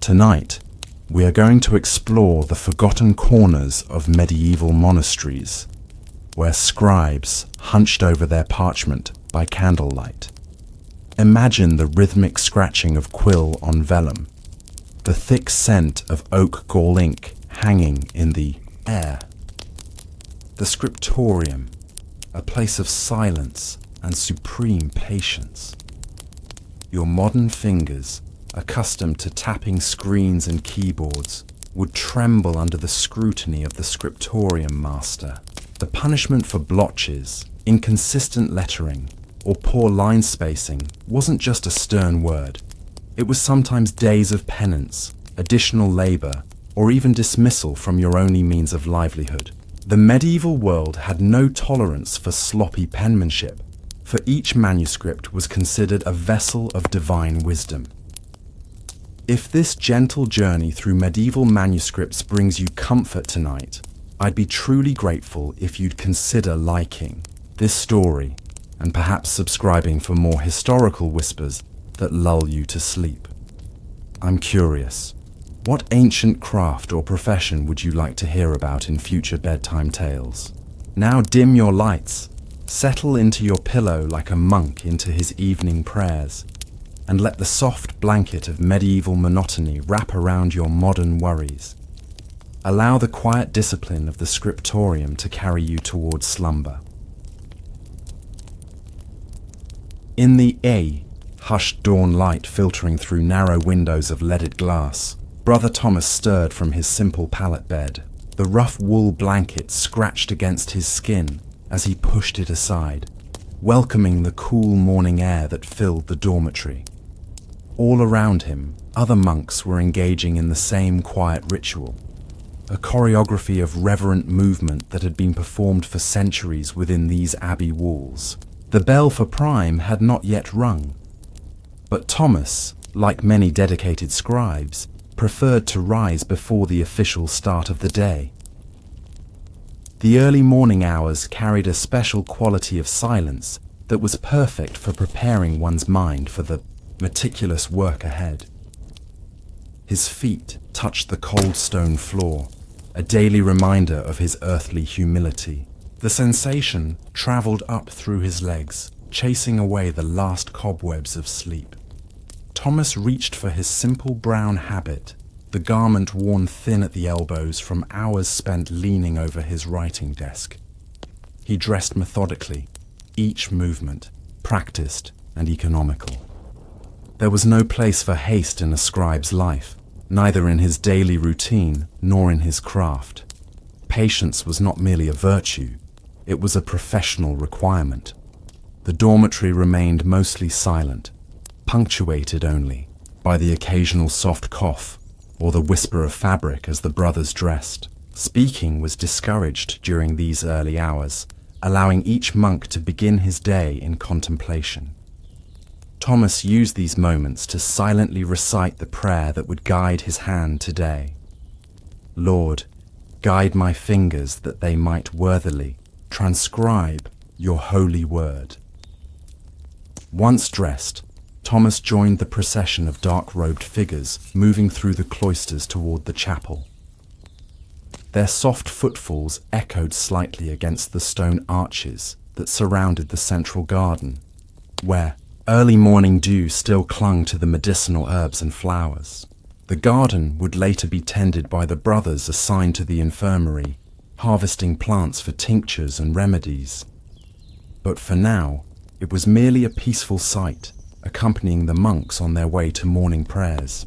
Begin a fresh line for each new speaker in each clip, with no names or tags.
Tonight, we are going to explore the forgotten corners of medieval monasteries, where scribes hunched over their parchment by candlelight. Imagine the rhythmic scratching of quill on vellum, the thick scent of oak gall ink hanging in the air. The scriptorium, a place of silence and supreme patience. Your modern fingers, accustomed to tapping screens and keyboards, would tremble under the scrutiny of the scriptorium master. The punishment for blotches, inconsistent lettering, or poor line spacing wasn't just a stern word. It was sometimes days of penance, additional labor, or even dismissal from your only means of livelihood. The medieval world had no tolerance for sloppy penmanship, for each manuscript was considered a vessel of divine wisdom. If this gentle journey through medieval manuscripts brings you comfort tonight, I'd be truly grateful if you'd consider liking this story and perhaps subscribing for more historical whispers that lull you to sleep. I'm curious, what ancient craft or profession would you like to hear about in future bedtime tales? Now dim your lights, settle into your pillow like a monk into his evening prayers, and let the soft blanket of medieval monotony wrap around your modern worries. Allow the quiet discipline of the scriptorium to carry you towards slumber. In the hushed dawn light filtering through narrow windows of leaded glass, Brother Thomas stirred from his simple pallet bed. The rough wool blanket scratched against his skin as he pushed it aside, welcoming the cool morning air that filled the dormitory. All around him, other monks were engaging in the same quiet ritual, a choreography of reverent movement that had been performed for centuries within these abbey walls. The bell for prime had not yet rung, but Thomas, like many dedicated scribes, preferred to rise before the official start of the day. The early morning hours carried a special quality of silence that was perfect for preparing one's mind for the meticulous work ahead. His feet touched the cold stone floor, a daily reminder of his earthly humility. The sensation traveled up through his legs, chasing away the last cobwebs of sleep. Thomas reached for his simple brown habit, the garment worn thin at the elbows from hours spent leaning over his writing desk. He dressed methodically, each movement practiced and economical. There was no place for haste in a scribe's life, neither in his daily routine nor in his craft. Patience was not merely a virtue, it was a professional requirement. The dormitory remained mostly silent, punctuated only by the occasional soft cough or the whisper of fabric as the brothers dressed. Speaking was discouraged during these early hours, allowing each monk to begin his day in contemplation. Thomas used these moments to silently recite the prayer that would guide his hand today. Lord, guide my fingers that they might worthily transcribe your holy word. Once dressed, Thomas joined the procession of dark-robed figures moving through the cloisters toward the chapel. Their soft footfalls echoed slightly against the stone arches that surrounded the central garden, where early morning dew still clung to the medicinal herbs and flowers. The garden would later be tended by the brothers assigned to the infirmary, harvesting plants for tinctures and remedies. But for now, it was merely a peaceful sight, accompanying the monks on their way to morning prayers.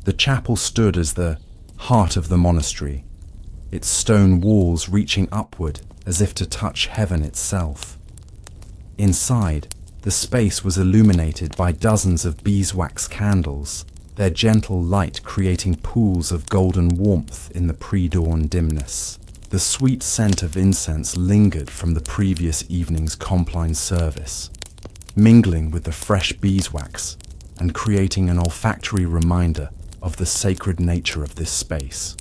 The chapel stood as the heart of the monastery, its stone walls reaching upward as if to touch heaven itself. Inside, the space was illuminated by dozens of beeswax candles, their gentle light creating pools of golden warmth in the pre-dawn dimness. The sweet scent of incense lingered from the previous evening's Compline service, mingling with the fresh beeswax and creating an olfactory reminder of the sacred nature of this space.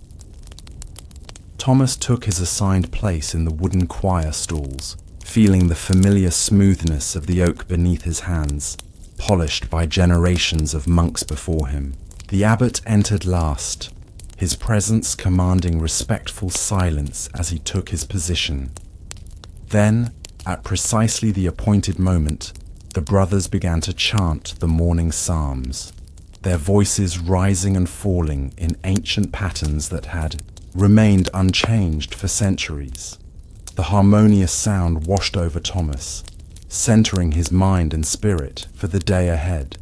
Thomas took his assigned place in the wooden choir stalls, feeling the familiar smoothness of the oak beneath his hands, polished by generations of monks before him. The abbot entered last, his presence commanding respectful silence as he took his position. Then, at precisely the appointed moment, the brothers began to chant the morning psalms, their voices rising and falling in ancient patterns that had remained unchanged for centuries. The harmonious sound washed over Thomas, centering his mind and spirit for the day ahead.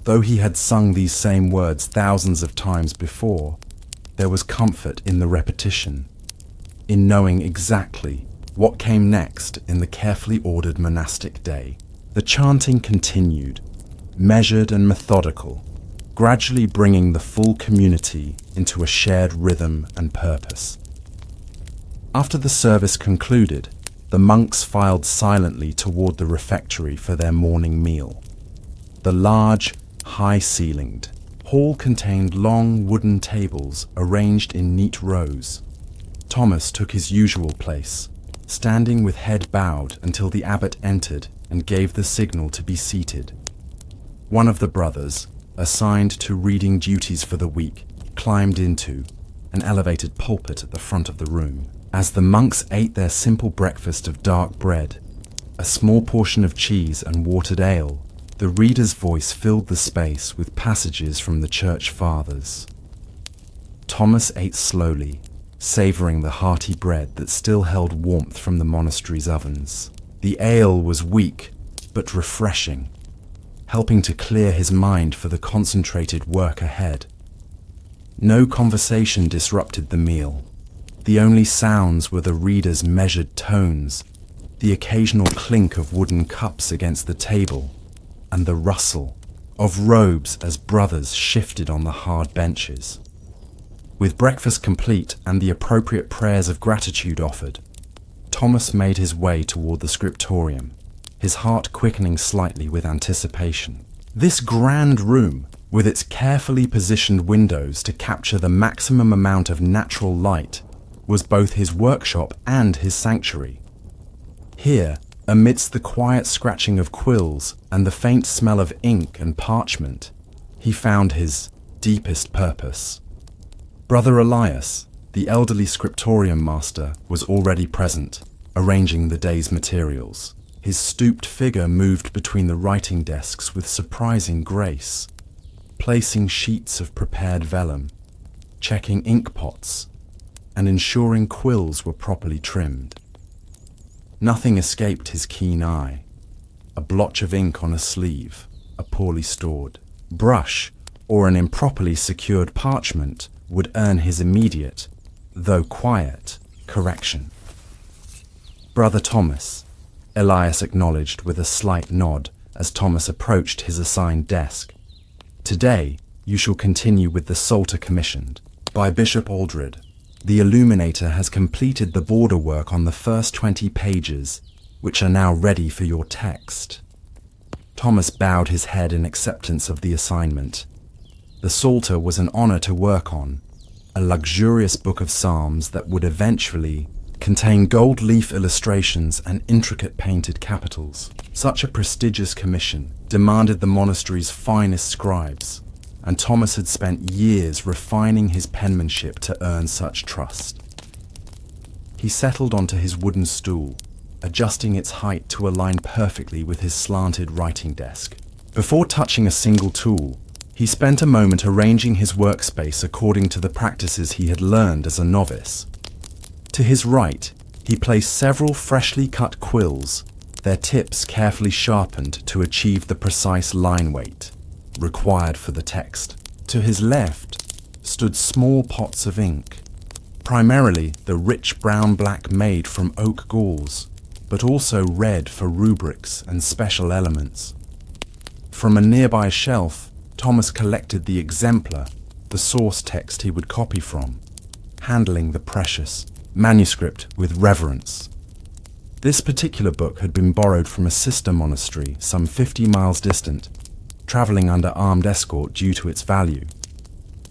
Though he had sung these same words thousands of times before, there was comfort in the repetition, in knowing exactly what came next in the carefully ordered monastic day. The chanting continued, measured and methodical, gradually bringing the full community into a shared rhythm and purpose. After the service concluded, the monks filed silently toward the refectory for their morning meal. The large, high-ceilinged hall contained long wooden tables arranged in neat rows. Thomas took his usual place, standing with head bowed until the abbot entered and gave the signal to be seated. One of the brothers, assigned to reading duties for the week, climbed into an elevated pulpit at the front of the room. As the monks ate their simple breakfast of dark bread, a small portion of cheese and watered ale, the reader's voice filled the space with passages from the church fathers. Thomas ate slowly, savouring the hearty bread that still held warmth from the monastery's ovens. The ale was weak, but refreshing, helping to clear his mind for the concentrated work ahead. No conversation disrupted the meal. The only sounds were the reader's measured tones, the occasional clink of wooden cups against the table, and the rustle of robes as brothers shifted on the hard benches. With breakfast complete and the appropriate prayers of gratitude offered, Thomas made his way toward the scriptorium, his heart quickening slightly with anticipation. This grand room, with its carefully positioned windows to capture the maximum amount of natural light, was both his workshop and his sanctuary. Here, amidst the quiet scratching of quills and the faint smell of ink and parchment, he found his deepest purpose. Brother Elias, the elderly scriptorium master, was already present, arranging the day's materials. His stooped figure moved between the writing desks with surprising grace, placing sheets of prepared vellum, checking ink pots, and ensuring quills were properly trimmed. Nothing escaped his keen eye. A blotch of ink on a sleeve, a poorly stored brush, or an improperly secured parchment would earn his immediate, though quiet, correction. Brother Thomas, Elias acknowledged with a slight nod as Thomas approached his assigned desk. Today, you shall continue with the Psalter commissioned by Bishop Aldred. The illuminator has completed the border work on the first 20 pages, which are now ready for your text. Thomas bowed his head in acceptance of the assignment. The Psalter was an honor to work on, a luxurious book of psalms that would eventually contain gold leaf illustrations and intricate painted capitals. Such a prestigious commission demanded the monastery's finest scribes, and Thomas had spent years refining his penmanship to earn such trust. He settled onto his wooden stool, adjusting its height to align perfectly with his slanted writing desk. Before touching a single tool, he spent a moment arranging his workspace according to the practices he had learned as a novice. To his right, he placed several freshly cut quills, their tips carefully sharpened to achieve the precise line weight required for the text. To his left stood small pots of ink, primarily the rich brown-black made from oak galls, but also red for rubrics and special elements. From a nearby shelf, Thomas collected the exemplar, the source text he would copy from, handling the precious manuscript with reverence. This particular book had been borrowed from a sister monastery some 50 miles distant, travelling under armed escort due to its value.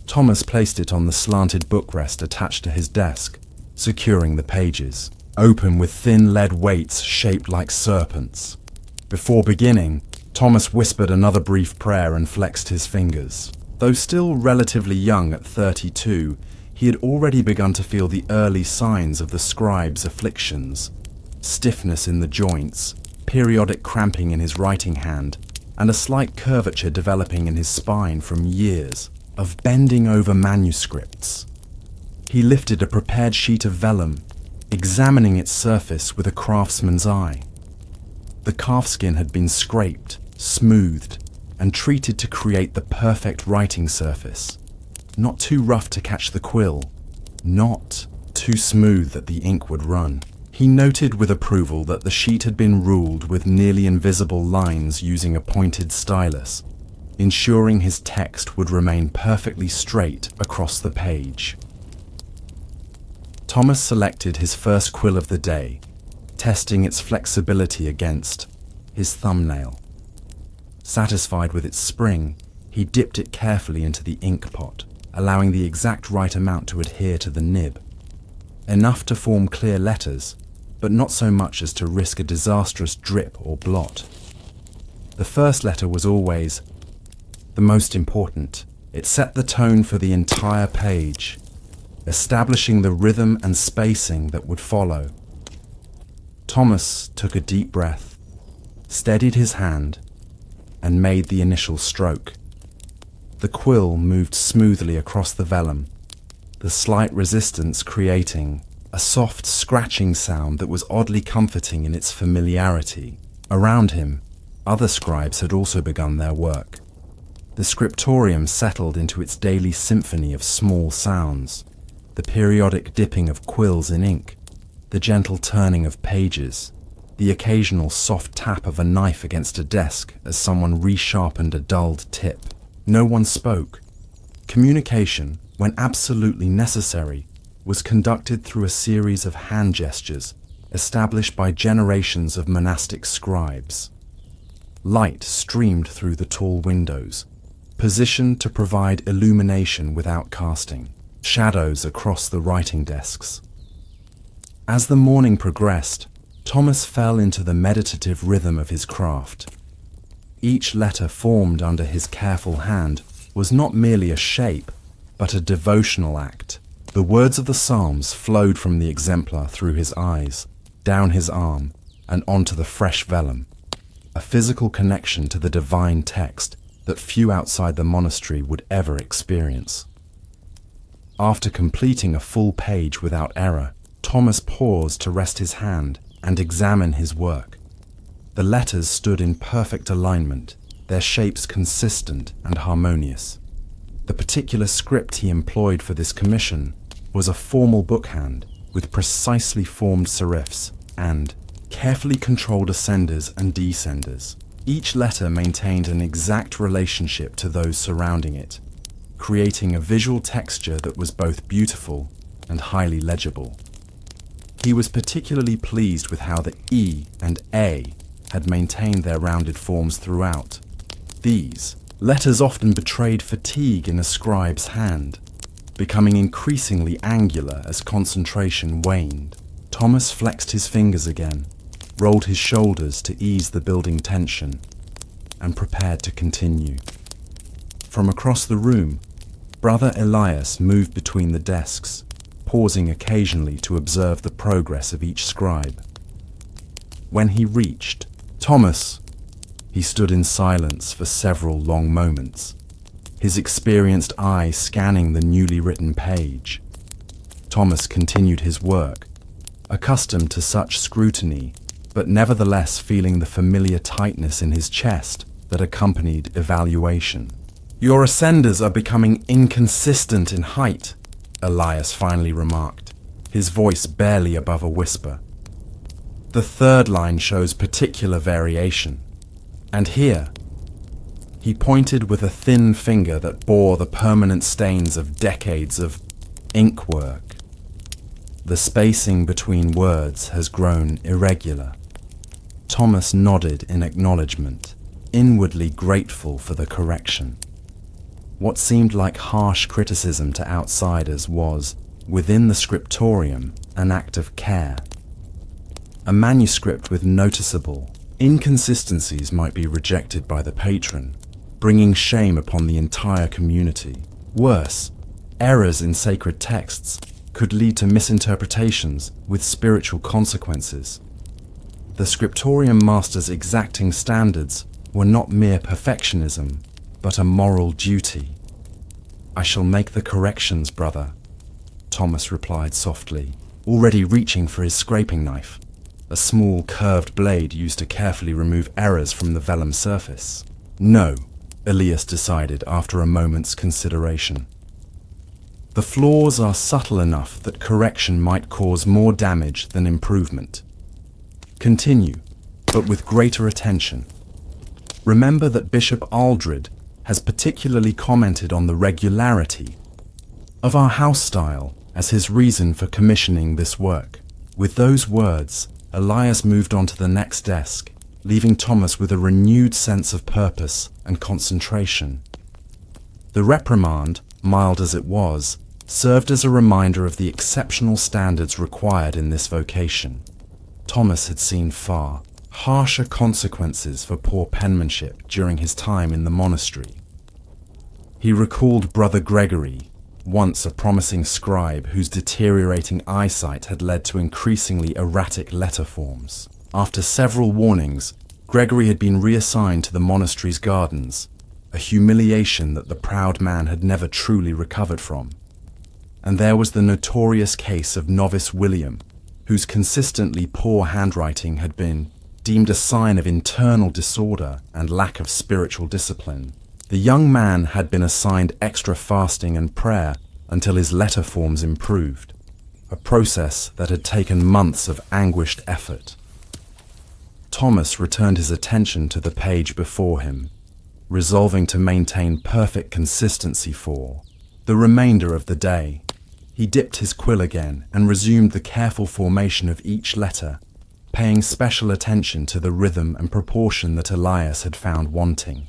Thomas placed it on the slanted bookrest attached to his desk, securing the pages, open with thin lead weights shaped like serpents. Before beginning, Thomas whispered another brief prayer and flexed his fingers. Though still relatively young at 32, he had already begun to feel the early signs of the scribe's afflictions: stiffness in the joints, periodic cramping in his writing hand, and a slight curvature developing in his spine from years of bending over manuscripts. He lifted a prepared sheet of vellum, examining its surface with a craftsman's eye. The calfskin had been scraped, smoothed, and treated to create the perfect writing surface. Not too rough to catch the quill, not too smooth that the ink would run. He noted with approval that the sheet had been ruled with nearly invisible lines using a pointed stylus, ensuring his text would remain perfectly straight across the page. Thomas selected his first quill of the day, testing its flexibility against his thumbnail. Satisfied with its spring, he dipped it carefully into the ink pot, allowing the exact right amount to adhere to the nib. Enough to form clear letters, but not so much as to risk a disastrous drip or blot. The first letter was always the most important. It set the tone for the entire page, establishing the rhythm and spacing that would follow. Thomas took a deep breath, steadied his hand, and made the initial stroke. The quill moved smoothly across the vellum, the slight resistance creating a soft scratching sound that was oddly comforting in its familiarity. Around him, other scribes had also begun their work. The scriptorium settled into its daily symphony of small sounds, the periodic dipping of quills in ink, the gentle turning of pages, the occasional soft tap of a knife against a desk as someone resharpened a dulled tip. No one spoke. Communication, when absolutely necessary, was conducted through a series of hand gestures established by generations of monastic scribes. Light streamed through the tall windows, positioned to provide illumination without casting shadows across the writing desks. As the morning progressed, Thomas fell into the meditative rhythm of his craft. Each letter formed under his careful hand was not merely a shape, but a devotional act. The words of the Psalms flowed from the exemplar through his eyes, down his arm, and onto the fresh vellum, a physical connection to the divine text that few outside the monastery would ever experience. After completing a full page without error, Thomas paused to rest his hand and examine his work. The letters stood in perfect alignment, their shapes consistent and harmonious. The particular script he employed for this commission was a formal bookhand with precisely formed serifs and carefully controlled ascenders and descenders. Each letter maintained an exact relationship to those surrounding it, creating a visual texture that was both beautiful and highly legible. He was particularly pleased with how the E and A had maintained their rounded forms throughout. These letters often betrayed fatigue in a scribe's hand, becoming increasingly angular as concentration waned. Thomas flexed his fingers again, rolled his shoulders to ease the building tension, and prepared to continue. From across the room, Brother Elias moved between the desks, pausing occasionally to observe the progress of each scribe. When he reached Thomas, he stood in silence for several long moments, his experienced eye scanning the newly written page. Thomas continued his work, accustomed to such scrutiny, but nevertheless feeling the familiar tightness in his chest that accompanied evaluation. "Your ascenders are becoming inconsistent in height," Elias finally remarked, his voice barely above a whisper. "The third line shows particular variation. And here," he pointed with a thin finger that bore the permanent stains of decades of ink work. "The spacing between words has grown irregular." Thomas nodded in acknowledgement, inwardly grateful for the correction. What seemed like harsh criticism to outsiders was, within the scriptorium, an act of care. A manuscript with noticeable inconsistencies might be rejected by the patron, bringing shame upon the entire community. Worse, errors in sacred texts could lead to misinterpretations with spiritual consequences. The scriptorium master's exacting standards were not mere perfectionism, but a moral duty. "I shall make the corrections, brother," Thomas replied softly, already reaching for his scraping knife, a small curved blade used to carefully remove errors from the vellum surface. "No," Elias decided after a moment's consideration. "The flaws are subtle enough that correction might cause more damage than improvement. Continue, but with greater attention. Remember that Bishop Aldred has particularly commented on the regularity of our house style as his reason for commissioning this work." With those words, Elias moved on to the next desk, leaving Thomas with a renewed sense of purpose and concentration. The reprimand, mild as it was, served as a reminder of the exceptional standards required in this vocation. Thomas had seen far harsher consequences for poor penmanship during his time in the monastery. He recalled Brother Gregory, once a promising scribe whose deteriorating eyesight had led to increasingly erratic letter forms. After several warnings, Gregory had been reassigned to the monastery's gardens, a humiliation that the proud man had never truly recovered from. And there was the notorious case of novice William, whose consistently poor handwriting had been deemed a sign of internal disorder and lack of spiritual discipline. The young man had been assigned extra fasting and prayer until his letter forms improved, a process that had taken months of anguished effort. Thomas returned his attention to the page before him, resolving to maintain perfect consistency for the remainder of the day. He dipped his quill again and resumed the careful formation of each letter, paying special attention to the rhythm and proportion that Elias had found wanting.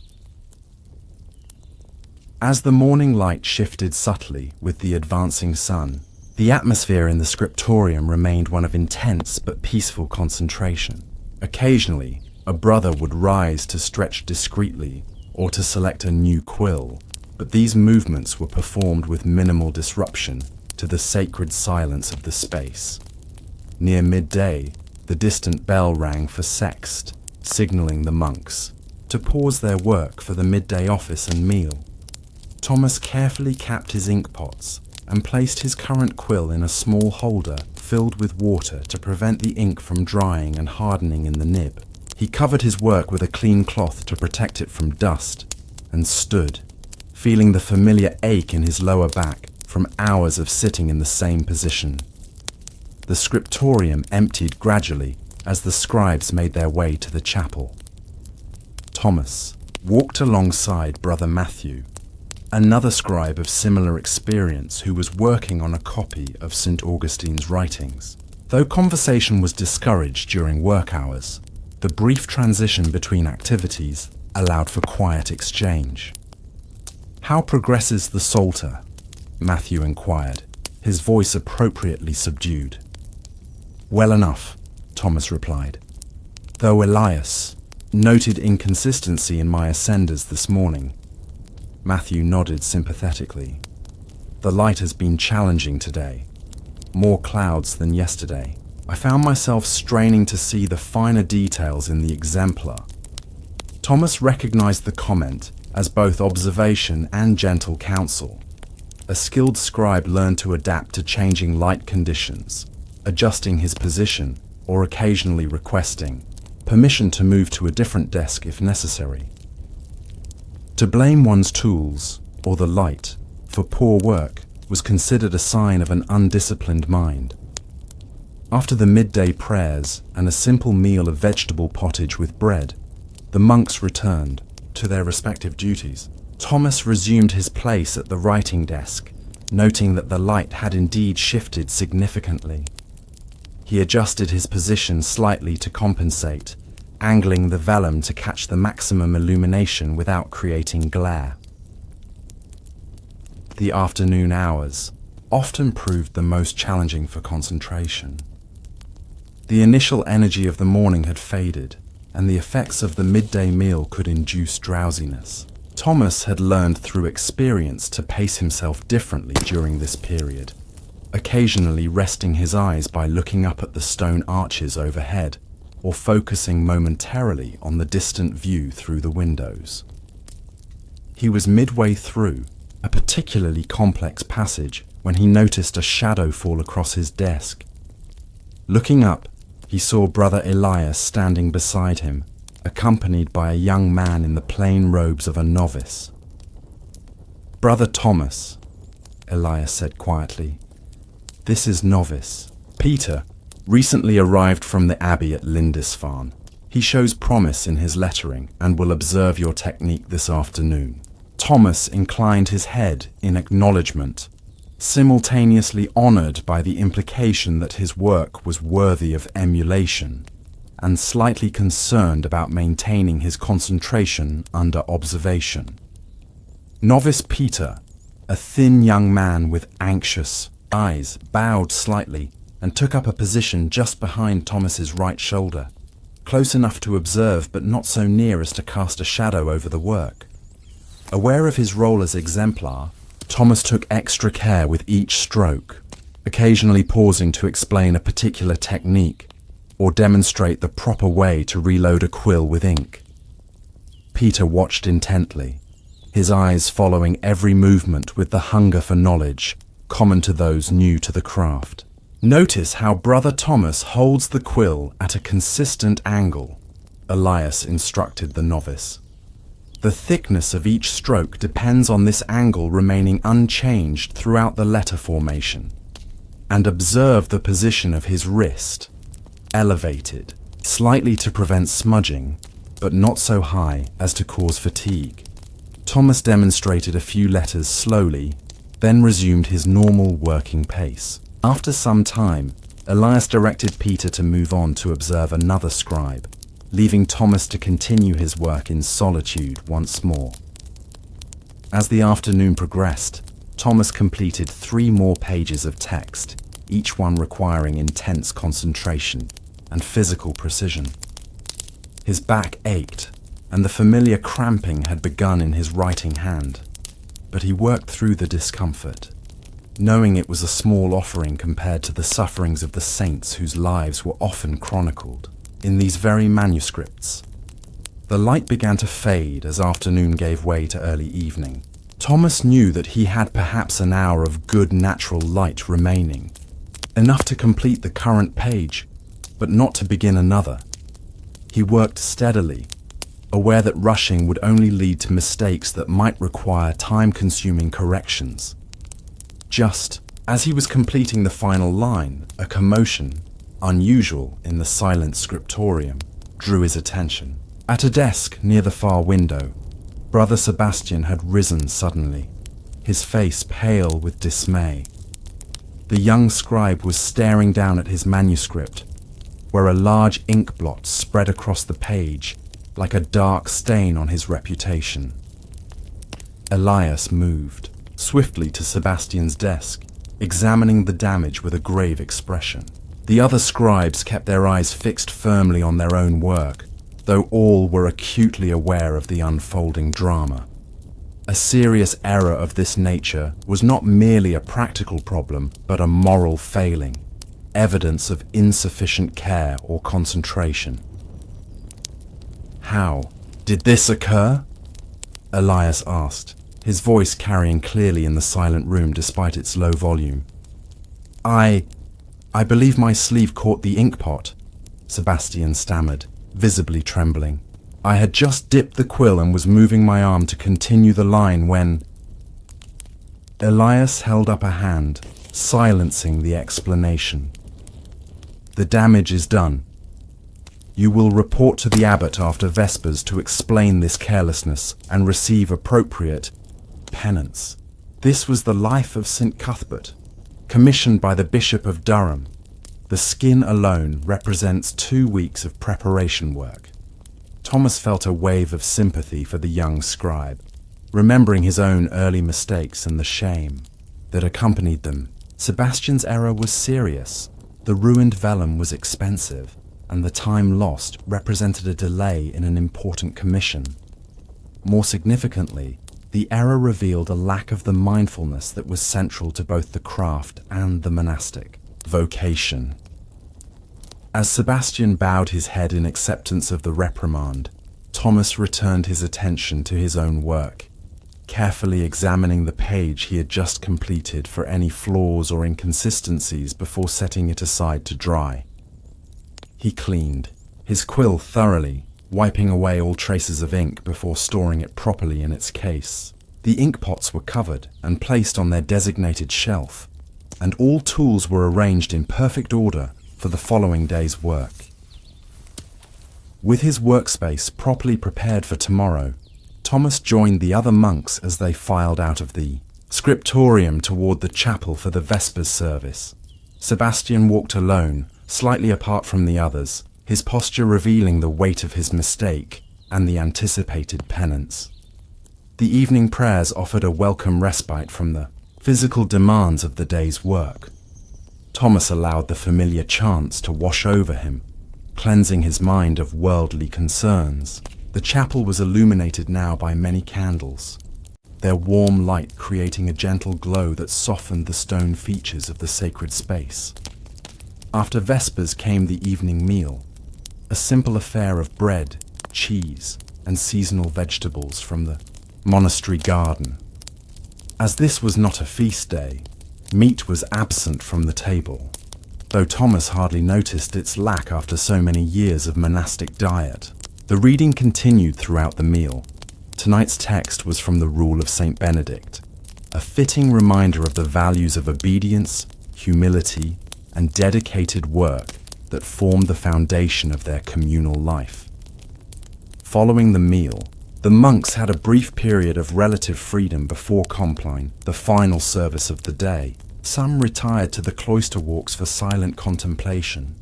As the morning light shifted subtly with the advancing sun, the atmosphere in the scriptorium remained one of intense but peaceful concentration. Occasionally, a brother would rise to stretch discreetly or to select a new quill, but these movements were performed with minimal disruption to the sacred silence of the space. Near midday, the distant bell rang for sext, signaling the monks to pause their work for the midday office and meal. Thomas carefully capped his ink pots and placed his current quill in a small holder filled with water to prevent the ink from drying and hardening in the nib. He covered his work with a clean cloth to protect it from dust and stood, feeling the familiar ache in his lower back from hours of sitting in the same position. The scriptorium emptied gradually as the scribes made their way to the chapel. Thomas walked alongside Brother Matthew, another scribe of similar experience who was working on a copy of St. Augustine's writings. Though conversation was discouraged during work hours, the brief transition between activities allowed for quiet exchange. "How progresses the Psalter?" Matthew inquired, his voice appropriately subdued. "Well enough," Thomas replied, "though Elias noted inconsistency in my ascenders this morning." Matthew nodded sympathetically. "The light has been challenging today. More clouds than yesterday. I found myself straining to see the finer details in the exemplar." Thomas recognized the comment as both observation and gentle counsel. A skilled scribe learned to adapt to changing light conditions, adjusting his position or occasionally requesting permission to move to a different desk if necessary. To blame one's tools, or the light, for poor work was considered a sign of an undisciplined mind. After the midday prayers and a simple meal of vegetable pottage with bread, the monks returned to their respective duties. Thomas resumed his place at the writing desk, noting that the light had indeed shifted significantly. He adjusted his position slightly to compensate, angling the vellum to catch the maximum illumination without creating glare. The afternoon hours often proved the most challenging for concentration. The initial energy of the morning had faded, and the effects of the midday meal could induce drowsiness. Thomas had learned through experience to pace himself differently during this period, occasionally resting his eyes by looking up at the stone arches overhead or focusing momentarily on the distant view through the windows. He was midway through a particularly complex passage when he noticed a shadow fall across his desk. Looking up, he saw Brother Elias standing beside him, accompanied by a young man in the plain robes of a novice. "Brother Thomas," Elias said quietly, "this is novice Peter, recently arrived from the abbey at Lindisfarne. He shows promise in his lettering and will observe your technique this afternoon." Thomas inclined his head in acknowledgement, simultaneously honored by the implication that his work was worthy of emulation, and slightly concerned about maintaining his concentration under observation. Novice Peter, a thin young man with anxious eyes, bowed slightly and took up a position just behind Thomas's right shoulder, close enough to observe but not so near as to cast a shadow over the work. Aware of his role as exemplar, Thomas took extra care with each stroke, occasionally pausing to explain a particular technique or demonstrate the proper way to reload a quill with ink. Peter watched intently, his eyes following every movement with the hunger for knowledge common to those new to the craft. "Notice how Brother Thomas holds the quill at a consistent angle," Elias instructed the novice. "The thickness of each stroke depends on this angle remaining unchanged throughout the letter formation. And observe the position of his wrist, elevated, slightly to prevent smudging, but not so high as to cause fatigue." Thomas demonstrated a few letters slowly, then resumed his normal working pace. After some time, Elias directed Peter to move on to observe another scribe, leaving Thomas to continue his work in solitude once more. As the afternoon progressed, Thomas completed 3 more pages of text, each one requiring intense concentration and physical precision. His back ached, and the familiar cramping had begun in his writing hand, but he worked through the discomfort, knowing it was a small offering compared to the sufferings of the saints whose lives were often chronicled in these very manuscripts. The light began to fade as afternoon gave way to early evening. Thomas knew that he had perhaps an hour of good natural light remaining, enough to complete the current page, but not to begin another. He worked steadily, aware that rushing would only lead to mistakes that might require time-consuming corrections. Just as he was completing the final line, a commotion, unusual in the silent scriptorium, drew his attention. At a desk near the far window, Brother Sebastian had risen suddenly, his face pale with dismay. The young scribe was staring down at his manuscript, where a large ink blot spread across the page like a dark stain on his reputation. Elias moved swiftly to Sebastian's desk, examining the damage with a grave expression. The other scribes kept their eyes fixed firmly on their own work, though all were acutely aware of the unfolding drama. A serious error of this nature was not merely a practical problem, but a moral failing, evidence of insufficient care or concentration. "How did this occur?" Elias asked, his voice carrying clearly in the silent room despite its low volume. I believe my sleeve caught the ink pot," Sebastian stammered, visibly trembling. "I had just dipped the quill and was moving my arm to continue the line when—" Elias held up a hand, silencing the explanation. "The damage is done. You will report to the abbot after Vespers to explain this carelessness and receive appropriate penance." This was the life of St. Cuthbert, commissioned by the Bishop of Durham. The skin alone represents 2 weeks of preparation work. Thomas felt a wave of sympathy for the young scribe, remembering his own early mistakes and the shame that accompanied them. Sebastian's error was serious, the ruined vellum was expensive, and the time lost represented a delay in an important commission. More significantly, the error revealed a lack of the mindfulness that was central to both the craft and the monastic vocation. As Sebastian bowed his head in acceptance of the reprimand, Thomas returned his attention to his own work, carefully examining the page he had just completed for any flaws or inconsistencies before setting it aside to dry. He cleaned his quill thoroughly, wiping away all traces of ink before storing it properly in its case. The ink pots were covered and placed on their designated shelf, and all tools were arranged in perfect order for the following day's work. With his workspace properly prepared for tomorrow, Thomas joined the other monks as they filed out of the scriptorium toward the chapel for the Vespers service. Sebastian walked alone, slightly apart from the others, his posture revealing the weight of his mistake and the anticipated penance. The evening prayers offered a welcome respite from the physical demands of the day's work. Thomas allowed the familiar chants to wash over him, cleansing his mind of worldly concerns. The chapel was illuminated now by many candles, their warm light creating a gentle glow that softened the stone features of the sacred space. After Vespers came the evening meal, a simple affair of bread, cheese, and seasonal vegetables from the monastery garden. As this was not a feast day, meat was absent from the table, though Thomas hardly noticed its lack after so many years of monastic diet. The reading continued throughout the meal. Tonight's text was from the Rule of St. Benedict, a fitting reminder of the values of obedience, humility, and dedicated work that formed the foundation of their communal life. Following the meal, the monks had a brief period of relative freedom before Compline, the final service of the day. Some retired to the cloister walks for silent contemplation,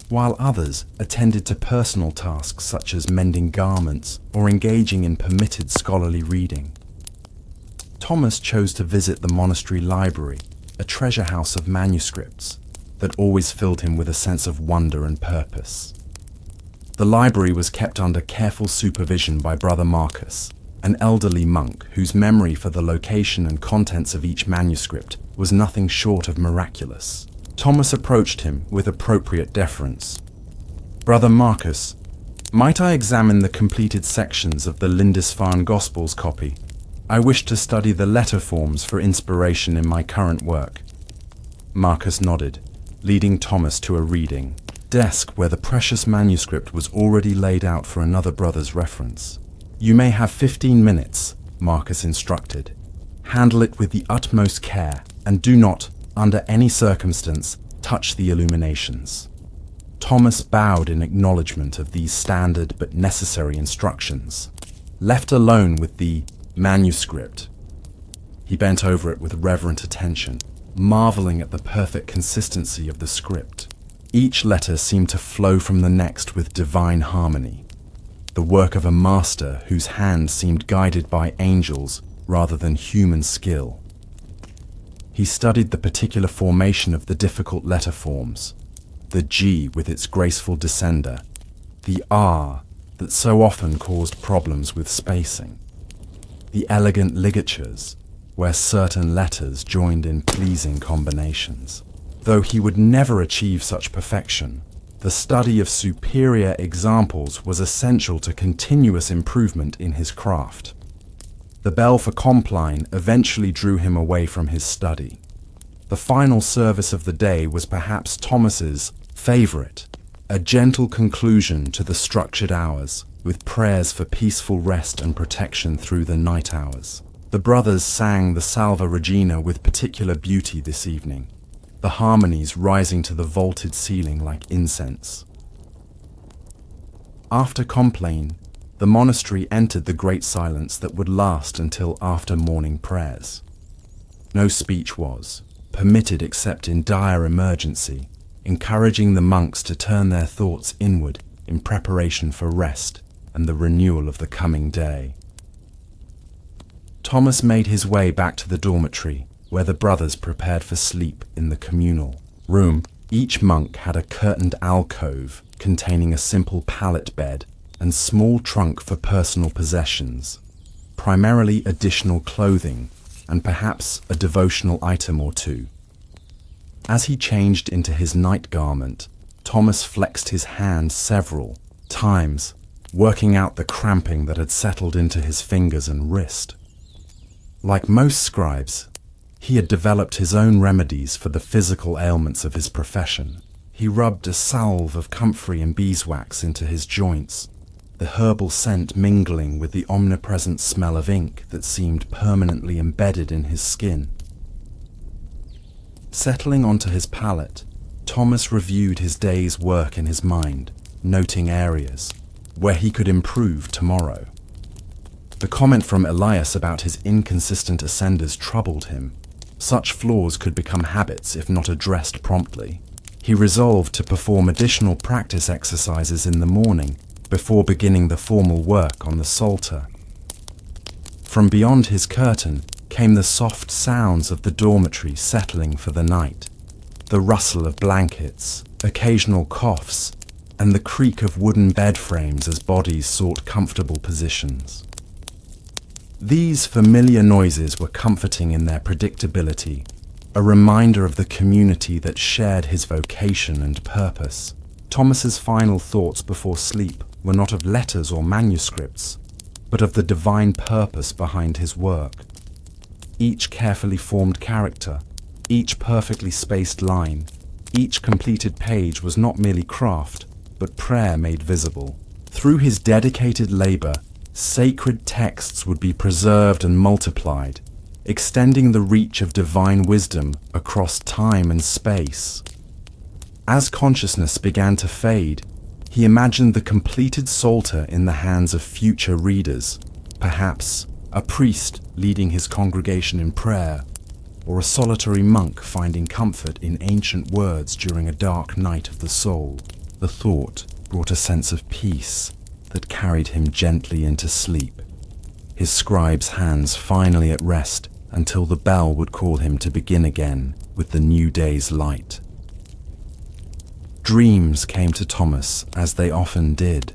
while others attended to personal tasks such as mending garments or engaging in permitted scholarly reading. Thomas chose to visit the monastery library, a treasure house of manuscripts that always filled him with a sense of wonder and purpose. The library was kept under careful supervision by Brother Marcus, an elderly monk whose memory for the location and contents of each manuscript was nothing short of miraculous. Thomas approached him with appropriate deference. "Brother Marcus, might I examine the completed sections of the Lindisfarne Gospels copy? I wish to study the letter forms for inspiration in my current work." Marcus nodded, leading Thomas to a reading desk where the precious manuscript was already laid out for another brother's reference. "You may have 15 minutes, Marcus instructed. "Handle it with the utmost care, and do not, under any circumstance, touch the illuminations." Thomas bowed in acknowledgement of these standard but necessary instructions. Left alone with the manuscript, he bent over it with reverent attention, marveling at the perfect consistency of the script. Each letter seemed to flow from the next with divine harmony, the work of a master whose hand seemed guided by angels rather than human skill. He studied the particular formation of the difficult letter forms, the G with its graceful descender, the R that so often caused problems with spacing, the elegant ligatures where certain letters joined in pleasing combinations. Though he would never achieve such perfection, the study of superior examples was essential to continuous improvement in his craft. The bell for Compline eventually drew him away from his study. The final service of the day was perhaps Thomas's favorite, a gentle conclusion to the structured hours, with prayers for peaceful rest and protection through the night hours. The brothers sang the Salve Regina with particular beauty this evening, the harmonies rising to the vaulted ceiling like incense. After Compline, the monastery entered the great silence that would last until after morning prayers. No speech was permitted except in dire emergency, encouraging the monks to turn their thoughts inward in preparation for rest and the renewal of the coming day. Thomas made his way back to the dormitory, where the brothers prepared for sleep in the communal room. Each monk had a curtained alcove containing a simple pallet bed and small trunk for personal possessions. primarily additional clothing, and perhaps a devotional item or two. As he changed into his night garment, Thomas flexed his hand several times, working out the cramping that had settled into his fingers and wrist. Like most scribes, he had developed his own remedies for the physical ailments of his profession. He rubbed a salve of comfrey and beeswax into his joints, the herbal scent mingling with the omnipresent smell of ink that seemed permanently embedded in his skin. Settling onto his pallet, Thomas reviewed his day's work in his mind, noting areas where he could improve tomorrow. The comment from Elias about his inconsistent ascenders troubled him. Such flaws could become habits if not addressed promptly. He resolved to perform additional practice exercises in the morning before beginning the formal work on the Psalter. From beyond his curtain came the soft sounds of the dormitory settling for the night, the rustle of blankets, occasional coughs, and the creak of wooden bed frames as bodies sought comfortable positions. These familiar noises were comforting in their predictability, a reminder of the community that shared his vocation and purpose. Thomas's final thoughts before sleep were not of letters or manuscripts, but of the divine purpose behind his work. Each carefully formed character, each perfectly spaced line, each completed page was not merely craft, but prayer made visible. Through his dedicated labor, sacred texts would be preserved and multiplied, extending the reach of divine wisdom across time and space. As consciousness began to fade, he imagined the completed Psalter in the hands of future readers, perhaps a priest leading his congregation in prayer, or a solitary monk finding comfort in ancient words during a dark night of the soul. The thought brought a sense of peace that carried him gently into sleep, his scribe's hands finally at rest until the bell would call him to begin again with the new day's light. Dreams came to Thomas as they often did,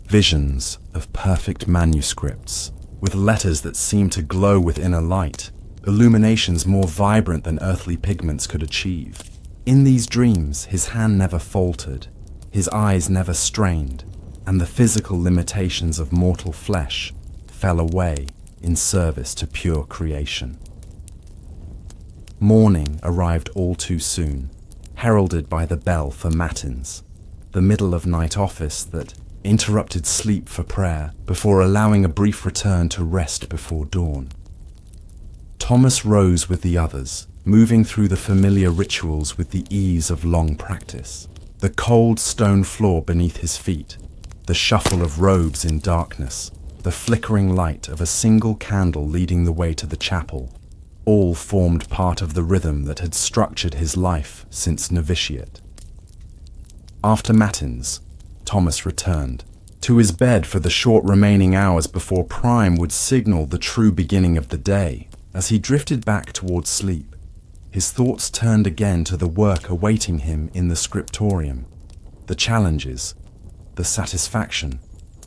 visions of perfect manuscripts, with letters that seemed to glow with inner light, illuminations more vibrant than earthly pigments could achieve. In these dreams, his hand never faltered, his eyes never strained, and the physical limitations of mortal flesh fell away in service to pure creation. Morning arrived all too soon, heralded by the bell for matins, the middle-of-night office that interrupted sleep for prayer before allowing a brief return to rest before dawn. Thomas rose with the others, moving through the familiar rituals with the ease of long practice. The cold stone floor beneath his feet, the shuffle of robes in darkness, the flickering light of a single candle leading the way to the chapel, all formed part of the rhythm that had structured his life since novitiate. After matins, Thomas returned to his bed for the short remaining hours before prime would signal the true beginning of the day. As he drifted back towards sleep, his thoughts turned again to the work awaiting him in the scriptorium, the challenges, the satisfaction,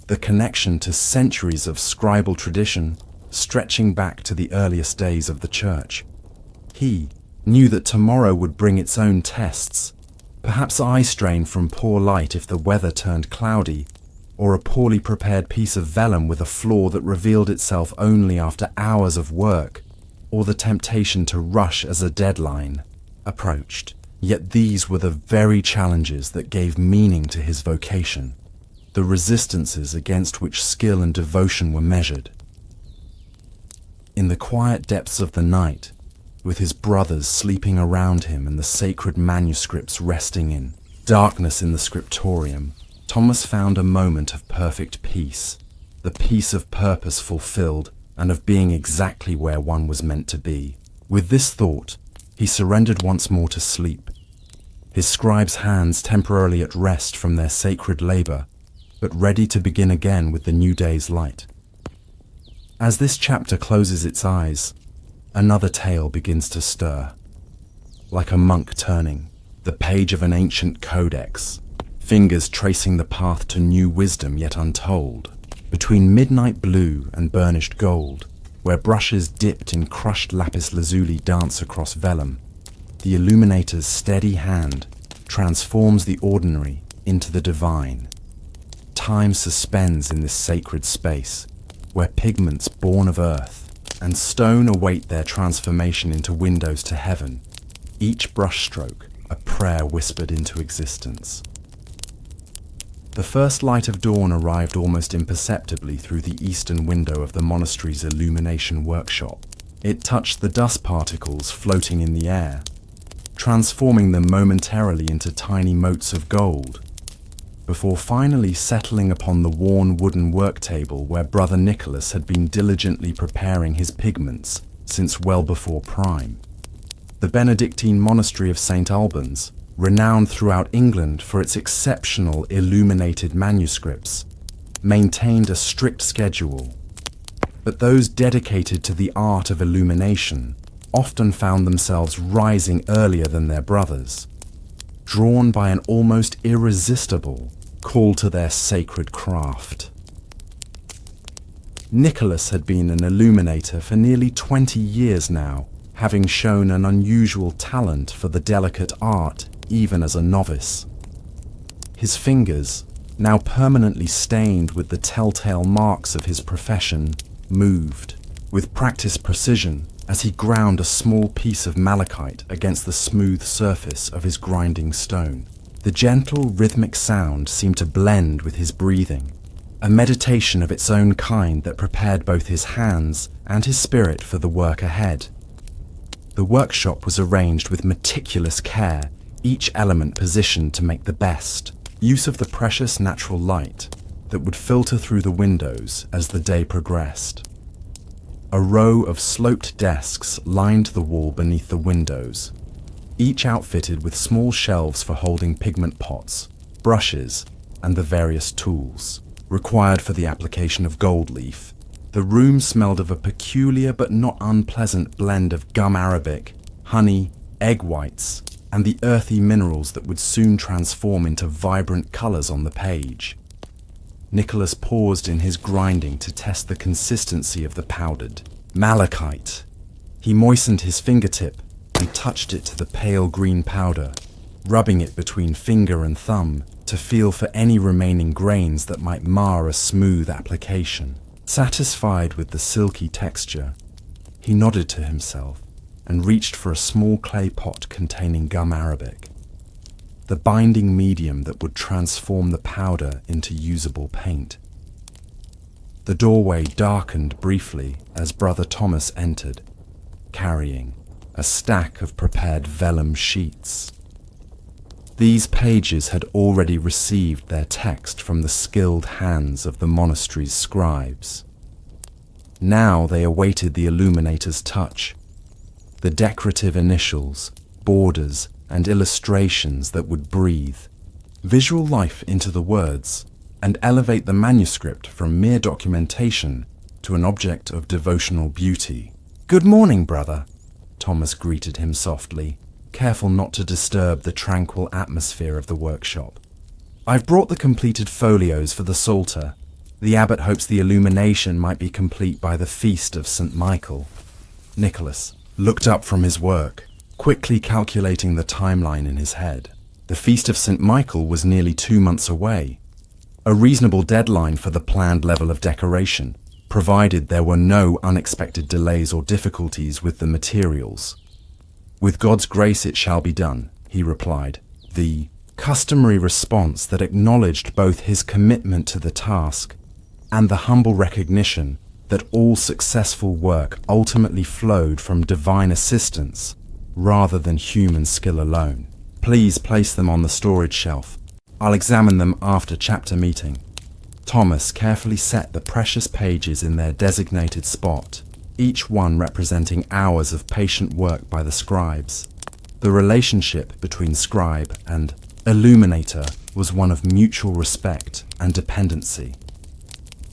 the connection to centuries of scribal tradition stretching back to the earliest days of the church. He knew that tomorrow would bring its own tests, perhaps eye strain from poor light if the weather turned cloudy, or a poorly prepared piece of vellum with a flaw that revealed itself only after hours of work, or the temptation to rush as a deadline approached. Yet these were the very challenges that gave meaning to his vocation, the resistances against which skill and devotion were measured. In the quiet depths of the night, with his brothers sleeping around him and the sacred manuscripts resting in darkness in the scriptorium, Thomas found a moment of perfect peace, the peace of purpose fulfilled and of being exactly where one was meant to be. With this thought, he surrendered once more to sleep, his scribe's hands temporarily at rest from their sacred labor, but ready to begin again with the new day's light. As this chapter closes its eyes, another tale begins to stir. Like a monk turning the page of an ancient codex, fingers tracing the path to new wisdom yet untold. Between midnight blue and burnished gold, where brushes dipped in crushed lapis lazuli dance across vellum, the illuminator's steady hand transforms the ordinary into the divine. Time suspends in this sacred space, where pigments born of earth and stone await their transformation into windows to heaven, each brushstroke a prayer whispered into existence. The first light of dawn arrived almost imperceptibly through the eastern window of the monastery's illumination workshop. It touched the dust particles floating in the air, transforming them momentarily into tiny motes of gold, before finally settling upon the worn wooden work table where Brother Nicholas had been diligently preparing his pigments since well before prime. The Benedictine monastery of St. Albans, renowned throughout England for its exceptional illuminated manuscripts, maintained a strict schedule, but those dedicated to the art of illumination often found themselves rising earlier than their brothers, drawn by an almost irresistible call to their sacred craft. Nicholas had been an illuminator for nearly 20 years now, having shown an unusual talent for the delicate art even as a novice. His fingers, now permanently stained with the telltale marks of his profession, moved with practiced precision as he ground a small piece of malachite against the smooth surface of his grinding stone. The gentle rhythmic sound seemed to blend with his breathing, a meditation of its own kind that prepared both his hands and his spirit for the work ahead. The workshop was arranged with meticulous care, each element positioned to make the best use of the precious natural light that would filter through the windows as the day progressed. A row of sloped desks lined the wall beneath the windows, each outfitted with small shelves for holding pigment pots, brushes, and the various tools required for the application of gold leaf. The room smelled of a peculiar but not unpleasant blend of gum arabic, honey, egg whites, and the earthy minerals that would soon transform into vibrant colours on the page. Nicholas paused in his grinding to test the consistency of the powdered malachite. He moistened his fingertip and touched it to the pale green powder, rubbing it between finger and thumb to feel for any remaining grains that might mar a smooth application. Satisfied with the silky texture, he nodded to himself and reached for a small clay pot containing gum arabic, the binding medium that would transform the powder into usable paint. The doorway darkened briefly as Brother Thomas entered, carrying a stack of prepared vellum sheets. These pages had already received their text from the skilled hands of the monastery's scribes. Now they awaited the illuminator's touch, the decorative initials, borders, and illustrations that would breathe visual life into the words and elevate the manuscript from mere documentation to an object of devotional beauty. "Good morning, brother," Thomas greeted him softly, careful not to disturb the tranquil atmosphere of the workshop. "I've brought the completed folios for the Psalter. The abbot hopes the illumination might be complete by the feast of St. Michael." Nicholas looked up from his work, quickly calculating the timeline in his head. The feast of St. Michael was nearly 2 months away, a reasonable deadline for the planned level of decoration, provided there were no unexpected delays or difficulties with the materials. "With God's grace it shall be done," he replied, the customary response that acknowledged both his commitment to the task and the humble recognition that all successful work ultimately flowed from divine assistance rather than human skill alone. "Please place them on the storage shelf. I'll examine them after chapter meeting." Thomas carefully set the precious pages in their designated spot, each one representing hours of patient work by the scribes. The relationship between scribe and illuminator was one of mutual respect and dependency.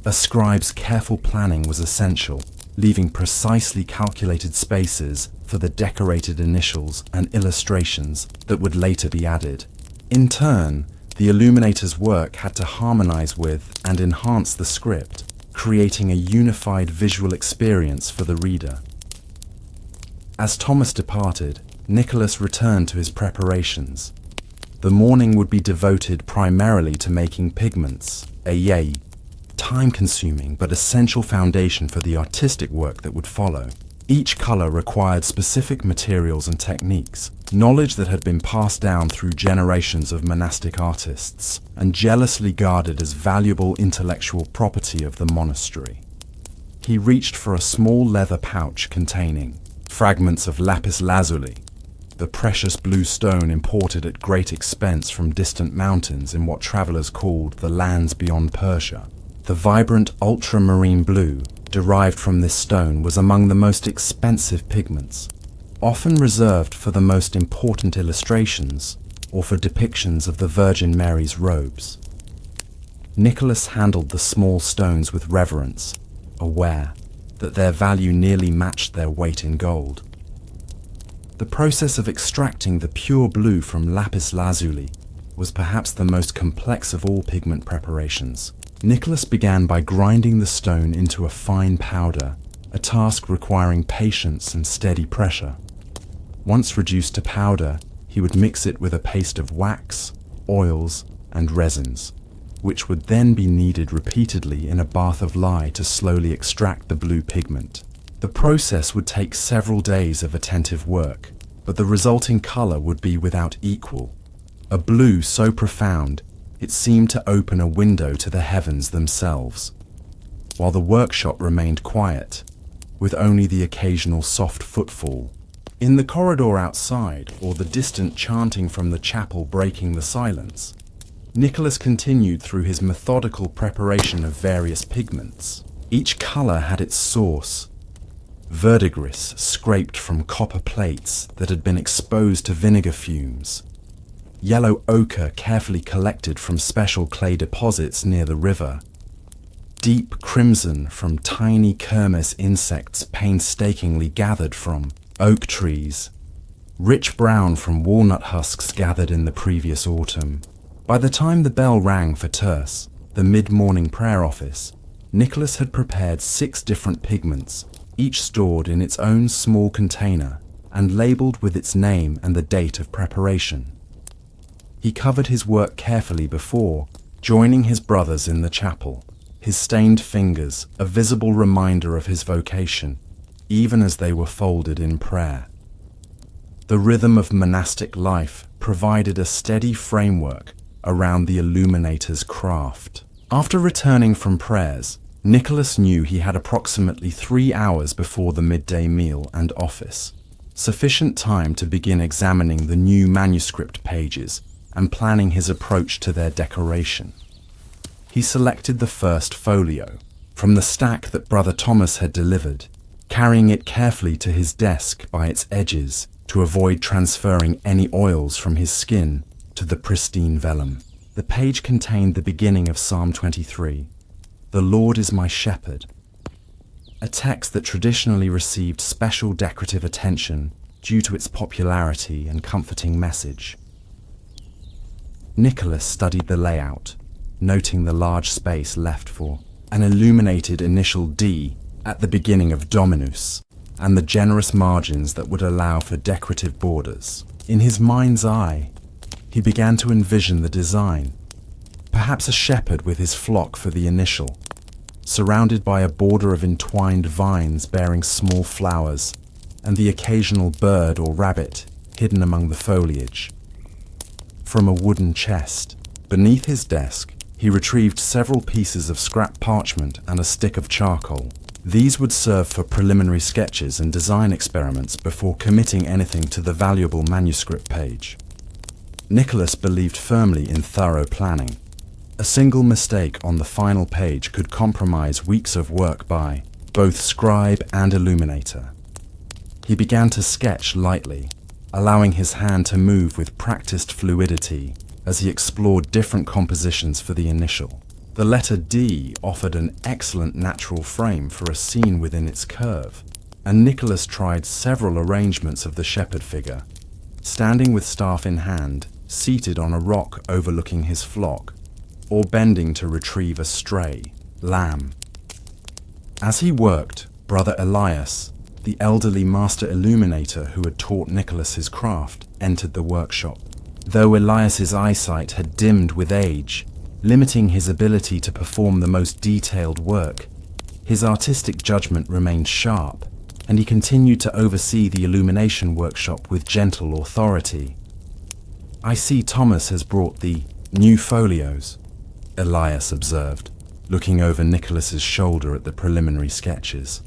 A scribe's careful planning was essential, leaving precisely calculated spaces for the decorated initials and illustrations that would later be added. In turn, The illuminator's work had to harmonize with and enhance the script, creating a unified visual experience for the reader. As Thomas departed, Nicholas returned to his preparations. The morning would be devoted primarily to making pigments, a time-consuming but essential foundation for the artistic work that would follow. Each color required specific materials and techniques, knowledge that had been passed down through generations of monastic artists and jealously guarded as valuable intellectual property of the monastery. He reached for a small leather pouch containing fragments of lapis lazuli, the precious blue stone imported at great expense from distant mountains in what travelers called the lands beyond Persia. The vibrant ultramarine blue derived from this stone was among the most expensive pigments, often reserved for the most important illustrations or for depictions of the Virgin Mary's robes. Nicholas handled the small stones with reverence, aware that their value nearly matched their weight in gold. The process of extracting the pure blue from lapis lazuli was perhaps the most complex of all pigment preparations. Nicholas began by grinding the stone into a fine powder, a task requiring patience and steady pressure. Once reduced to powder, he would mix it with a paste of wax, oils, and resins, which would then be kneaded repeatedly in a bath of lye to slowly extract the blue pigment. The process would take several days of attentive work, but the resulting color would be without equal, a blue so profound it seemed to open a window to the heavens themselves, while the workshop remained quiet, with only the occasional soft footfall. In the corridor outside, or the distant chanting from the chapel breaking the silence, Nicholas continued through his methodical preparation of various pigments. Each color had its source: verdigris scraped from copper plates that had been exposed to vinegar fumes, yellow ochre carefully collected from special clay deposits near the river, deep crimson from tiny kermes insects painstakingly gathered from oak trees, rich brown from walnut husks gathered in the previous autumn. By the time the bell rang for terce, the mid-morning prayer office, Nicholas had prepared 6 different pigments, each stored in its own small container and labeled with its name and the date of preparation. He covered his work carefully before joining his brothers in the chapel, his stained fingers a visible reminder of his vocation, even as they were folded in prayer. The rhythm of monastic life provided a steady framework around the illuminator's craft. After returning from prayers, Nicholas knew he had approximately 3 hours before the midday meal and office, sufficient time to begin examining the new manuscript pages and planning his approach to their decoration. He selected the first folio from the stack that Brother Thomas had delivered, carrying it carefully to his desk by its edges to avoid transferring any oils from his skin to the pristine vellum. The page contained the beginning of Psalm 23, "The Lord is my shepherd," a text that traditionally received special decorative attention due to its popularity and comforting message. Nicholas studied the layout, noting the large space left for an illuminated initial D at the beginning of Dominus, and the generous margins that would allow for decorative borders. In his mind's eye, he began to envision the design, perhaps a shepherd with his flock for the initial, surrounded by a border of entwined vines bearing small flowers, and the occasional bird or rabbit hidden among the foliage. From a wooden chest beneath his desk, he retrieved several pieces of scrap parchment and a stick of charcoal. These would serve for preliminary sketches and design experiments before committing anything to the valuable manuscript page. Nicholas believed firmly in thorough planning. A single mistake on the final page could compromise weeks of work by both scribe and illuminator. He began to sketch lightly, allowing his hand to move with practiced fluidity as he explored different compositions for the initial. The letter D offered an excellent natural frame for a scene within its curve, and Nicholas tried several arrangements of the shepherd figure, standing with staff in hand, seated on a rock overlooking his flock, or bending to retrieve a stray lamb. As he worked, Brother Elias, the elderly master illuminator who had taught Nicholas his craft, entered the workshop. Though Elias's eyesight had dimmed with age, limiting his ability to perform the most detailed work, his artistic judgment remained sharp, and he continued to oversee the illumination workshop with gentle authority. "I see Thomas has brought the new folios," Elias observed, looking over Nicholas's shoulder at the preliminary sketches.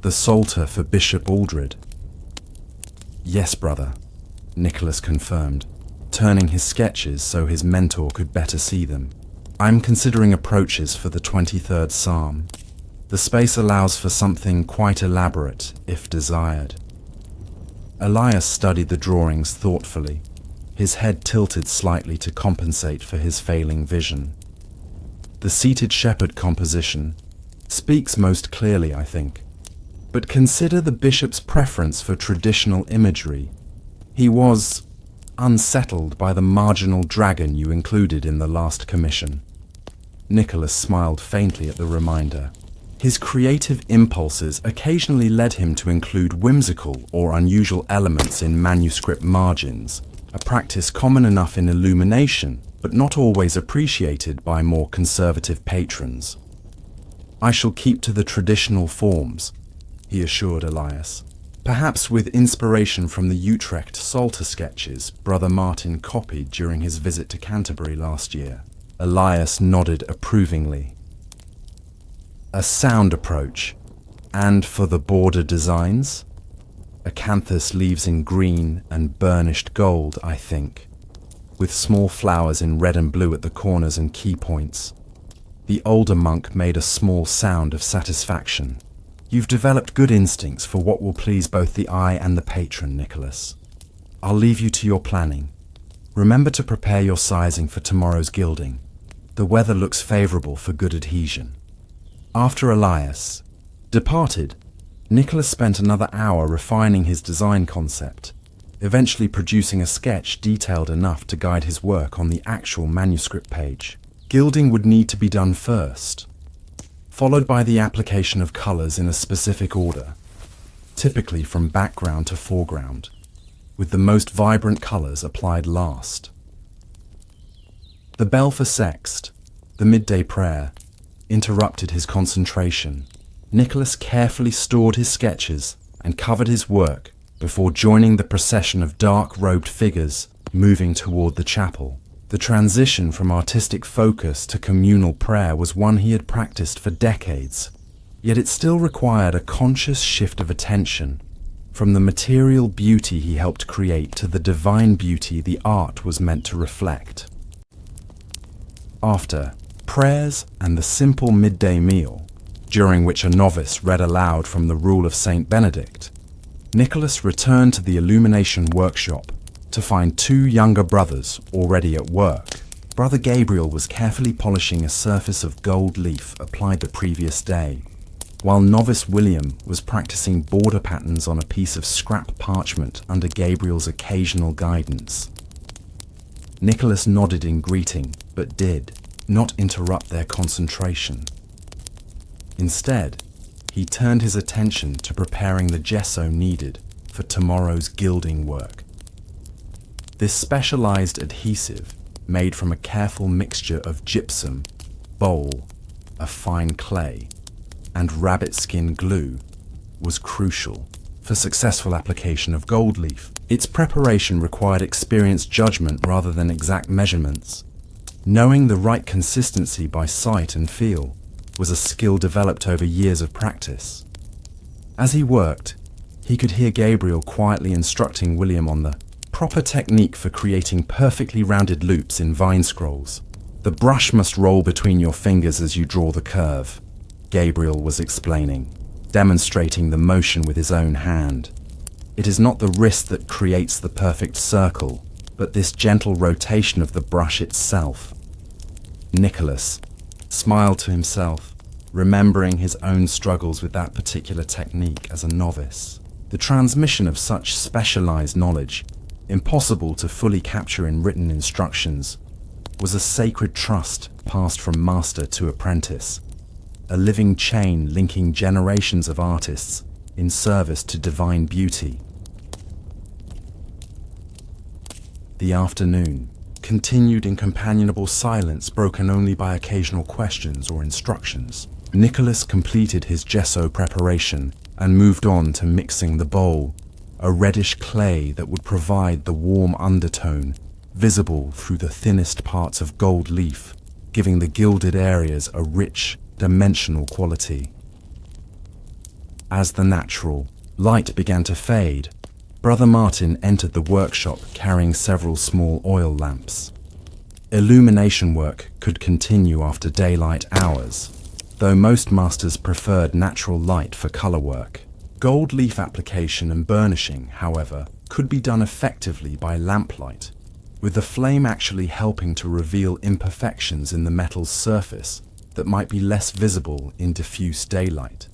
"The Psalter for Bishop Aldred." "Yes, brother," Nicholas confirmed, turning his sketches so his mentor could better see them. "I'm considering approaches for the 23rd Psalm. The space allows for something quite elaborate, if desired." Elias studied the drawings thoughtfully, his head tilted slightly to compensate for his failing vision. "The seated shepherd composition speaks most clearly, I think. But consider the bishop's preference for traditional imagery. He was unsettled by the marginal dragon you included in the last commission." Nicholas smiled faintly at the reminder. His creative impulses occasionally led him to include whimsical or unusual elements in manuscript margins, a practice common enough in illumination, but not always appreciated by more conservative patrons. "I shall keep to the traditional forms," he assured Elias, perhaps with inspiration from the Utrecht Psalter sketches Brother Martin copied during his visit to Canterbury last year. Elias nodded approvingly. "A sound approach. And for the border designs? Acanthus leaves in green and burnished gold, I think, with small flowers in red and blue at the corners and key points." The older monk made a small sound of satisfaction. "You've developed good instincts for what will please both the eye and the patron, Nicholas. I'll leave you to your planning. Remember to prepare your sizing for tomorrow's gilding. The weather looks favourable for good adhesion." After Elias departed, Nicholas spent another hour refining his design concept, eventually producing a sketch detailed enough to guide his work on the actual manuscript page. Gilding would need to be done first, followed by the application of colours in a specific order, typically from background to foreground, with the most vibrant colours applied last. The bell for sext, the midday prayer, interrupted his concentration. Nicholas carefully stored his sketches and covered his work before joining the procession of dark-robed figures moving toward the chapel. The transition from artistic focus to communal prayer was one he had practiced for decades, yet it still required a conscious shift of attention, from the material beauty he helped create to the divine beauty the art was meant to reflect. After prayers and the simple midday meal, during which a novice read aloud from the Rule of Saint Benedict, Nicholas returned to the illumination workshop to find two younger brothers already at work. Brother Gabriel was carefully polishing a surface of gold leaf applied the previous day, while novice William was practicing border patterns on a piece of scrap parchment under Gabriel's occasional guidance. Nicholas nodded in greeting, but did not interrupt their concentration. Instead, he turned his attention to preparing the gesso needed for tomorrow's gilding work. This specialized adhesive, made from a careful mixture of gypsum, bole, a fine clay, and rabbit skin glue, was crucial for successful application of gold leaf. Its preparation required experienced judgment rather than exact measurements. Knowing the right consistency by sight and feel was a skill developed over years of practice. As he worked, he could hear Gabriel quietly instructing William on the proper technique for creating perfectly rounded loops in vine scrolls. "The brush must roll between your fingers as you draw the curve," Gabriel was explaining, demonstrating the motion with his own hand. "It is not the wrist that creates the perfect circle, but this gentle rotation of the brush itself." Nicholas smiled to himself, remembering his own struggles with that particular technique as a novice. The transmission of such specialized knowledge impossible to fully capture in written instructions, was a sacred trust passed from master to apprentice, a living chain linking generations of artists in service to divine beauty. The afternoon continued in companionable silence, broken only by occasional questions or instructions. Nicholas completed his gesso preparation and moved on to mixing the bowl, a reddish clay that would provide the warm undertone visible through the thinnest parts of gold leaf, giving the gilded areas a rich, dimensional quality. As the natural light began to fade, Brother Martin entered the workshop carrying several small oil lamps. Illumination work could continue after daylight hours, though most masters preferred natural light for color work. Gold leaf application and burnishing, however, could be done effectively by lamplight, with the flame actually helping to reveal imperfections in the metal's surface that might be less visible in diffuse daylight.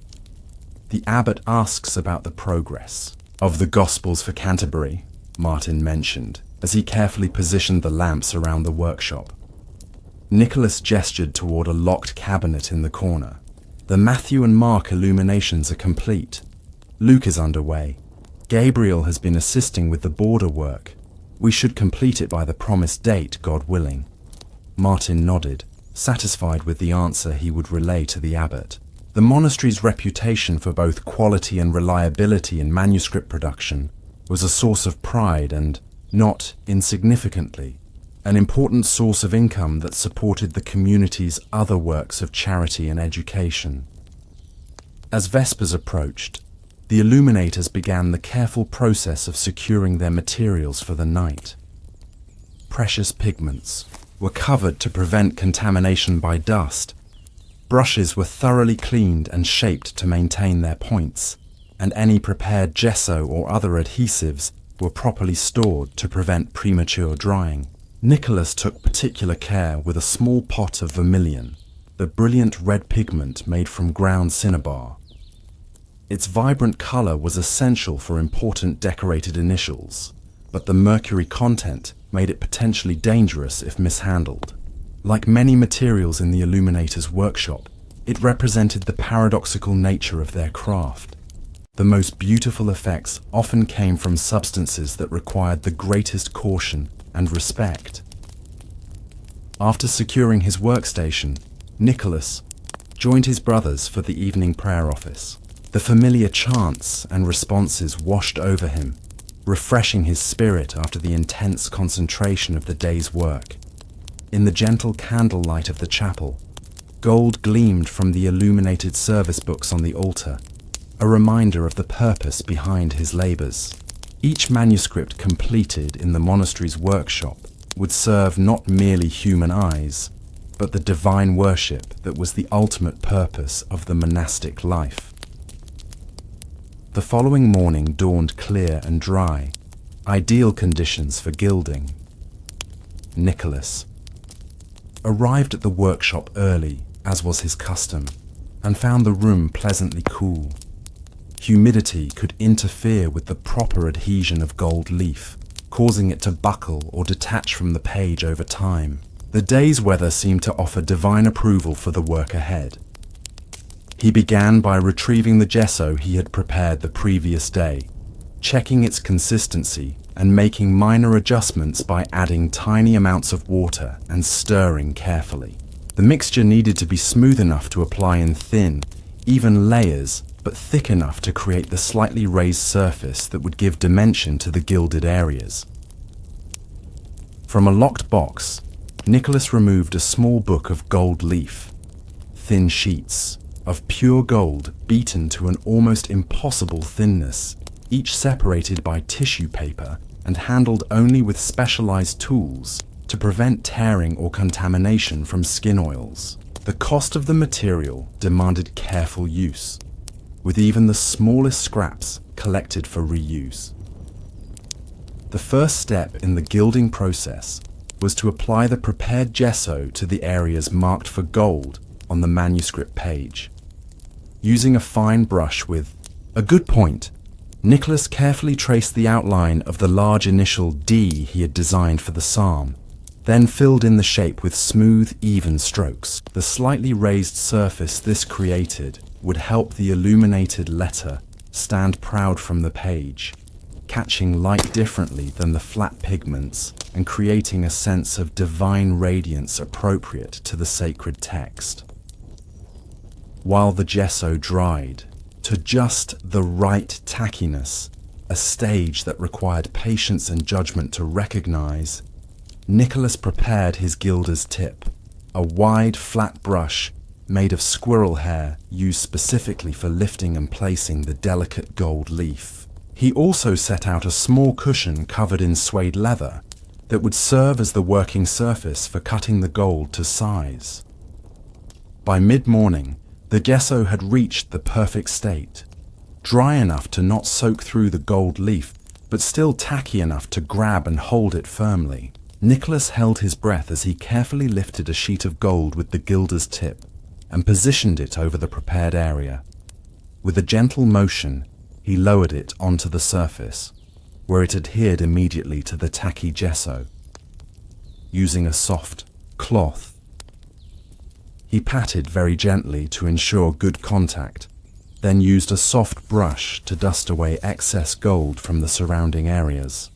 The abbot asks about the progress of the Gospels for Canterbury, Martin mentioned, as he carefully positioned the lamps around the workshop. Nicholas gestured toward a locked cabinet in the corner. The Matthew and Mark illuminations are complete. Luke is underway. Gabriel has been assisting with the border work. We should complete it by the promised date, God willing. Martin nodded, satisfied with the answer he would relay to the abbot. The monastery's reputation for both quality and reliability in manuscript production was a source of pride and, not insignificantly, an important source of income that supported the community's other works of charity and education. As Vespers approached, the illuminators began the careful process of securing their materials for the night. Precious pigments were covered to prevent contamination by dust. Brushes were thoroughly cleaned and shaped to maintain their points, and any prepared gesso or other adhesives were properly stored to prevent premature drying. Nicholas took particular care with a small pot of vermilion, the brilliant red pigment made from ground cinnabar. Its vibrant color was essential for important decorated initials, but the mercury content made it potentially dangerous if mishandled. Like many materials in the illuminator's workshop, it represented the paradoxical nature of their craft. The most beautiful effects often came from substances that required the greatest caution and respect. After securing his workstation, Nicholas joined his brothers for the evening prayer office. The familiar chants and responses washed over him, refreshing his spirit after the intense concentration of the day's work. In the gentle candlelight of the chapel, gold gleamed from the illuminated service books on the altar, a reminder of the purpose behind his labors. Each manuscript completed in the monastery's workshop would serve not merely human eyes, but the divine worship that was the ultimate purpose of the monastic life. The following morning dawned clear and dry, ideal conditions for gilding. Nicholas arrived at the workshop early, as was his custom, and found the room pleasantly cool. Humidity could interfere with the proper adhesion of gold leaf, causing it to buckle or detach from the page over time. The day's weather seemed to offer divine approval for the work ahead. He began by retrieving the gesso he had prepared the previous day, checking its consistency and making minor adjustments by adding tiny amounts of water and stirring carefully. The mixture needed to be smooth enough to apply in thin, even layers, but thick enough to create the slightly raised surface that would give dimension to the gilded areas. From a locked box, Nicholas removed a small book of gold leaf, thin sheets of pure gold beaten to an almost impossible thinness, each separated by tissue paper and handled only with specialized tools to prevent tearing or contamination from skin oils. The cost of the material demanded careful use, with even the smallest scraps collected for reuse. The first step in the gilding process was to apply the prepared gesso to the areas marked for gold on the manuscript page. Using a fine brush with a good point, Nicholas carefully traced the outline of the large initial D he had designed for the psalm, then filled in the shape with smooth, even strokes. The slightly raised surface this created would help the illuminated letter stand proud from the page, catching light differently than the flat pigments and creating a sense of divine radiance appropriate to the sacred text. While the gesso dried to just the right tackiness, a stage that required patience and judgment to recognize, Nicholas prepared his gilder's tip, a wide, flat brush made of squirrel hair used specifically for lifting and placing the delicate gold leaf. He also set out a small cushion covered in suede leather that would serve as the working surface for cutting the gold to size. By mid-morning, the gesso had reached the perfect state, dry enough to not soak through the gold leaf, but still tacky enough to grab and hold it firmly. Nicholas held his breath as he carefully lifted a sheet of gold with the gilder's tip and positioned it over the prepared area. With a gentle motion, he lowered it onto the surface, where it adhered immediately to the tacky gesso. Using a soft cloth, he patted very gently to ensure good contact, then used a soft brush to dust away excess gold from the surrounding areas.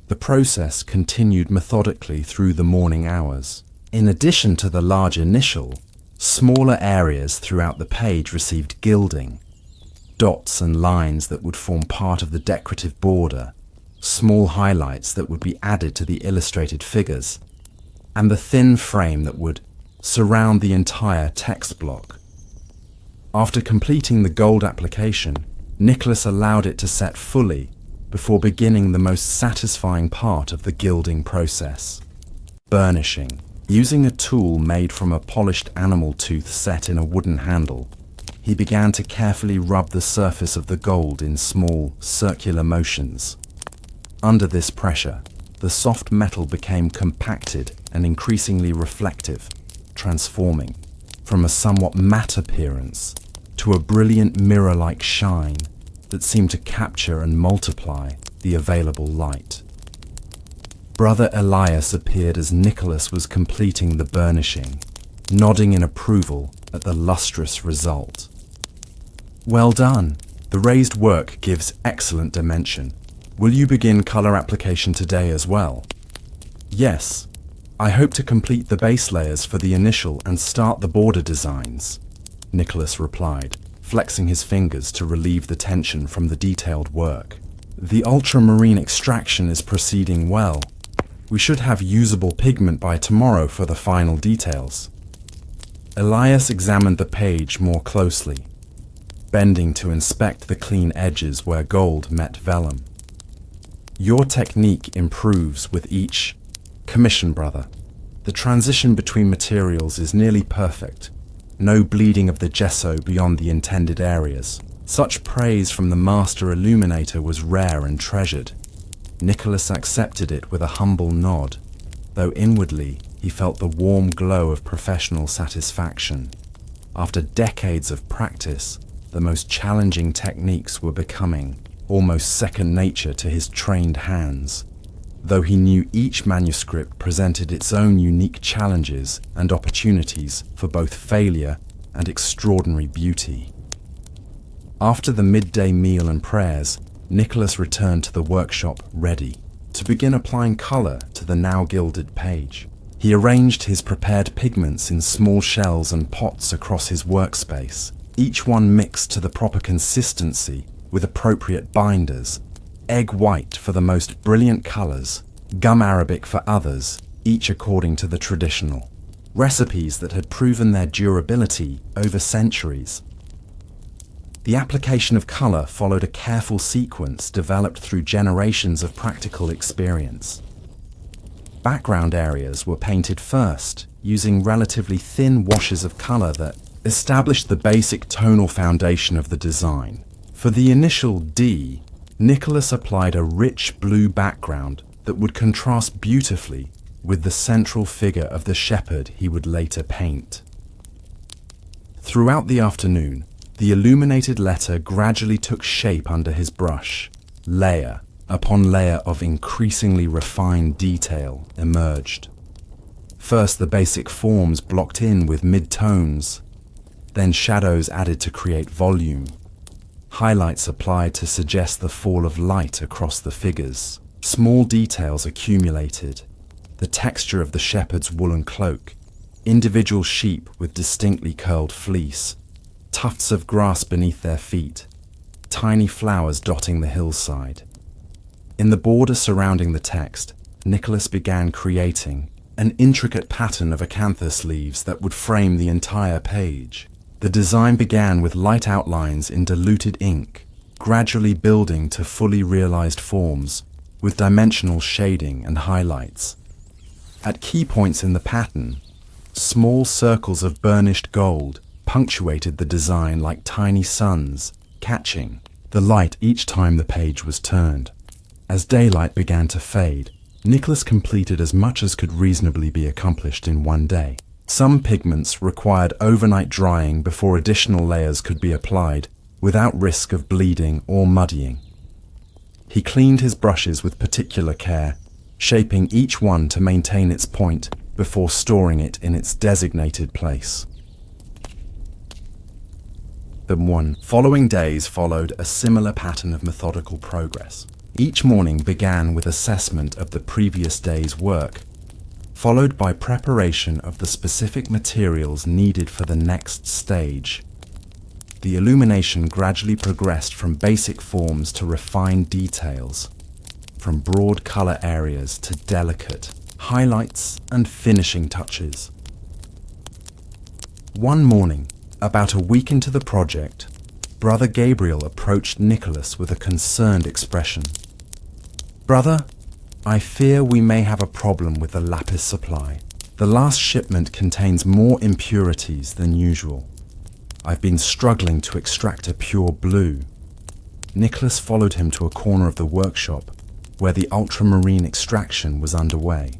The process continued methodically through the morning hours. In addition to the large initial, smaller areas throughout the page received gilding, dots and lines that would form part of the decorative border, small highlights that would be added to the illustrated figures, and the thin frame that would surround the entire text block. After completing the gold application, Nicholas allowed it to set fully before beginning the most satisfying part of the gilding process, burnishing. Using a tool made from a polished animal tooth set in a wooden handle, he began to carefully rub the surface of the gold in small, circular motions. Under this pressure, the soft metal became compacted and increasingly reflective, transforming from a somewhat matte appearance to a brilliant mirror-like shine that seemed to capture and multiply the available light. Brother Elias appeared as Nicholas was completing the burnishing, nodding in approval at the lustrous result. Well done. The raised work gives excellent dimension. Will you begin color application today as well? Yes. I hope to complete the base layers for the initial and start the border designs, Nicholas replied, flexing his fingers to relieve the tension from the detailed work. The ultramarine extraction is proceeding well. We should have usable pigment by tomorrow for the final details. Elias examined the page more closely, bending to inspect the clean edges where gold met vellum. Your technique improves with each commission, brother. The transition between materials is nearly perfect. No bleeding of the gesso beyond the intended areas. Such praise from the master illuminator was rare and treasured. Nicholas accepted it with a humble nod, though inwardly he felt the warm glow of professional satisfaction. After decades of practice, the most challenging techniques were becoming almost second nature to his trained hands, though he knew each manuscript presented its own unique challenges and opportunities for both failure and extraordinary beauty. After the midday meal and prayers, Nicholas returned to the workshop ready to begin applying color to the now gilded page. He arranged his prepared pigments in small shells and pots across his workspace, each one mixed to the proper consistency with appropriate binders, egg white for the most brilliant colors, gum arabic for others, each according to the traditional recipes that had proven their durability over centuries. The application of color followed a careful sequence developed through generations of practical experience. Background areas were painted first, using relatively thin washes of color that established the basic tonal foundation of the design. For the initial D, Nicholas applied a rich blue background that would contrast beautifully with the central figure of the shepherd he would later paint. Throughout the afternoon, The illuminated letter gradually took shape under his brush. Layer upon layer of increasingly refined detail emerged. First, the basic forms blocked in with mid-tones, then shadows added to create volume, highlights applied to suggest the fall of light across the figures. Small details accumulated, the texture of the shepherd's woolen cloak, individual sheep with distinctly curled fleece, tufts of grass beneath their feet, tiny flowers dotting the hillside. In the border surrounding the text, Nicholas began creating an intricate pattern of acanthus leaves that would frame the entire page. The design began with light outlines in diluted ink, gradually building to fully realized forms with dimensional shading and highlights. At key points in the pattern, small circles of burnished gold punctuated the design like tiny suns, catching the light each time the page was turned. As daylight began to fade, Nicholas completed as much as could reasonably be accomplished in one day. Some pigments required overnight drying before additional layers could be applied without risk of bleeding or muddying. He cleaned his brushes with particular care, shaping each one to maintain its point before storing it in its designated place. The following days followed a similar pattern of methodical progress. Each morning began with assessment of the previous day's work, followed by preparation of the specific materials needed for the next stage. The illumination gradually progressed from basic forms to refined details, from broad color areas to delicate highlights and finishing touches. One morning, about a week into the project, Brother Gabriel approached Nicholas with a concerned expression. "Brother, I fear we may have a problem with the lapis supply. The last shipment contains more impurities than usual. I've been struggling to extract a pure blue." Nicholas followed him to a corner of the workshop where the ultramarine extraction was underway.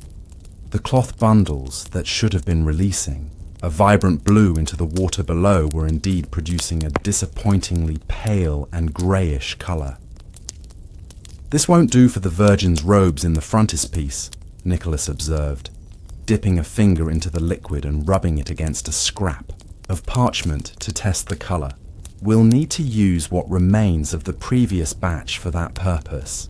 The cloth bundles that should have been releasing a vibrant blue into the water below were indeed producing a disappointingly pale and greyish colour. "This won't do for the Virgin's robes in the frontispiece," Nicholas observed, dipping a finger into the liquid and rubbing it against a scrap of parchment to test the colour. "We'll need to use what remains of the previous batch for that purpose.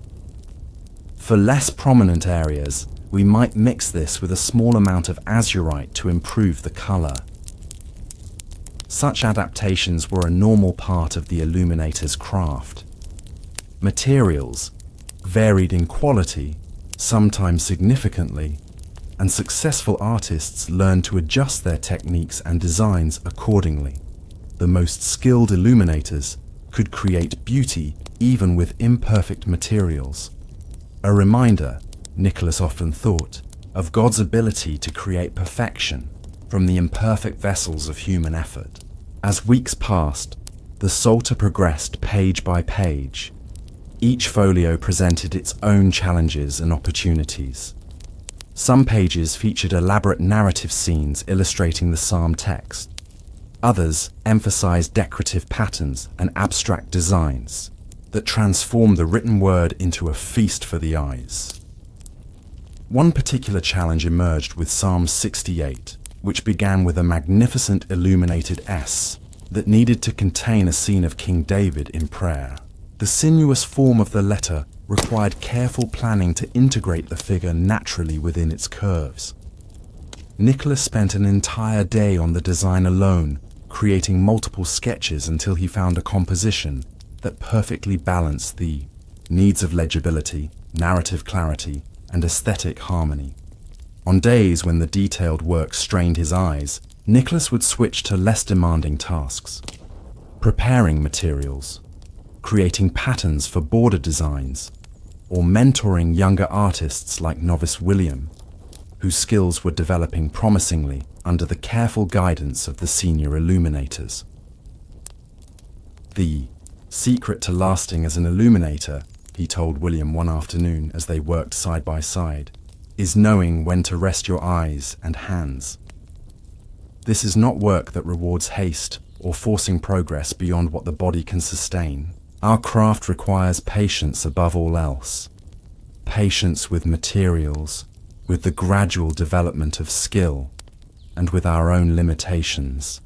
For less prominent areas, we might mix this with a small amount of azurite to improve the colour." Such adaptations were a normal part of the illuminator's craft. Materials varied in quality, sometimes significantly, and successful artists learned to adjust their techniques and designs accordingly. The most skilled illuminators could create beauty even with imperfect materials. A reminder, Nicholas often thought, of God's ability to create perfection from the imperfect vessels of human effort. As weeks passed, the Psalter progressed page by page. Each folio presented its own challenges and opportunities. Some pages featured elaborate narrative scenes illustrating the psalm text. Others emphasized decorative patterns and abstract designs that transformed the written word into a feast for the eyes. One particular challenge emerged with Psalm 68, which began with a magnificent illuminated S that needed to contain a scene of King David in prayer. The sinuous form of the letter required careful planning to integrate the figure naturally within its curves. Nicholas spent an entire day on the design alone, creating multiple sketches until he found a composition that perfectly balanced the needs of legibility, narrative clarity, and aesthetic harmony. On days when the detailed work strained his eyes, Nicholas would switch to less demanding tasks, preparing materials, creating patterns for border designs, or mentoring younger artists like novice William, whose skills were developing promisingly under the careful guidance of the senior illuminators. "The secret to lasting as an illuminator," he told William one afternoon as they worked side by side, "is knowing when to rest your eyes and hands. This is not work that rewards haste or forcing progress beyond what the body can sustain. Our craft requires patience above all else. Patience with materials, with the gradual development of skill, and with our own limitations.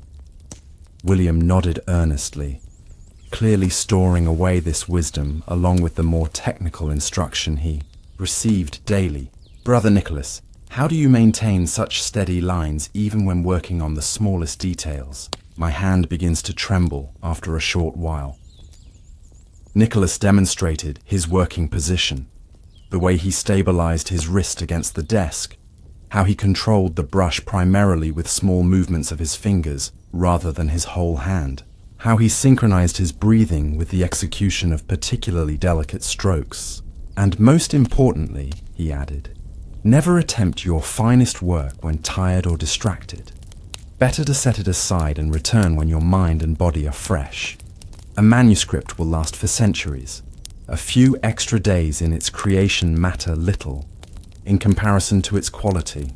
William nodded earnestly, clearly storing away this wisdom along with the more technical instruction he received daily. Brother Nicholas, how do you maintain such steady lines even when working on the smallest details? My hand begins to tremble after a short while. Nicholas demonstrated his working position, the way he stabilized his wrist against the desk, how he controlled the brush primarily with small movements of his fingers rather than his whole hand, how he synchronized his breathing with the execution of particularly delicate strokes. And most importantly, he added, never attempt your finest work when tired or distracted. Better to set it aside and return when your mind and body are fresh. A manuscript will last for centuries. A few extra days in its creation matter little in comparison to its quality.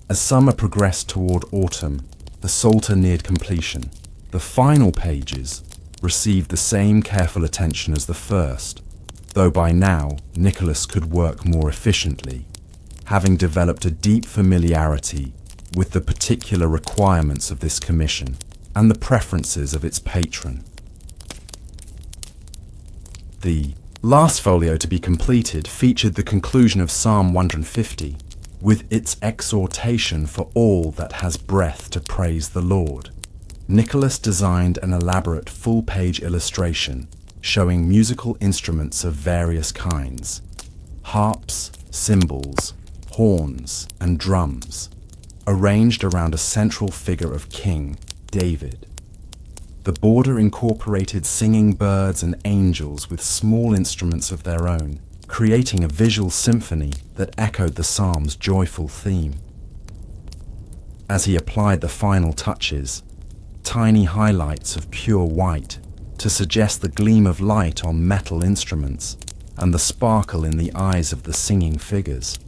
As summer progressed toward autumn, the Psalter neared completion. The final pages received the same careful attention as the first, though by now Nicholas could work more efficiently, having developed a deep familiarity with the particular requirements of this commission and the preferences of its patron. The last folio to be completed featured the conclusion of Psalm 150, with its exhortation for all that has breath to praise the Lord. Nicholas designed an elaborate full-page illustration showing musical instruments of various kinds, harps, cymbals, horns, and drums, arranged around a central figure of King David. The border incorporated singing birds and angels with small instruments of their own, creating a visual symphony that echoed the psalm's joyful theme. As he applied the final touches, tiny highlights of pure white to suggest the gleam of light on metal instruments and the sparkle in the eyes of the singing figures,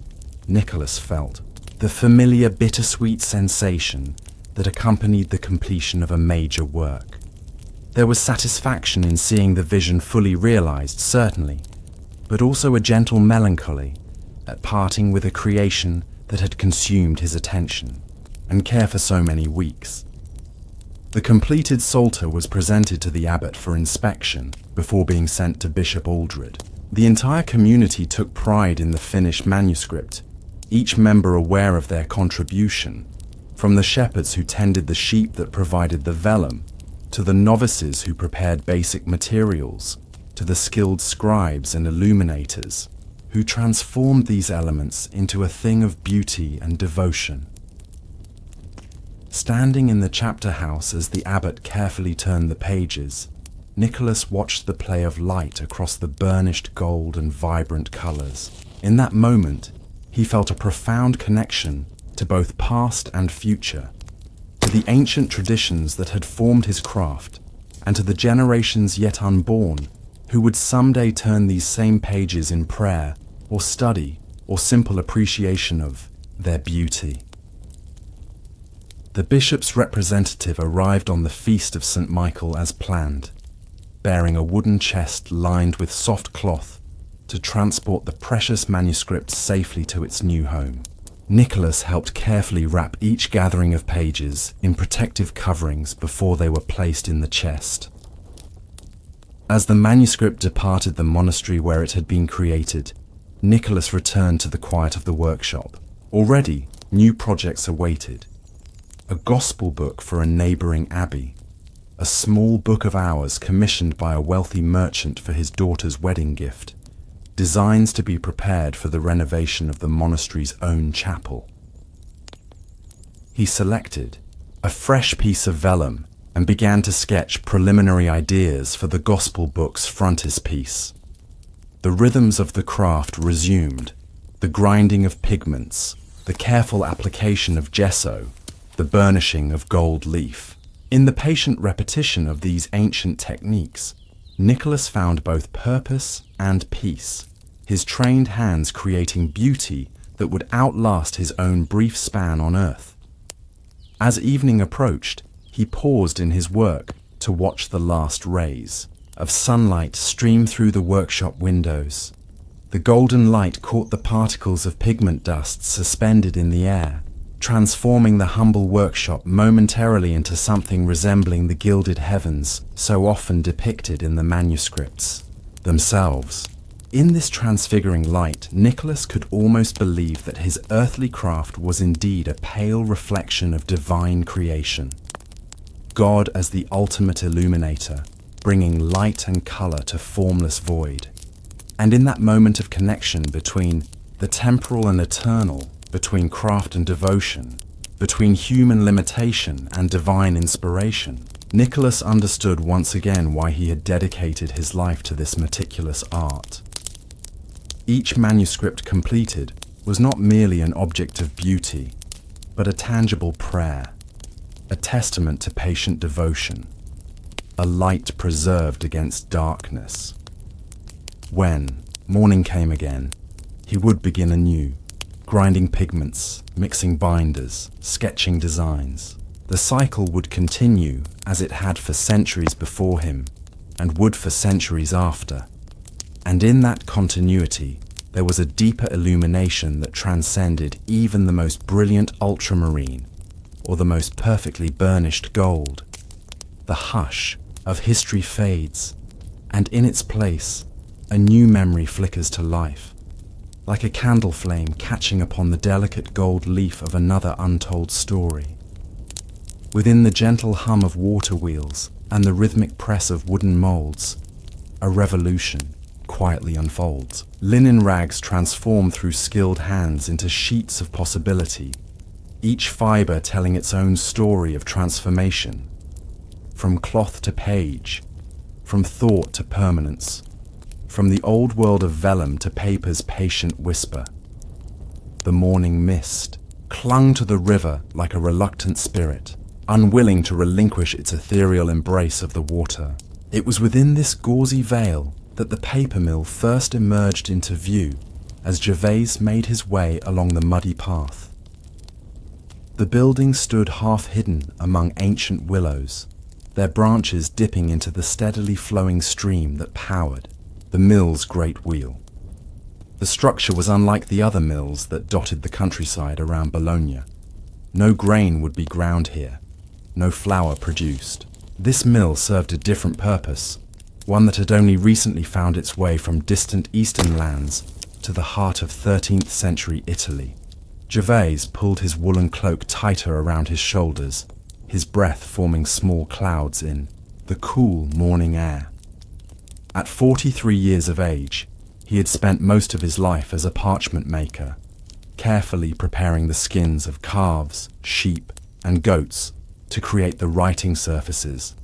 Nicholas felt the familiar bittersweet sensation that accompanied the completion of a major work. There was satisfaction in seeing the vision fully realized, certainly, but also a gentle melancholy at parting with a creation that had consumed his attention and care for so many weeks. The completed Psalter was presented to the abbot for inspection before being sent to Bishop Aldred. The entire community took pride in the finished manuscript, each member aware of their contribution, from the shepherds who tended the sheep that provided the vellum, to the novices who prepared basic materials, to the skilled scribes and illuminators, who transformed these elements into a thing of beauty and devotion. Standing in the chapter house as the abbot carefully turned the pages, Nicholas watched the play of light across the burnished gold and vibrant colors. In that moment, he felt a profound connection to both past and future, to the ancient traditions that had formed his craft, and to the generations yet unborn who would someday turn these same pages in prayer or study or simple appreciation of their beauty. The bishop's representative arrived on the feast of St. Michael as planned, bearing a wooden chest lined with soft cloth to transport the precious manuscript safely to its new home. Nicholas helped carefully wrap each gathering of pages in protective coverings before they were placed in the chest. As the manuscript departed the monastery where it had been created, Nicholas returned to the quiet of the workshop. Already, new projects awaited. A gospel book for a neighboring abbey, a small book of hours commissioned by a wealthy merchant for his daughter's wedding gift, designs to be prepared for the renovation of the monastery's own chapel. He selected a fresh piece of vellum and began to sketch preliminary ideas for the gospel book's frontispiece. The rhythms of the craft resumed, the grinding of pigments, the careful application of gesso, the burnishing of gold leaf. In the patient repetition of these ancient techniques, Nicholas found both purpose and peace, his trained hands creating beauty that would outlast his own brief span on earth. As evening approached, He paused in his work to watch the last rays of sunlight stream through the workshop windows. The golden light caught the particles of pigment dust suspended in the air, transforming the humble workshop momentarily into something resembling the gilded heavens so often depicted in the manuscripts themselves. In this transfiguring light, Nicholas could almost believe that his earthly craft was indeed a pale reflection of divine creation. God as the ultimate illuminator, bringing light and color to formless void. And in that moment of connection between the temporal and eternal, between craft and devotion, between human limitation and divine inspiration, Nicholas understood once again why he had dedicated his life to this meticulous art. Each manuscript completed was not merely an object of beauty, but a tangible prayer, a testament to patient devotion, a light preserved against darkness. When morning came again, he would begin anew, grinding pigments, mixing binders, sketching designs. The cycle would continue as it had for centuries before him, and would for centuries after. And in that continuity, there was a deeper illumination that transcended even the most brilliant ultramarine or the most perfectly burnished gold. The hush of history fades, and in its place, a new memory flickers to life, like a candle flame catching upon the delicate gold leaf of another untold story. Within the gentle hum of water wheels and the rhythmic press of wooden molds, a revolution quietly unfolds. Linen rags transform through skilled hands into sheets of possibility, each fiber telling its own story of transformation. From cloth to page, from thought to permanence, from the old world of vellum to paper's patient whisper. The morning mist clung to the river like a reluctant spirit, unwilling to relinquish its ethereal embrace of the water. It was within this gauzy veil that the paper mill first emerged into view as Gervase made his way along the muddy path. The building stood half hidden among ancient willows, their branches dipping into the steadily flowing stream that powered the mill's great wheel. The structure was unlike the other mills that dotted the countryside around Bologna. No grain would be ground here, no flour produced. This mill served a different purpose, one that had only recently found its way from distant eastern lands to the heart of 13th century Italy. Gervase pulled his woolen cloak tighter around his shoulders, his breath forming small clouds in the cool morning air. At 43 years of age, he had spent most of his life as a parchment maker, carefully preparing the skins of calves, sheep, and goats to create the writing surfaces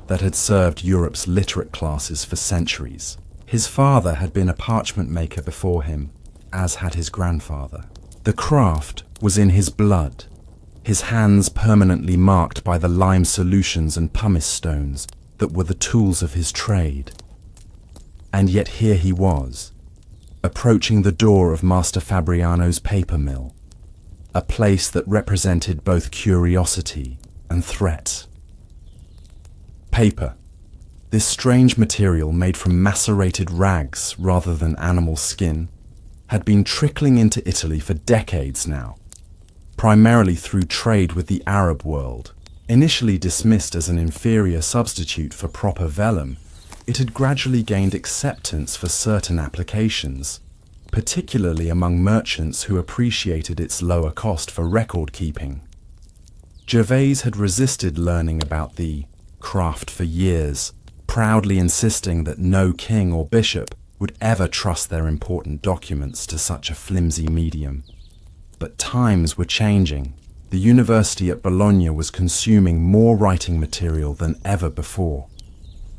that had served Europe's literate classes for centuries. His father had been a parchment maker before him, as had his grandfather. The craft was in his blood, his hands permanently marked by the lime solutions and pumice stones that were the tools of his trade. And yet here he was, approaching the door of Master Fabriano's paper mill, a place that represented both curiosity and threat. Paper, this strange material made from macerated rags rather than animal skin, had been trickling into Italy for decades now, primarily through trade with the Arab world. Initially dismissed as an inferior substitute for proper vellum, it had gradually gained acceptance for certain applications, particularly among merchants who appreciated its lower cost for record keeping. Gervase had resisted learning about the craft for years, proudly insisting that no king or bishop would ever trust their important documents to such a flimsy medium. But times were changing. The university at Bologna was consuming more writing material than ever before,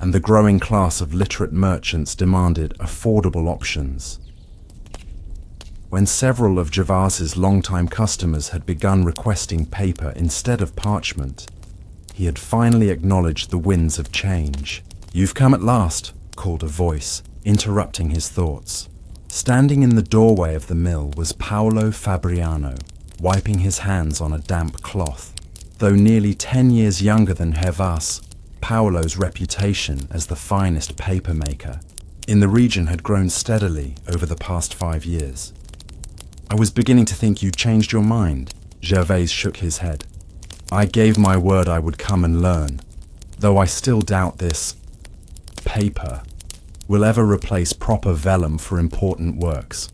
and the growing class of literate merchants demanded affordable options. When several of Gervase's longtime customers had begun requesting paper instead of parchment, he had finally acknowledged the winds of change. "You've come at last," called a voice, interrupting his thoughts. Standing in the doorway of the mill was Paolo Fabriano, wiping his hands on a damp cloth. Though nearly 10 years younger than Gervais, Paolo's reputation as the finest paper maker in the region had grown steadily over the past 5 years. "I was beginning to think you'd changed your mind," Gervais shook his head. "I gave my word I would come and learn, though I still doubt this paper will ever replace proper vellum for important works."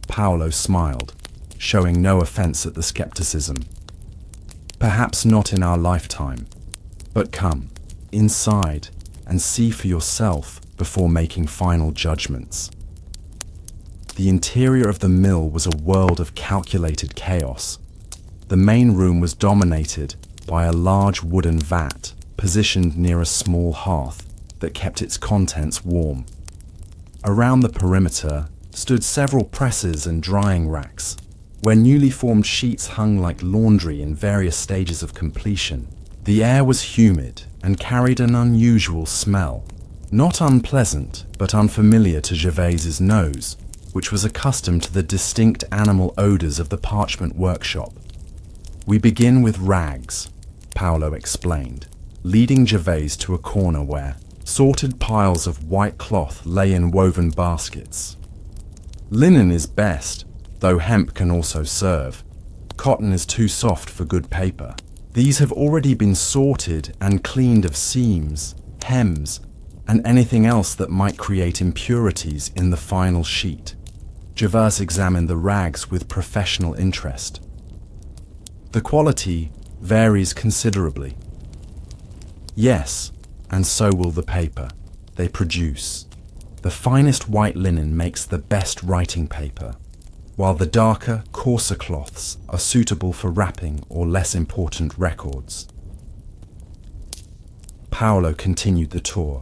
Paolo smiled, showing no offense at the skepticism. "Perhaps not in our lifetime, but come inside and see for yourself before making final judgments." The interior of the mill was a world of calculated chaos. The main room was dominated by a large wooden vat positioned near a small hearth that kept its contents warm. Around the perimeter stood several presses and drying racks, where newly formed sheets hung like laundry in various stages of completion. The air was humid and carried an unusual smell, not unpleasant but unfamiliar to Gervais's nose, which was accustomed to the distinct animal odors of the parchment workshop. "We begin with rags," Paolo explained, leading Gervais to a corner where sorted piles of white cloth lay in woven baskets. "Linen is best, though hemp can also serve. Cotton is too soft for good paper. These have already been sorted and cleaned of seams, hems, and anything else that might create impurities in the final sheet." Gervais examined the rags with professional interest. "The quality varies considerably." "Yes, and so will the paper they produce. The finest white linen makes the best writing paper, while the darker, coarser cloths are suitable for wrapping or less important records." Paolo continued the tour,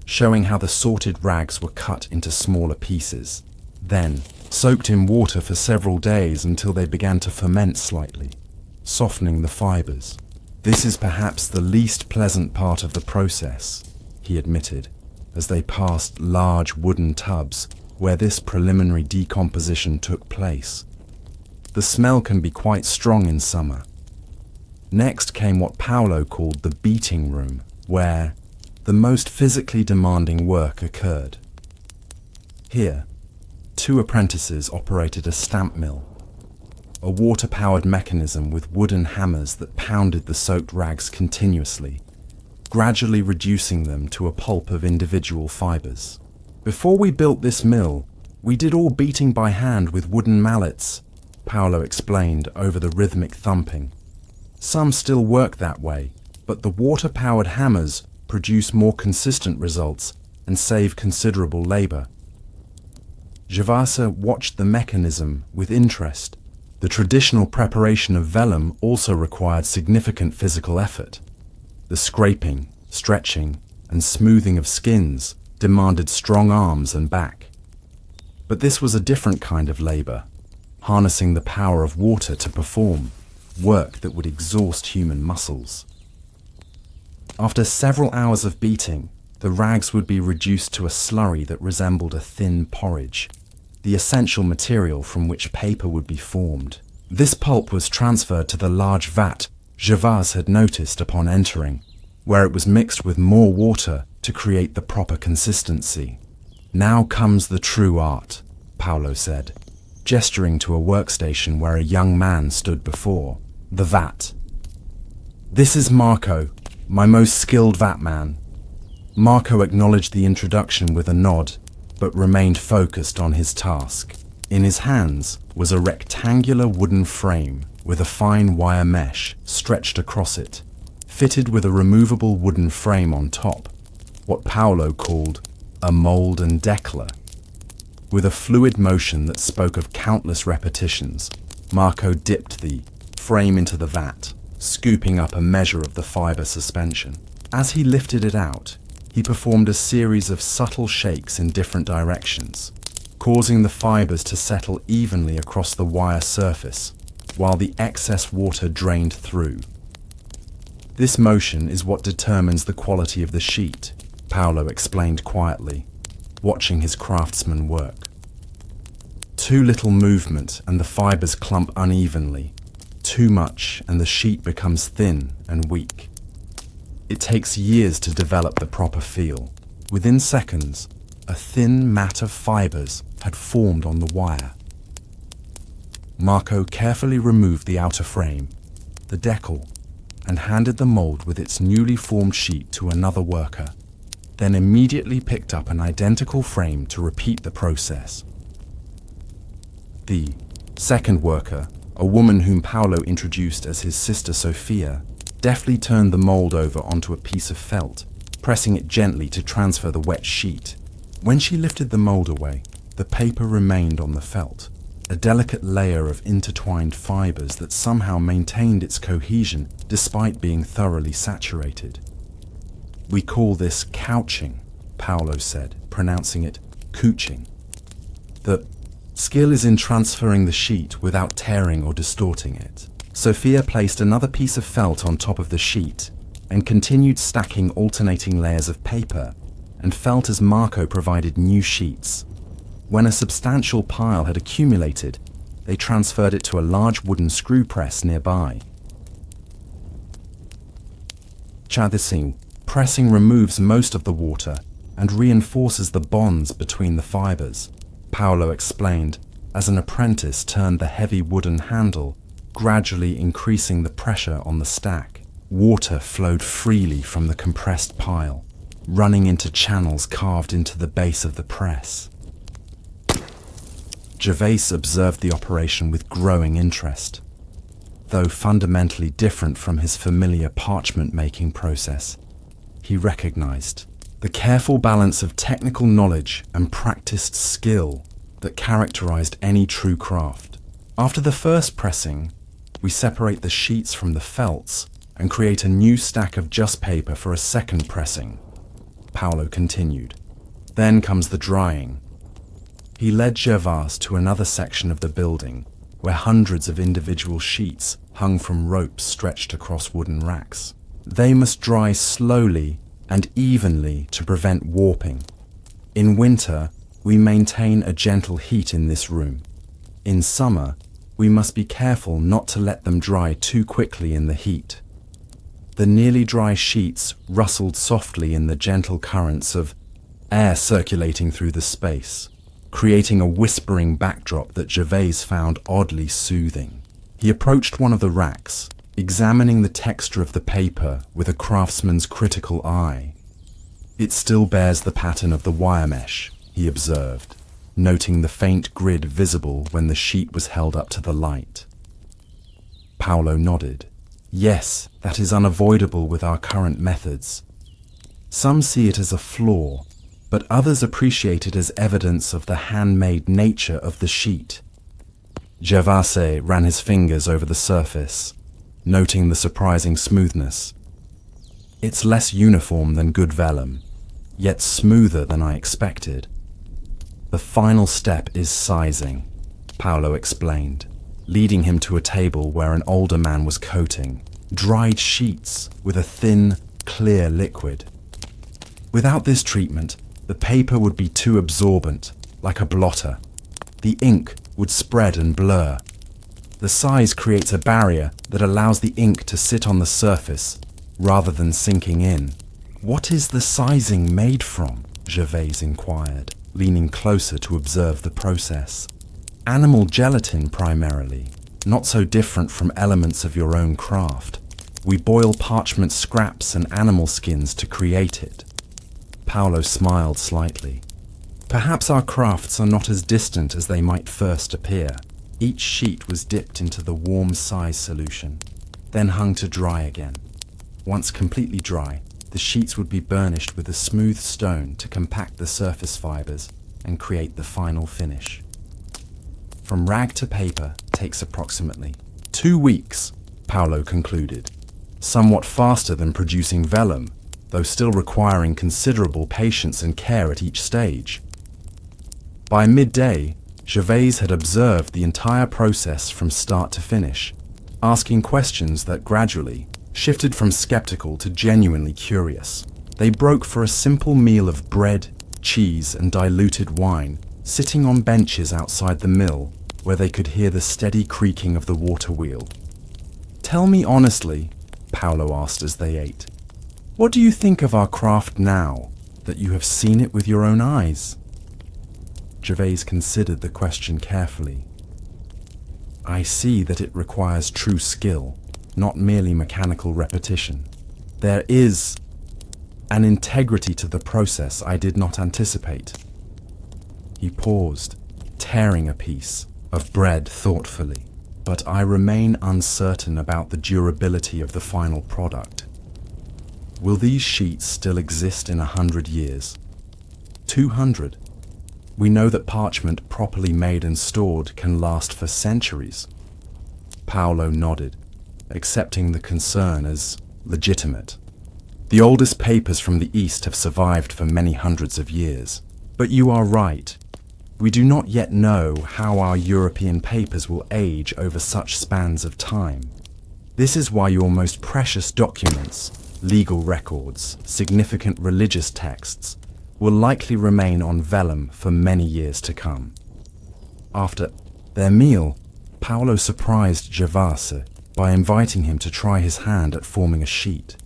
showing how the sorted rags were cut into smaller pieces, then soaked in water for several days until they began to ferment slightly, softening the fibers. "This is perhaps the least pleasant part of the process," he admitted, as they passed large wooden tubs where this preliminary decomposition took place. "The smell can be quite strong in summer." Next came what Paolo called the beating room, where the most physically demanding work occurred. Here, 2 apprentices operated a stamp mill, a water-powered mechanism with wooden hammers that pounded the soaked rags continuously, gradually reducing them to a pulp of individual fibers. "Before we built this mill, we did all beating by hand with wooden mallets," Paolo explained over the rhythmic thumping. "Some still work that way, but the water-powered hammers produce more consistent results and save considerable labor." Gervais watched the mechanism with interest. The traditional preparation of vellum also required significant physical effort. The scraping, stretching, and smoothing of skins demanded strong arms and back. But this was a different kind of labor, harnessing the power of water to perform work that would exhaust human muscles. After several hours of beating, the rags would be reduced to a slurry that resembled a thin porridge, the essential material from which paper would be formed. This pulp was transferred to the large vat Gervais had noticed upon entering, where it was mixed with more water to create the proper consistency. "Now comes the true art," Paolo said, gesturing to a workstation where a young man stood before the vat. "This is Marco, my most skilled vat man." Marco acknowledged the introduction with a nod, but remained focused on his task. In his hands was a rectangular wooden frame with a fine wire mesh stretched across it, fitted with a removable wooden frame on top, what Paolo called a mold and deckler. With a fluid motion that spoke of countless repetitions, Marco dipped the frame into the vat, scooping up a measure of the fiber suspension. As he lifted it out, he performed a series of subtle shakes in different directions, causing the fibers to settle evenly across the wire surface, while the excess water drained through. "This motion is what determines the quality of the sheet," Paolo explained quietly, watching his craftsman work. "Too little movement and the fibers clump unevenly. too much and the sheet becomes thin and weak. It takes years to develop the proper feel. Within seconds, a thin mat of fibers had formed on the wire. Marco carefully removed the outer frame, the decal, and handed the mold with its newly formed sheet to another worker, then immediately picked up an identical frame to repeat the process. The second worker, a woman whom Paolo introduced as his sister Sofia, deftly turned the mold over onto a piece of felt, pressing it gently to transfer the wet sheet. When she lifted the mold away, the paper remained on the felt, a delicate layer of intertwined fibers that somehow maintained its cohesion despite being thoroughly saturated. "We call this couching," Paolo said, pronouncing it couching. "The skill is in transferring the sheet without tearing or distorting it." Sofia placed another piece of felt on top of the sheet and continued stacking alternating layers of paper, and felt as Marco provided new sheets. When a substantial pile had accumulated, they transferred it to a large wooden screw press nearby. Pressing removes most of the water and reinforces the bonds between the fibers, Paolo explained, as an apprentice turned the heavy wooden handle, gradually increasing the pressure on the stack. Water flowed freely from the compressed pile, running into channels carved into the base of the press. Gervais observed the operation with growing interest. Though fundamentally different from his familiar parchment-making process, he recognized the careful balance of technical knowledge and practiced skill that characterized any true craft. After the first pressing, we separate the sheets from the felts and create a new stack of just paper for a second pressing, Paolo continued. Then comes the drying. He led Gervais to another section of the building, where hundreds of individual sheets hung from ropes stretched across wooden racks. They must dry slowly and evenly to prevent warping. In winter, we maintain a gentle heat in this room. In summer, we must be careful not to let them dry too quickly in the heat. The nearly dry sheets rustled softly in the gentle currents of air circulating through the space, creating a whispering backdrop that Gervais found oddly soothing. He approached one of the racks, examining the texture of the paper with a craftsman's critical eye. "It still bears the pattern of the wire mesh," he observed, noting the faint grid visible when the sheet was held up to the light. Paolo nodded. "Yes, that is unavoidable with our current methods. Some see it as a flaw, but others appreciate it as evidence of the handmade nature of the sheet." Gervais ran his fingers over the surface, noting the surprising smoothness. "It's less uniform than good vellum, yet smoother than I expected." "The final step is sizing," Paolo explained, leading him to a table where an older man was coating dried sheets with a thin, clear liquid. Without this treatment, the paper would be too absorbent, like a blotter. The ink would spread and blur. The size creates a barrier that allows the ink to sit on the surface rather than sinking in. "What is the sizing made from?" Gervais inquired, leaning closer to observe the process. "Animal gelatin primarily, not so different from elements of your own craft. We boil parchment scraps and animal skins to create it." Paolo smiled slightly. "Perhaps our crafts are not as distant as they might first appear." Each sheet was dipped into the warm size solution, then hung to dry again. Once completely dry, the sheets would be burnished with a smooth stone to compact the surface fibers and create the final finish. From rag to paper takes approximately 2 weeks, Paolo concluded, somewhat faster than producing vellum, though still requiring considerable patience and care at each stage. By midday, Gervais had observed the entire process from start to finish, asking questions that gradually shifted from skeptical to genuinely curious. They broke for a simple meal of bread, cheese, and diluted wine, sitting on benches outside the mill where they could hear the steady creaking of the water wheel. "Tell me honestly," Paolo asked as they ate, "what do you think of our craft now that you have seen it with your own eyes?" Gervais considered the question carefully. "I see that it requires true skill, not merely mechanical repetition. There is an integrity to the process I did not anticipate." He paused, tearing a piece of bread thoughtfully. "But I remain uncertain about the durability of the final product. Will these sheets still exist in 100 years? 200? We know that parchment properly made and stored can last for centuries." Paolo nodded, accepting the concern as legitimate. "The oldest papers from the East have survived for many hundreds of years. But you are right. We do not yet know how our European papers will age over such spans of time. This is why your most precious documents, legal records, significant religious texts, will likely remain on vellum for many years to come." After their meal, Paolo surprised Gervais by inviting him to try his hand at forming a sheet.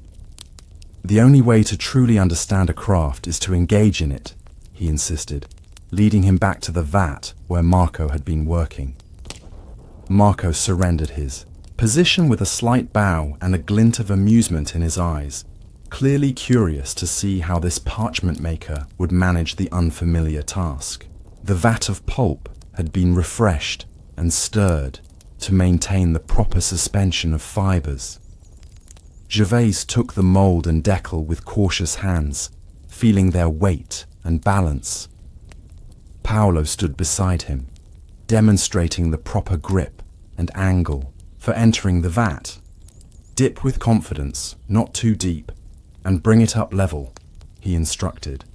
"The only way to truly understand a craft is to engage in it," he insisted, leading him back to the vat where Marco had been working. Marco surrendered his position with a slight bow and a glint of amusement in his eyes, clearly curious to see how this parchment maker would manage the unfamiliar task. The vat of pulp had been refreshed and stirred to maintain the proper suspension of fibers. Gervais took the mold and decal with cautious hands, feeling their weight and balance. Paolo stood beside him, demonstrating the proper grip and angle for entering the vat. "Dip with confidence, not too deep, and bring it up level," he instructed.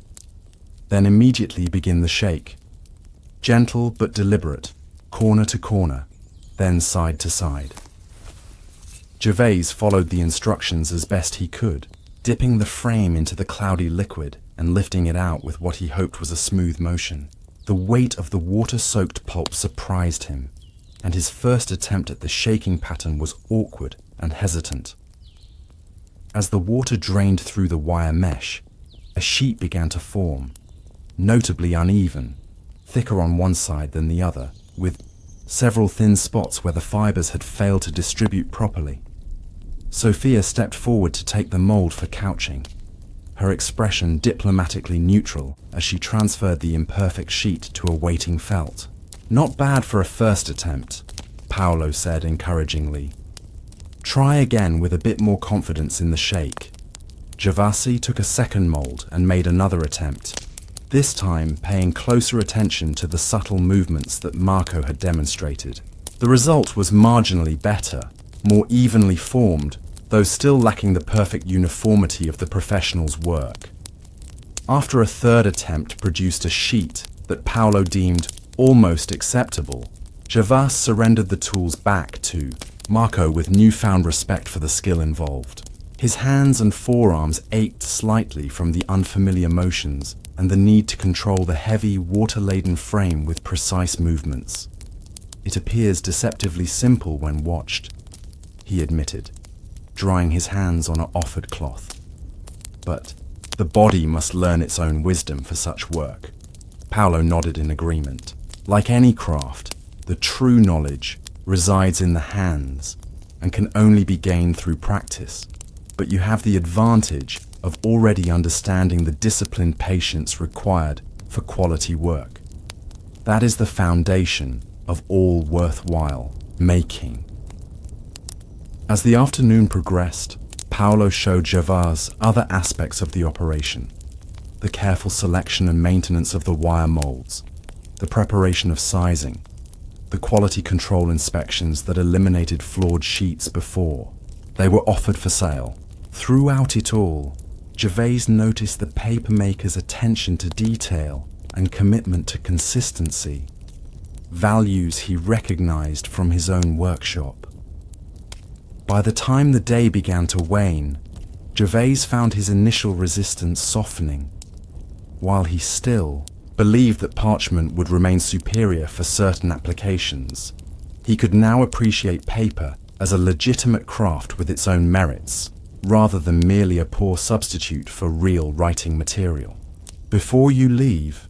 "Then immediately begin the shake. Gentle but deliberate, corner to corner, then side to side." Gervais followed the instructions as best he could, dipping the frame into the cloudy liquid and lifting it out with what he hoped was a smooth motion. The weight of the water-soaked pulp surprised him, and his first attempt at the shaking pattern was awkward and hesitant. As the water drained through the wire mesh, a sheet began to form, notably uneven, thicker on one side than the other, with several thin spots where the fibers had failed to distribute properly. Sophia stepped forward to take the mold for couching, her expression diplomatically neutral as she transferred the imperfect sheet to a waiting felt. "Not bad for a first attempt," Paolo said encouragingly. "Try again with a bit more confidence in the shake." Gervais took a second mold and made another attempt, this time paying closer attention to the subtle movements that Marco had demonstrated. The result was marginally better, more evenly formed, though still lacking the perfect uniformity of the professional's work. After a third attempt produced a sheet that Paolo deemed almost acceptable, Gervais surrendered the tools back to Marco with newfound respect for the skill involved. His hands and forearms ached slightly from the unfamiliar motions and the need to control the heavy, water-laden frame with precise movements. "It appears deceptively simple when watched," he admitted, drying his hands on an offered cloth. "But the body must learn its own wisdom for such work." Paolo nodded in agreement. Like any craft, the true knowledge resides in the hands and can only be gained through practice. But you have the advantage of already understanding the disciplined patience required for quality work. That is the foundation of all worthwhile making. As the afternoon progressed, Paolo showed Gervais other aspects of the operation: the careful selection and maintenance of the wire molds, the preparation of sizing, the quality control inspections that eliminated flawed sheets before they were offered for sale. Throughout it all, Gervais noticed the papermaker's attention to detail and commitment to consistency, values he recognized from his own workshop. By the time the day began to wane, Gervais found his initial resistance softening. While he still believed that parchment would remain superior for certain applications, he could now appreciate paper as a legitimate craft with its own merits, rather than merely a poor substitute for real writing material. "Before you leave,"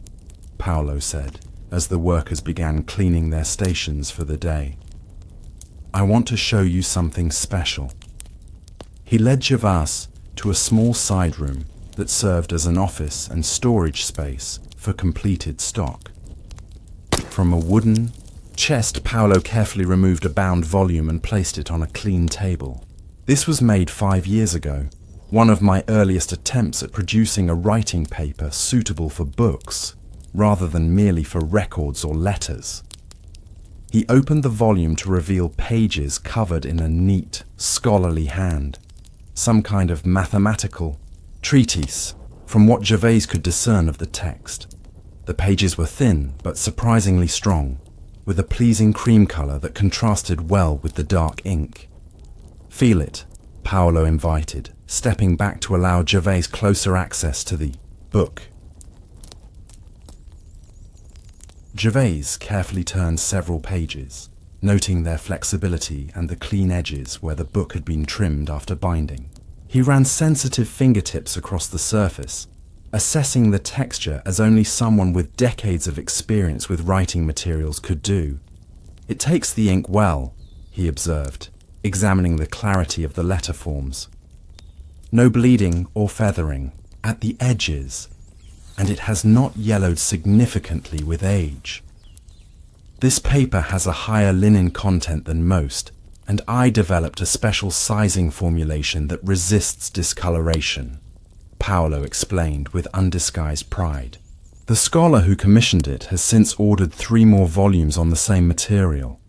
Paolo said, as the workers began cleaning their stations for the day, "I want to show you something special." He led Gervais to a small side room that served as an office and storage space for completed stock. From a wooden chest, Paolo carefully removed a bound volume and placed it on a clean table. "This was made 5 years ago, one of my earliest attempts at producing a writing paper suitable for books, rather than merely for records or letters." He opened the volume to reveal pages covered in a neat, scholarly hand, some kind of mathematical treatise, from what Gervais could discern of the text. The pages were thin, but surprisingly strong, with a pleasing cream color that contrasted well with the dark ink. "Feel it," Paolo invited, stepping back to allow Gervais closer access to the book. Gervais carefully turned several pages, noting their flexibility and the clean edges where the book had been trimmed after binding. He ran sensitive fingertips across the surface, assessing the texture as only someone with decades of experience with writing materials could do. "It takes the ink well," he observed, examining the clarity of the letter forms. "No bleeding or feathering at the edges, and it has not yellowed significantly with age. This paper has a higher linen content than most, and I developed a special sizing formulation that resists discoloration," Paolo explained with undisguised pride. "The scholar who commissioned it has since ordered 3 more volumes on the same material."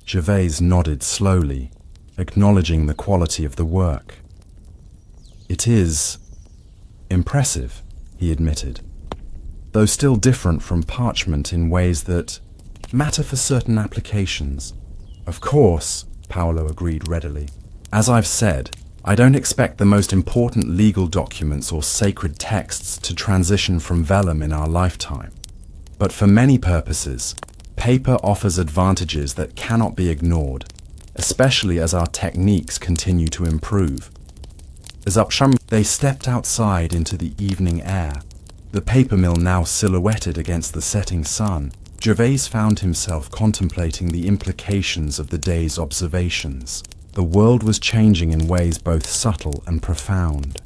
Gervais nodded slowly, acknowledging the quality of the work. "It is impressive," he admitted, "though still different from parchment in ways that matter for certain applications." "Of course," Paolo agreed readily. "As I've said, I don't expect the most important legal documents or sacred texts to transition from vellum in our lifetime. But for many purposes, paper offers advantages that cannot be ignored, especially as our techniques continue to improve." As they stepped outside into the evening air, the paper mill now silhouetted against the setting sun, Gervais found himself contemplating the implications of the day's observations. The world was changing in ways both subtle and profound.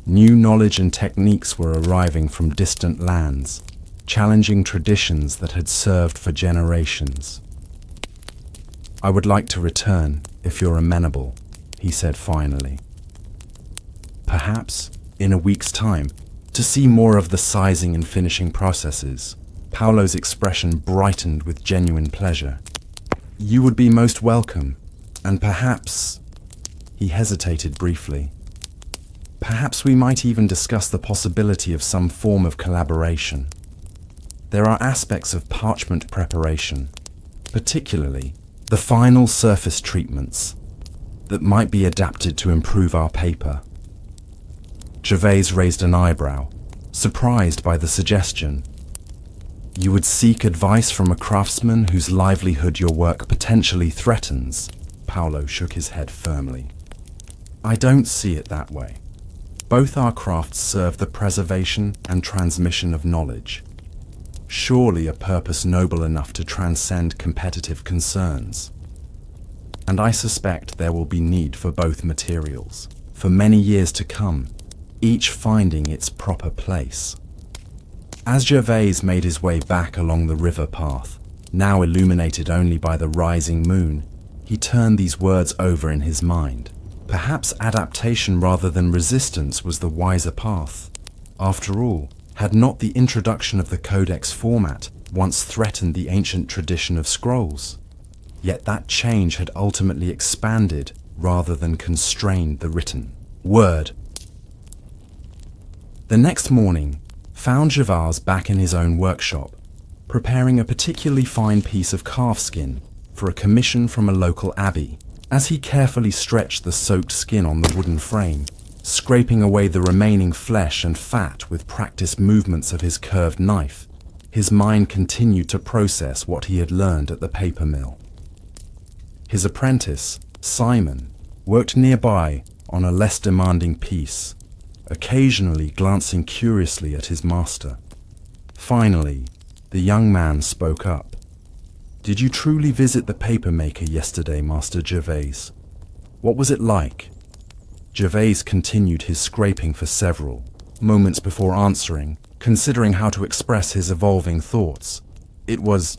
New knowledge and techniques were arriving from distant lands, challenging traditions that had served for generations. "I would like to return, if you're amenable," he said finally. "Perhaps, in a week's time, to see more of the sizing and finishing processes." Paolo's expression brightened with genuine pleasure. "You would be most welcome, and perhaps—" he hesitated briefly. "Perhaps we might even discuss the possibility of some form of collaboration. There are aspects of parchment preparation, particularly the final surface treatments, that might be adapted to improve our paper." Gervais raised an eyebrow, surprised by the suggestion. "You would seek advice from a craftsman whose livelihood your work potentially threatens?" Paolo shook his head firmly. "I don't see it that way. Both our crafts serve the preservation and transmission of knowledge. Surely a purpose noble enough to transcend competitive concerns. And I suspect there will be need for both materials, for many years to come, each finding its proper place." As Gervais made his way back along the river path, now illuminated only by the rising moon, he turned these words over in his mind. Perhaps adaptation rather than resistance was the wiser path. After all, had not the introduction of the codex format once threatened the ancient tradition of scrolls? Yet that change had ultimately expanded rather than constrained the written word. The next morning found Gervais back in his own workshop, preparing a particularly fine piece of calfskin for a commission from a local abbey. As he carefully stretched the soaked skin on the wooden frame, scraping away the remaining flesh and fat with practiced movements of his curved knife, his mind continued to process what he had learned at the paper mill. His apprentice, Simon, worked nearby on a less demanding piece, occasionally glancing curiously at his master. Finally, the young man spoke up. "Did you truly visit the papermaker yesterday, Master Gervais? What was it like?" Gervais continued his scraping for several moments before answering, considering how to express his evolving thoughts. "It was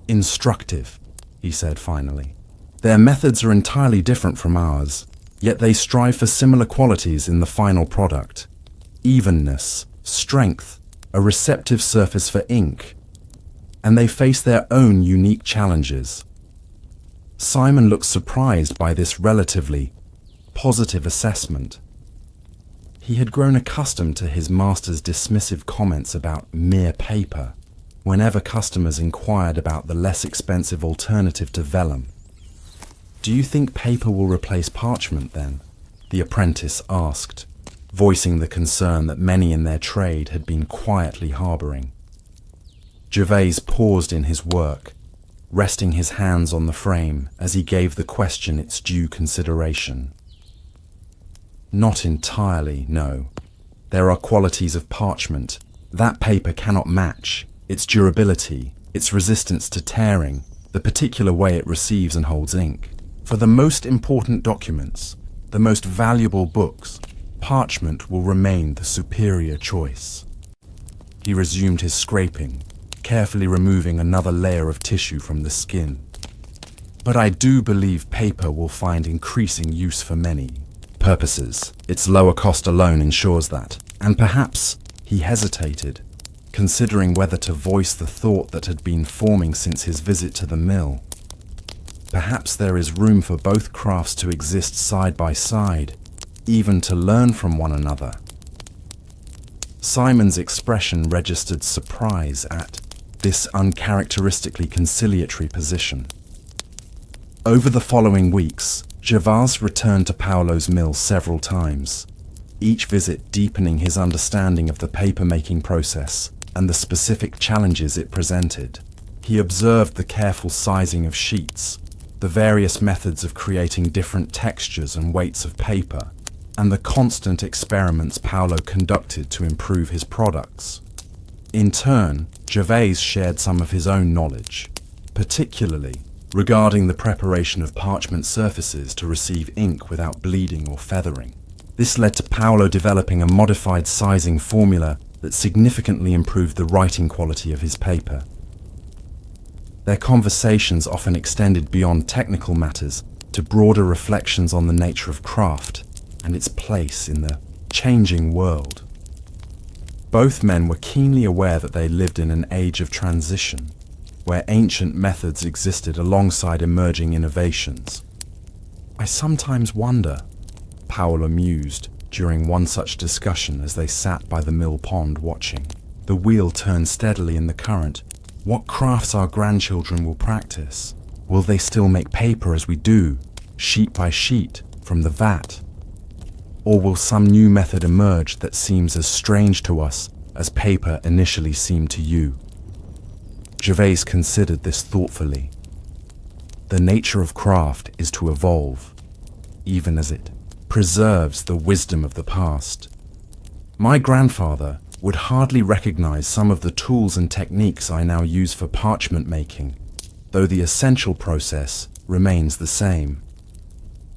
instructive," he said finally. "Their methods are entirely different from ours, yet they strive for similar qualities in the final product: evenness, strength, a receptive surface for ink, and they face their own unique challenges." Simon looked surprised by this relatively positive assessment. He had grown accustomed to his master's dismissive comments about mere paper whenever customers inquired about the less expensive alternative to vellum. "Do you think paper will replace parchment then?" the apprentice asked, voicing the concern that many in their trade had been quietly harboring. Gervais paused in his work, resting his hands on the frame as he gave the question its due consideration. "Not entirely, no. There are qualities of parchment that paper cannot match: its durability, its resistance to tearing, the particular way it receives and holds ink. For the most important documents, the most valuable books, parchment will remain the superior choice." He resumed his scraping, carefully removing another layer of tissue from the skin. "But I do believe paper will find increasing use for many purposes. Its lower cost alone ensures that." And perhaps he hesitated, considering whether to voice the thought that had been forming since his visit to the mill. Perhaps there is room for both crafts to exist side by side, even to learn from one another. Simon's expression registered surprise at this uncharacteristically conciliatory position. Over the following weeks, Gervais returned to Paolo's mill several times, each visit deepening his understanding of the paper-making process and the specific challenges it presented. He observed the careful sizing of sheets, the various methods of creating different textures and weights of paper, and the constant experiments Paolo conducted to improve his products. In turn, Gervais shared some of his own knowledge, particularly regarding the preparation of parchment surfaces to receive ink without bleeding or feathering. This led to Paolo developing a modified sizing formula that significantly improved the writing quality of his paper. Their conversations often extended beyond technical matters to broader reflections on the nature of craft and its place in the changing world. Both men were keenly aware that they lived in an age of transition, where ancient methods existed alongside emerging innovations. "I sometimes wonder," Paolo mused during one such discussion as they sat by the mill pond watching the wheel turn steadily in the current, "what crafts our grandchildren will practice. Will they still make paper as we do, sheet by sheet, from the vat? Or will some new method emerge that seems as strange to us as paper initially seemed to you?" Gervais considered this thoughtfully. The nature of craft is to evolve, even as it preserves the wisdom of the past. My grandfather would hardly recognize some of the tools and techniques I now use for parchment making, though the essential process remains the same.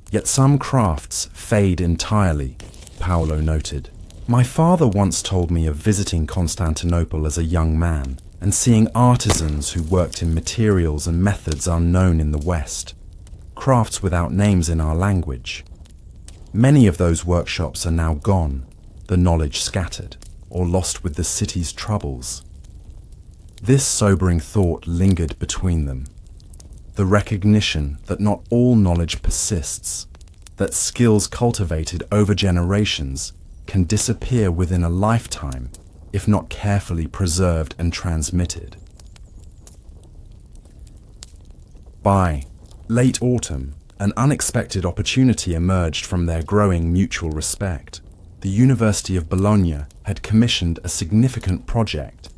Yet some crafts fade entirely, Paolo noted. My father once told me of visiting Constantinople as a young man and seeing artisans who worked in materials and methods unknown in the West, crafts without names in our language. Many of those workshops are now gone, the knowledge scattered, or lost with the city's troubles. This sobering thought lingered between them. The recognition that not all knowledge persists, that skills cultivated over generations can disappear within a lifetime if not carefully preserved and transmitted. By late autumn, an unexpected opportunity emerged from their growing mutual respect. The University of Bologna had commissioned a significant project,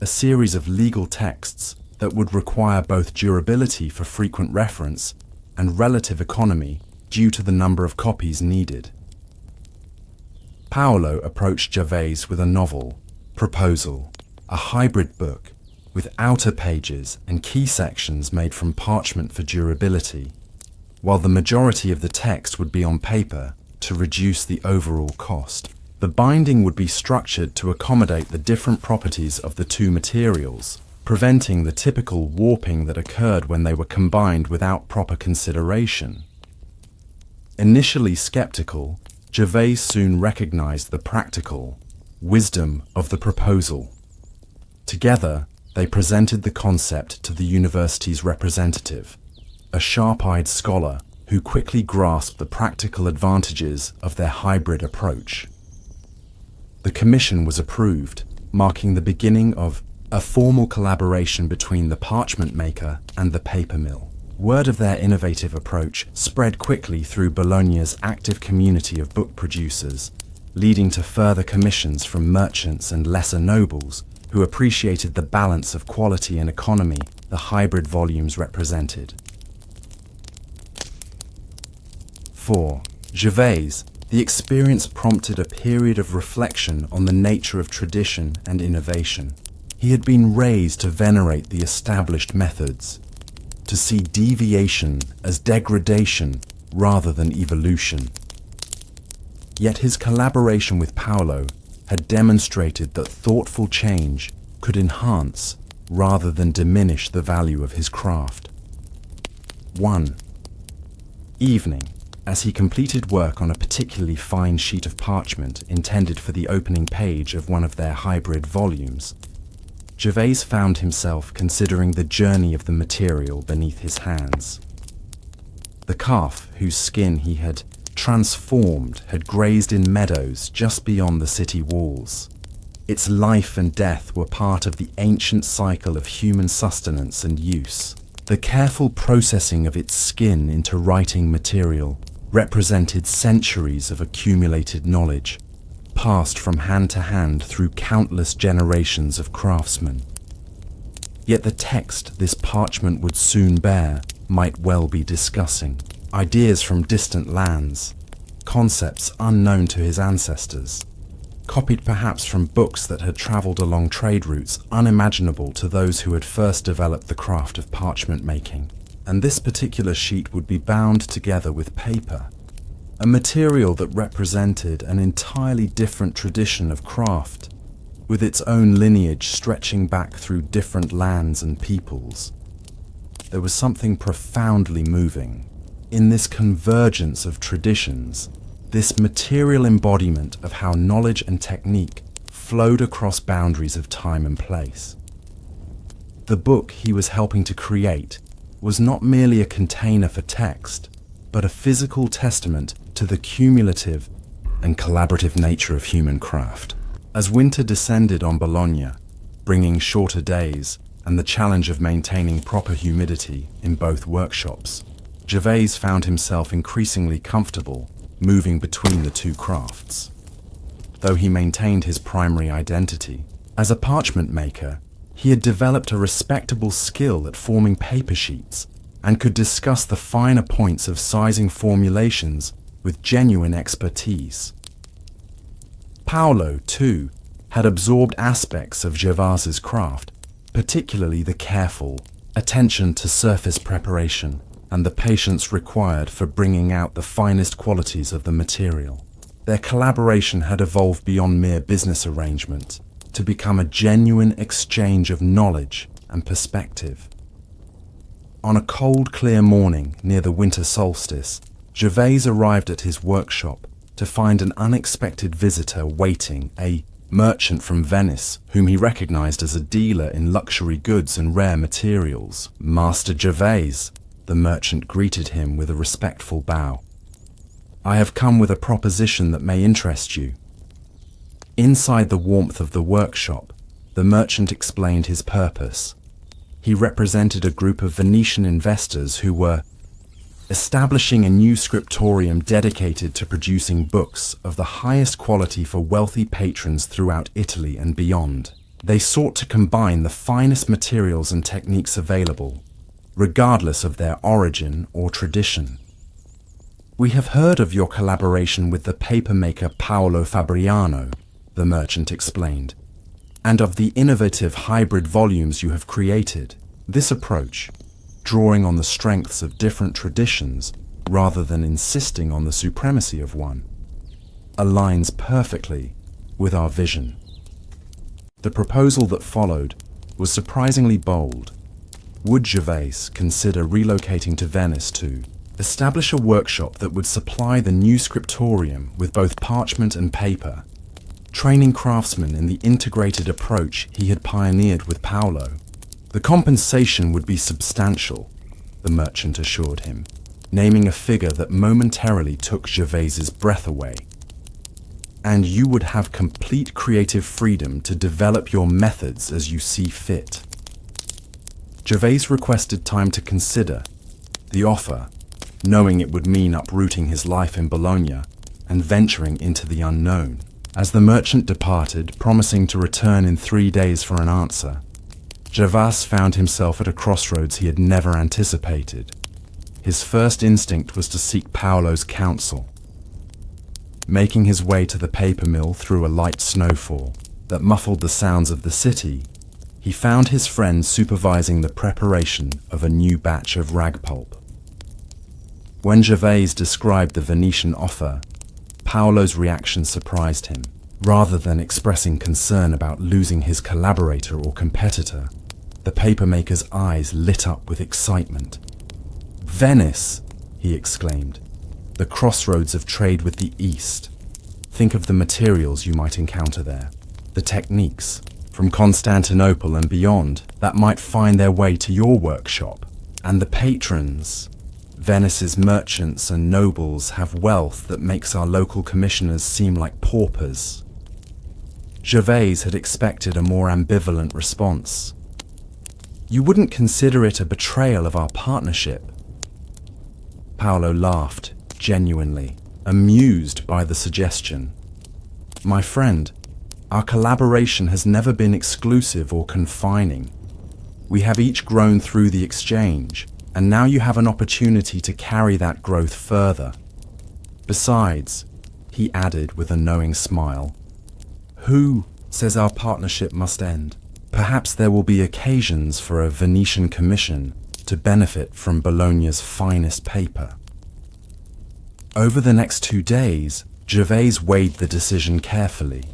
a series of legal texts that would require both durability for frequent reference and relative economy due to the number of copies needed. Paolo approached Gervais with a novel proposal, a hybrid book with outer pages and key sections made from parchment for durability, while the majority of the text would be on paper to reduce the overall cost. The binding would be structured to accommodate the different properties of the two materials, preventing the typical warping that occurred when they were combined without proper consideration. Initially skeptical, Gervais soon recognized the practical wisdom of the proposal. Together, they presented the concept to the university's representative, a sharp-eyed scholar who quickly grasped the practical advantages of their hybrid approach. The commission was approved, marking the beginning of a formal collaboration between the parchment maker and the paper mill. Word of their innovative approach spread quickly through Bologna's active community of book producers, leading to further commissions from merchants and lesser nobles who appreciated the balance of quality and economy the hybrid volumes represented. 4. Gervais, the experience prompted a period of reflection on the nature of tradition and innovation. He had been raised to venerate the established methods, to see deviation as degradation rather than evolution. Yet his collaboration with Paolo had demonstrated that thoughtful change could enhance rather than diminish the value of his craft. 1. Evening. As he completed work on a particularly fine sheet of parchment intended for the opening page of one of their hybrid volumes, Gervais found himself considering the journey of the material beneath his hands. The calf, whose skin he had transformed, had grazed in meadows just beyond the city walls. Its life and death were part of the ancient cycle of human sustenance and use. The careful processing of its skin into writing material represented centuries of accumulated knowledge, passed from hand to hand through countless generations of craftsmen. Yet the text this parchment would soon bear might well be discussing ideas from distant lands, concepts unknown to his ancestors, copied perhaps from books that had travelled along trade routes unimaginable to those who had first developed the craft of parchment making. And this particular sheet would be bound together with paper, a material that represented an entirely different tradition of craft, with its own lineage stretching back through different lands and peoples. There was something profoundly moving in this convergence of traditions, this material embodiment of how knowledge and technique flowed across boundaries of time and place. The book he was helping to create was not merely a container for text, but a physical testament to the cumulative and collaborative nature of human craft. As winter descended on Bologna, bringing shorter days and the challenge of maintaining proper humidity in both workshops, Gervais found himself increasingly comfortable moving between the two crafts. Though he maintained his primary identity as a parchment maker, he had developed a respectable skill at forming paper sheets and could discuss the finer points of sizing formulations with genuine expertise. Paolo, too, had absorbed aspects of Gervais's craft, particularly the careful attention to surface preparation and the patience required for bringing out the finest qualities of the material. Their collaboration had evolved beyond mere business arrangement to become a genuine exchange of knowledge and perspective. On a cold, clear morning near the winter solstice, Gervais arrived at his workshop to find an unexpected visitor waiting, a merchant from Venice whom he recognized as a dealer in luxury goods and rare materials. "Master Gervais," the merchant greeted him with a respectful bow. "I have come with a proposition that may interest you." Inside the warmth of the workshop, the merchant explained his purpose. He represented a group of Venetian investors who were establishing a new scriptorium dedicated to producing books of the highest quality for wealthy patrons throughout Italy and beyond. They sought to combine the finest materials and techniques available, regardless of their origin or tradition. "We have heard of your collaboration with the papermaker Paolo Fabriano," the merchant explained, "and of the innovative hybrid volumes you have created. This approach, drawing on the strengths of different traditions rather than insisting on the supremacy of one, aligns perfectly with our vision." The proposal that followed was surprisingly bold. Would Gervais consider relocating to Venice to establish a workshop that would supply the new scriptorium with both parchment and paper, training craftsmen in the integrated approach he had pioneered with Paolo? The compensation would be substantial, the merchant assured him, naming a figure that momentarily took Gervais's breath away. "And you would have complete creative freedom to develop your methods as you see fit." Gervais requested time to consider the offer, knowing it would mean uprooting his life in Bologna and venturing into the unknown. As the merchant departed, promising to return in 3 days for an answer, Gervais found himself at a crossroads he had never anticipated. His first instinct was to seek Paolo's counsel. Making his way to the paper mill through a light snowfall that muffled the sounds of the city, he found his friend supervising the preparation of a new batch of rag pulp. When Gervais described the Venetian offer, Paolo's reaction surprised him. Rather than expressing concern about losing his collaborator or competitor, the papermaker's eyes lit up with excitement. "Venice!" he exclaimed. "The crossroads of trade with the East. Think of the materials you might encounter there, the techniques, from Constantinople and beyond, that might find their way to your workshop, and the patrons. Venice's merchants and nobles have wealth that makes our local commissioners seem like paupers." Gervais had expected a more ambivalent response. "You wouldn't consider it a betrayal of our partnership?" Paolo laughed, genuinely, amused by the suggestion. "My friend, our collaboration has never been exclusive or confining. We have each grown through the exchange, and now you have an opportunity to carry that growth further. Besides," he added with a knowing smile, "who says our partnership must end? Perhaps there will be occasions for a Venetian commission to benefit from Bologna's finest paper." Over the next 2 days, Gervais weighed the decision carefully,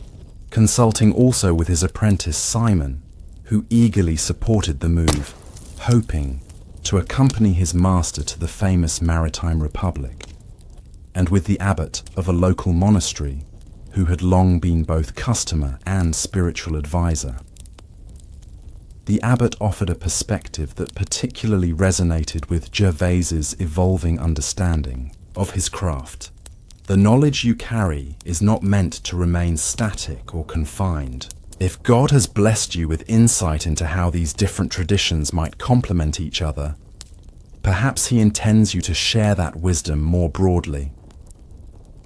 consulting also with his apprentice Simon, who eagerly supported the move, hoping to accompany his master to the famous maritime republic, and with the abbot of a local monastery, who had long been both customer and spiritual advisor. The abbot offered a perspective that particularly resonated with Gervais's evolving understanding of his craft. "The knowledge you carry is not meant to remain static or confined. If God has blessed you with insight into how these different traditions might complement each other, perhaps he intends you to share that wisdom more broadly."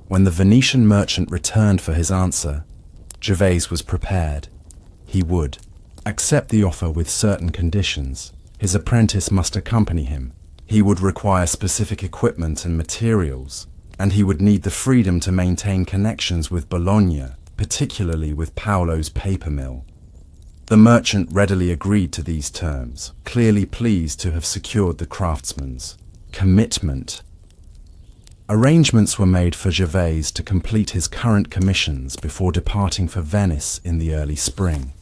When the Venetian merchant returned for his answer, Gervais was prepared. He would accept the offer with certain conditions. His apprentice must accompany him. He would require specific equipment and materials, and he would need the freedom to maintain connections with Bologna, particularly with Paolo's paper mill. The merchant readily agreed to these terms, clearly pleased to have secured the craftsman's commitment. Arrangements were made for Gervais to complete his current commissions before departing for Venice in the early spring.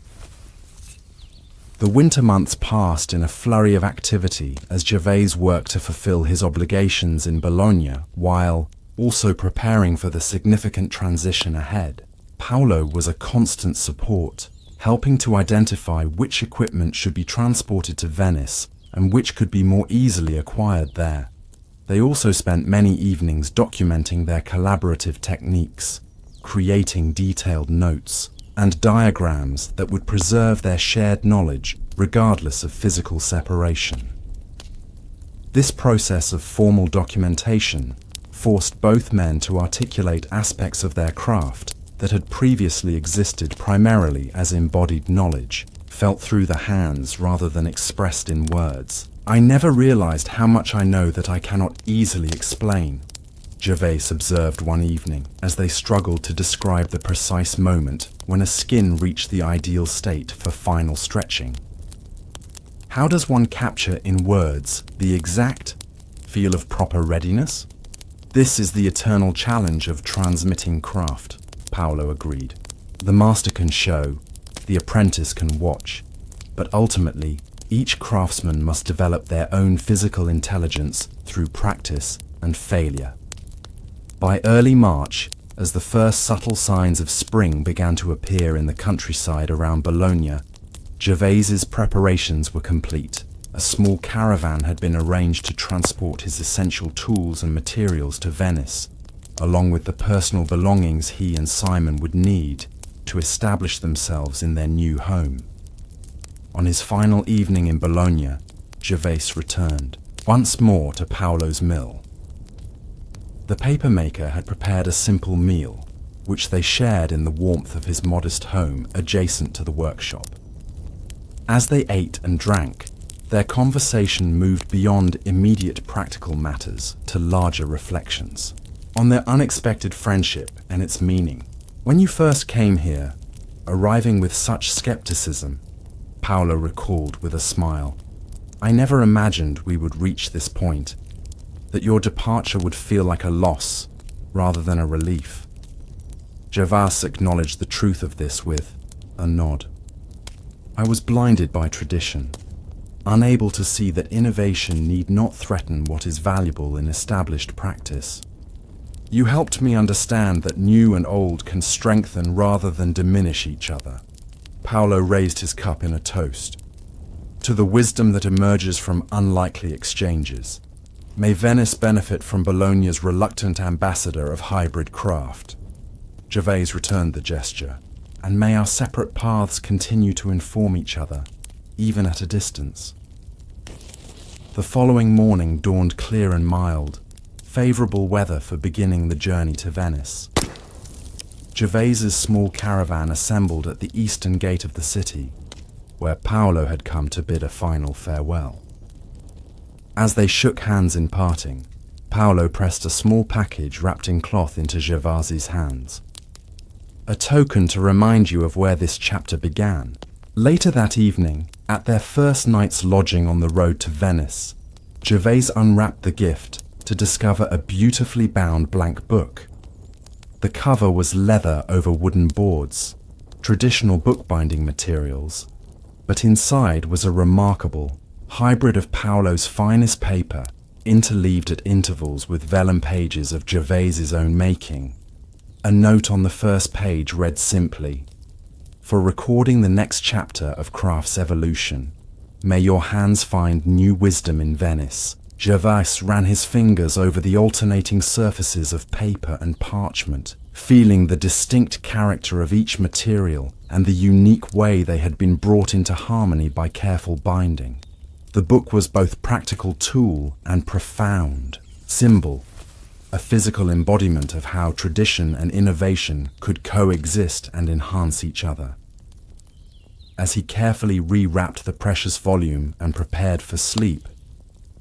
The winter months passed in a flurry of activity as Gervais worked to fulfill his obligations in Bologna while also preparing for the significant transition ahead. Paolo was a constant support, helping to identify which equipment should be transported to Venice and which could be more easily acquired there. They also spent many evenings documenting their collaborative techniques, creating detailed notes and diagrams that would preserve their shared knowledge regardless of physical separation. This process of formal documentation forced both men to articulate aspects of their craft that had previously existed primarily as embodied knowledge, felt through the hands rather than expressed in words. "I never realized how much I know that I cannot easily explain," Gervais observed one evening as they struggled to describe the precise moment when a skin reached the ideal state for final stretching. "How does one capture in words the exact feel of proper readiness? This is the eternal challenge of transmitting craft," Paolo agreed. "The master can show, the apprentice can watch, but ultimately, each craftsman must develop their own physical intelligence through practice and failure." By early March, as the first subtle signs of spring began to appear in the countryside around Bologna, Gervais's preparations were complete. A small caravan had been arranged to transport his essential tools and materials to Venice, along with the personal belongings he and Simon would need to establish themselves in their new home. On his final evening in Bologna, Gervais returned, once more to Paolo's mill. The papermaker had prepared a simple meal, which they shared in the warmth of his modest home adjacent to the workshop. As they ate and drank, their conversation moved beyond immediate practical matters to larger reflections on their unexpected friendship and its meaning. "When you first came here, arriving with such skepticism," Paolo recalled with a smile, "I never imagined we would reach this point, that your departure would feel like a loss rather than a relief." Gervais acknowledged the truth of this with a nod. "I was blinded by tradition, unable to see that innovation need not threaten what is valuable in established practice. You helped me understand that new and old can strengthen rather than diminish each other." Paolo raised his cup in a toast. "To the wisdom that emerges from unlikely exchanges. May Venice benefit from Bologna's reluctant ambassador of hybrid craft." Gervais returned the gesture. "And may our separate paths continue to inform each other, even at a distance." The following morning dawned clear and mild, favorable weather for beginning the journey to Venice. Gervais's small caravan assembled at the eastern gate of the city, where Paolo had come to bid a final farewell. As they shook hands in parting, Paolo pressed a small package wrapped in cloth into Gervais's hands. "A token to remind you of where this chapter began." Later that evening, at their first night's lodging on the road to Venice, Gervais unwrapped the gift to discover a beautifully bound blank book. The cover was leather over wooden boards, traditional bookbinding materials, but inside was a remarkable hybrid of Paolo's finest paper, interleaved at intervals with vellum pages of Gervais's own making. A note on the first page read simply, "For recording the next chapter of craft's evolution, may your hands find new wisdom in Venice." Gervais ran his fingers over the alternating surfaces of paper and parchment, feeling the distinct character of each material and the unique way they had been brought into harmony by careful binding. The book was both practical tool and profound symbol, a physical embodiment of how tradition and innovation could coexist and enhance each other. As he carefully rewrapped the precious volume and prepared for sleep,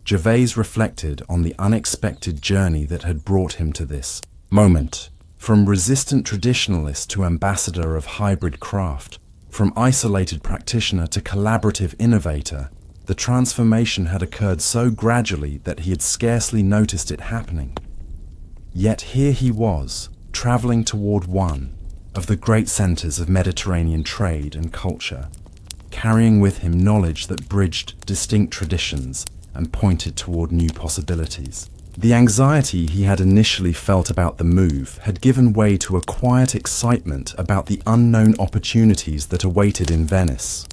Gervais reflected on the unexpected journey that had brought him to this moment. From resistant traditionalist to ambassador of hybrid craft, from isolated practitioner to collaborative innovator, the transformation had occurred so gradually that he had scarcely noticed it happening. Yet here he was, traveling toward one of the great centers of Mediterranean trade and culture, carrying with him knowledge that bridged distinct traditions and pointed toward new possibilities. The anxiety he had initially felt about the move had given way to a quiet excitement about the unknown opportunities that awaited in Venice.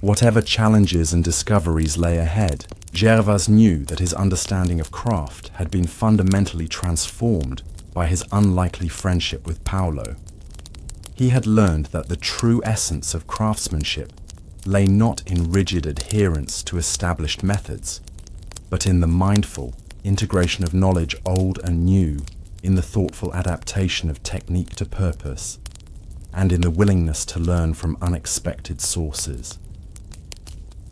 Whatever challenges and discoveries lay ahead, Gervais knew that his understanding of craft had been fundamentally transformed by his unlikely friendship with Paolo. He had learned that the true essence of craftsmanship lay not in rigid adherence to established methods, but in the mindful integration of knowledge old and new, in the thoughtful adaptation of technique to purpose, and in the willingness to learn from unexpected sources.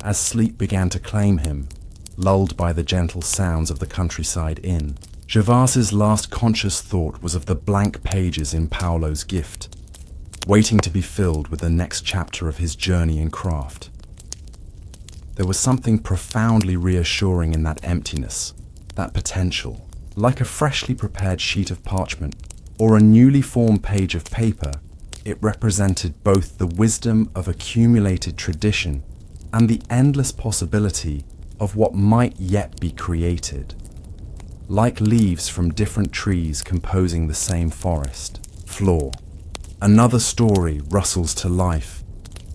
As sleep began to claim him, lulled by the gentle sounds of the countryside inn. Gervas's last conscious thought was of the blank pages in Paolo's gift, waiting to be filled with the next chapter of his journey in craft. There was something profoundly reassuring in that emptiness, that potential. Like a freshly prepared sheet of parchment or a newly formed page of paper, it represented both the wisdom of accumulated tradition and the endless possibility of what might yet be created. Like leaves from different trees composing the same forest floor, another story rustles to life,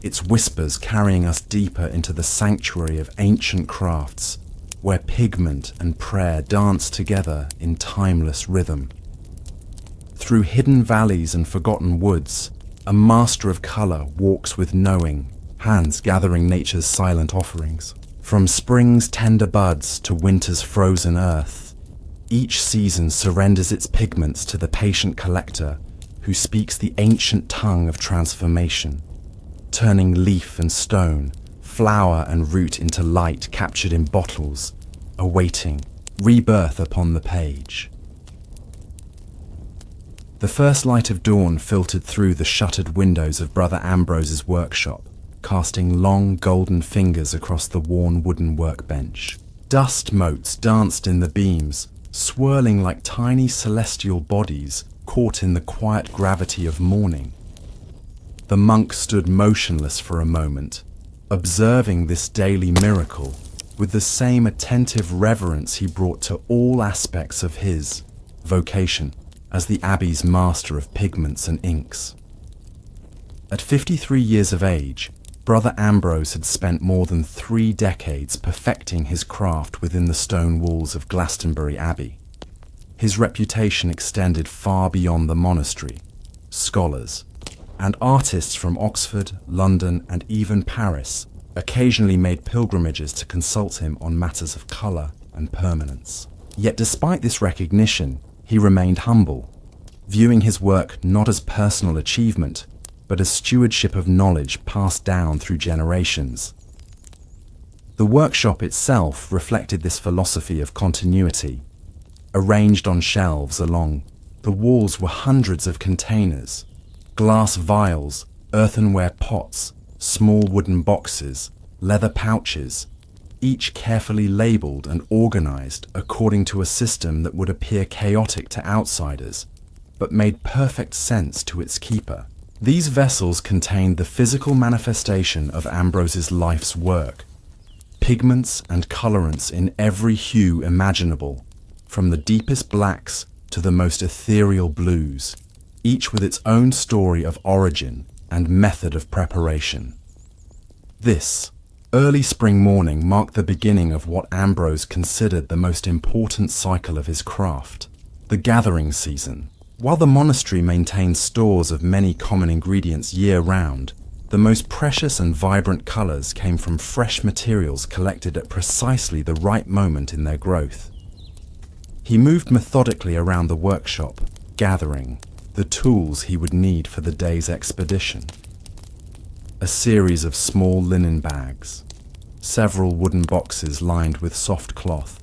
its whispers carrying us deeper into the sanctuary of ancient crafts, where pigment and prayer dance together in timeless rhythm. Through hidden valleys and forgotten woods, a master of color walks with knowing, hands gathering nature's silent offerings. From spring's tender buds to winter's frozen earth, each season surrenders its pigments to the patient collector who speaks the ancient tongue of transformation, turning leaf and stone, flower and root into light captured in bottles, awaiting rebirth upon the page. The first light of dawn filtered through the shuttered windows of Brother Ambrose's workshop, casting long golden fingers across the worn wooden workbench. Dust motes danced in the beams, swirling like tiny celestial bodies caught in the quiet gravity of morning. The monk stood motionless for a moment, observing this daily miracle with the same attentive reverence he brought to all aspects of his vocation as the abbey's master of pigments and inks. At 53 years of age, Brother Ambrose had spent more than 3 decades perfecting his craft within the stone walls of Glastonbury Abbey. His reputation extended far beyond the monastery. Scholars and artists from Oxford, London, and even Paris occasionally made pilgrimages to consult him on matters of colour and permanence. Yet despite this recognition, he remained humble, viewing his work not as personal achievement, but as stewardship of knowledge passed down through generations. The workshop itself reflected this philosophy of continuity. Arranged on shelves along the walls were hundreds of containers, glass vials, earthenware pots, small wooden boxes, leather pouches, each carefully labelled and organised according to a system that would appear chaotic to outsiders, but made perfect sense to its keeper. These vessels contained the physical manifestation of Ambrose's life's work, pigments and colorants in every hue imaginable, from the deepest blacks to the most ethereal blues, each with its own story of origin and method of preparation. This early spring morning marked the beginning of what Ambrose considered the most important cycle of his craft, the gathering season. While the monastery maintained stores of many common ingredients year-round, the most precious and vibrant colors came from fresh materials collected at precisely the right moment in their growth. He moved methodically around the workshop, gathering the tools he would need for the day's expedition. A series of small linen bags, several wooden boxes lined with soft cloth,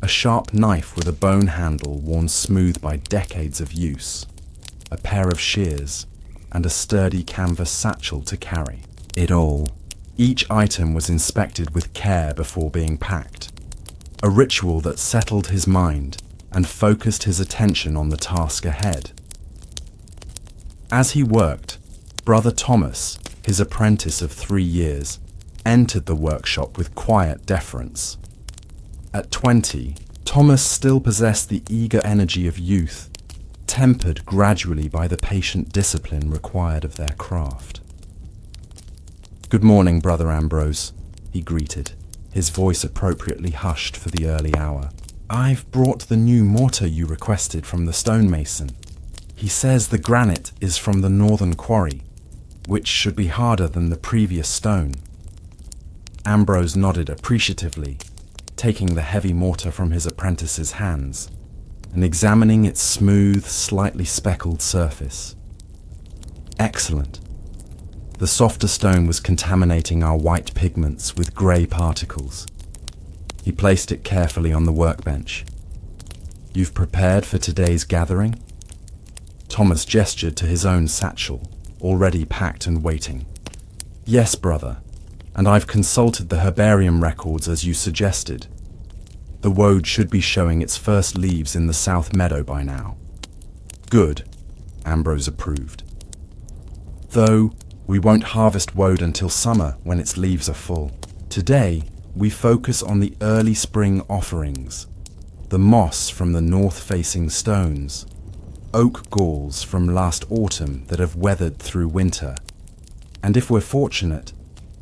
a sharp knife with a bone handle worn smooth by decades of use, a pair of shears, and a sturdy canvas satchel to carry. It all. Each item was inspected with care before being packed, a ritual that settled his mind and focused his attention on the task ahead. As he worked, Brother Thomas, his apprentice of 3 years, entered the workshop with quiet deference. At 20, Thomas still possessed the eager energy of youth, tempered gradually by the patient discipline required of their craft. "Good morning, Brother Ambrose," he greeted, his voice appropriately hushed for the early hour. "I've brought the new mortar you requested from the stonemason. He says the granite is from the northern quarry, which should be harder than the previous stone." Ambrose nodded appreciatively, taking the heavy mortar from his apprentice's hands and examining its smooth, slightly speckled surface. "Excellent. The softer stone was contaminating our white pigments with grey particles. He placed it carefully on the workbench. "You've prepared for today's gathering?" Thomas gestured to his own satchel, already packed and waiting. "Yes, brother, and I've consulted the herbarium records as you suggested. The woad should be showing its first leaves in the south meadow by now." "Good," Ambrose approved. "Though we won't harvest woad until summer when its leaves are full. Today, we focus on the early spring offerings, the moss from the north-facing stones, oak galls from last autumn that have weathered through winter, and if we're fortunate,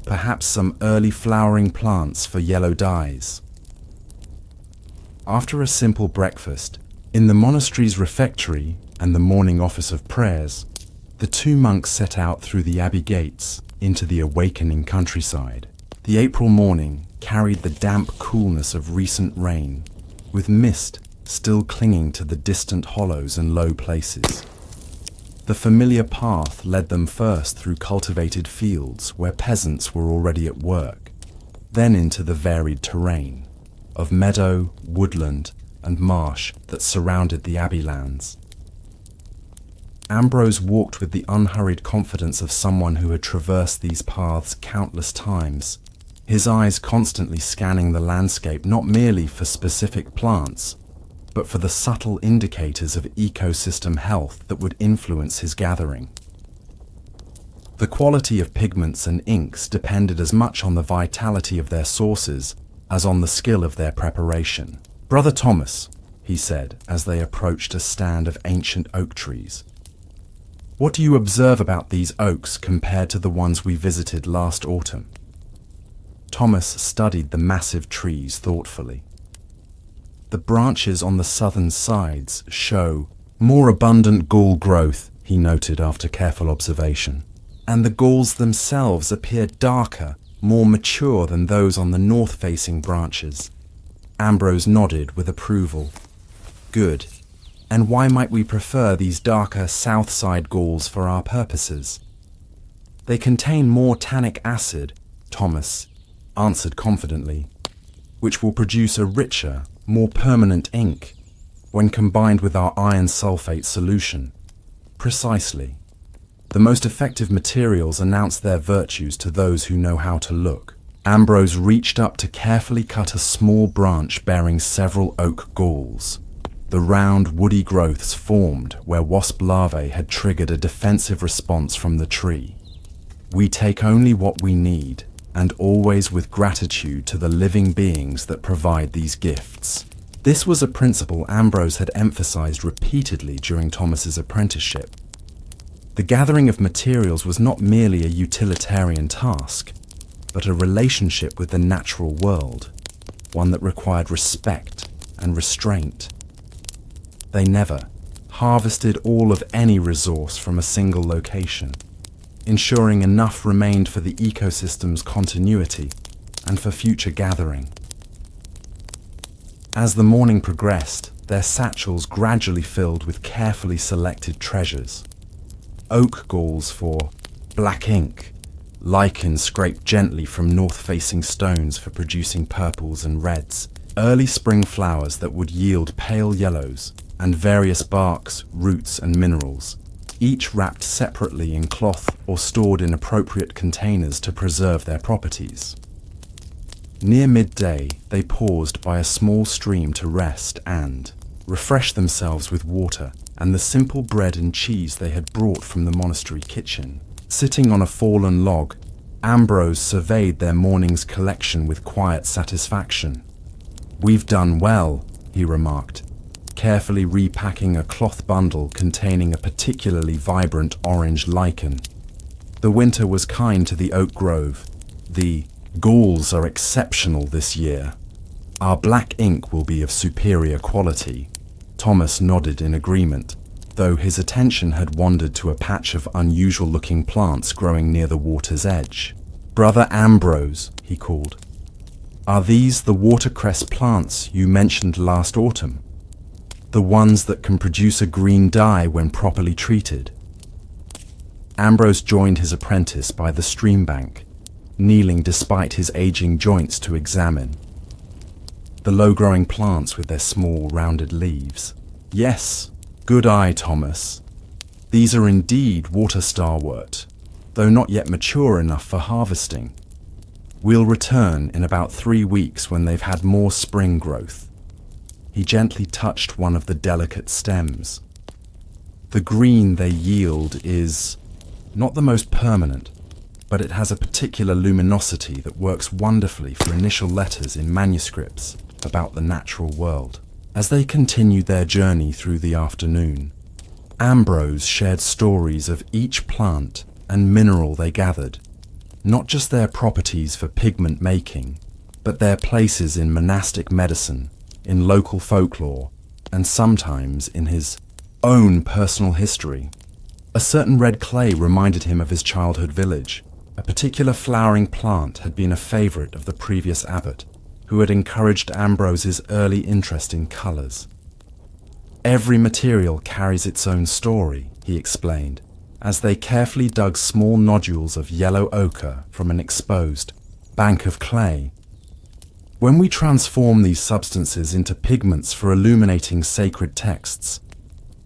perhaps some early flowering plants for yellow dyes." After a simple breakfast, in the monastery's refectory and the morning office of prayers, the two monks set out through the abbey gates into the awakening countryside. The April morning carried the damp coolness of recent rain, with mist still clinging to the distant hollows and low places. The familiar path led them first through cultivated fields where peasants were already at work, then into the varied terrain of meadow, woodland, and marsh that surrounded the abbey lands. Ambrose walked with the unhurried confidence of someone who had traversed these paths countless times, his eyes constantly scanning the landscape not merely for specific plants, but for the subtle indicators of ecosystem health that would influence his gathering. The quality of pigments and inks depended as much on the vitality of their sources as on the skill of their preparation. "Brother Thomas," he said as they approached a stand of ancient oak trees, "what do you observe about these oaks compared to the ones we visited last autumn?" Thomas studied the massive trees thoughtfully. "The branches on the southern sides show more abundant gall growth," he noted after careful observation, "and the galls themselves appear darker, more mature than those on the north-facing branches." Ambrose nodded with approval. "Good. And why might we prefer these darker south side galls for our purposes?" "They contain more tannic acid," Thomas answered confidently, "which will produce a richer, more permanent ink when combined with our iron sulfate solution." "Precisely. The most effective materials announce their virtues to those who know how to look." Ambrose reached up to carefully cut a small branch bearing several oak galls. The round, woody growths formed where wasp larvae had triggered a defensive response from the tree. "We take only what we need, and always with gratitude to the living beings that provide these gifts." This was a principle Ambrose had emphasized repeatedly during Thomas's apprenticeship. The gathering of materials was not merely a utilitarian task, but a relationship with the natural world, one that required respect and restraint. They never harvested all of any resource from a single location, ensuring enough remained for the ecosystem's continuity and for future gathering. As the morning progressed, their satchels gradually filled with carefully selected treasures. Oak galls for black ink, lichen scraped gently from north-facing stones for producing purples and reds, early spring flowers that would yield pale yellows, and various barks, roots and minerals, each wrapped separately in cloth or stored in appropriate containers to preserve their properties. Near midday, they paused by a small stream to rest and refresh themselves with water and the simple bread and cheese they had brought from the monastery kitchen. Sitting on a fallen log, Ambrose surveyed their morning's collection with quiet satisfaction. "We've done well," he remarked, carefully repacking a cloth bundle containing a particularly vibrant orange lichen. The winter was kind to the oak grove. "The galls are exceptional this year. Our black ink will be of superior quality." Thomas nodded in agreement, though his attention had wandered to a patch of unusual-looking plants growing near the water's edge. "Brother Ambrose," he called, "are these the watercress plants you mentioned last autumn? The ones that can produce a green dye when properly treated?" Ambrose joined his apprentice by the stream bank, kneeling despite his aging joints to examine. the low-growing plants with their small, rounded leaves. Yes, good eye, Thomas. These are indeed water starwort, though not yet mature enough for harvesting. We'll return in about 3 weeks when they've had more spring growth. He gently touched one of the delicate stems. The green they yield is not the most permanent, but it has a particular luminosity that works wonderfully for initial letters in manuscripts about the natural world. As they continued their journey through the afternoon, Ambrose shared stories of each plant and mineral they gathered, not just their properties for pigment making, but their places in monastic medicine, in local folklore, and sometimes in his own personal history. A certain red clay reminded him of his childhood village. A particular flowering plant had been a favourite of the previous abbot, who had encouraged Ambrose's early interest in colours. Every material carries its own story, he explained, as they carefully dug small nodules of yellow ochre from an exposed bank of clay. When we transform these substances into pigments for illuminating sacred texts,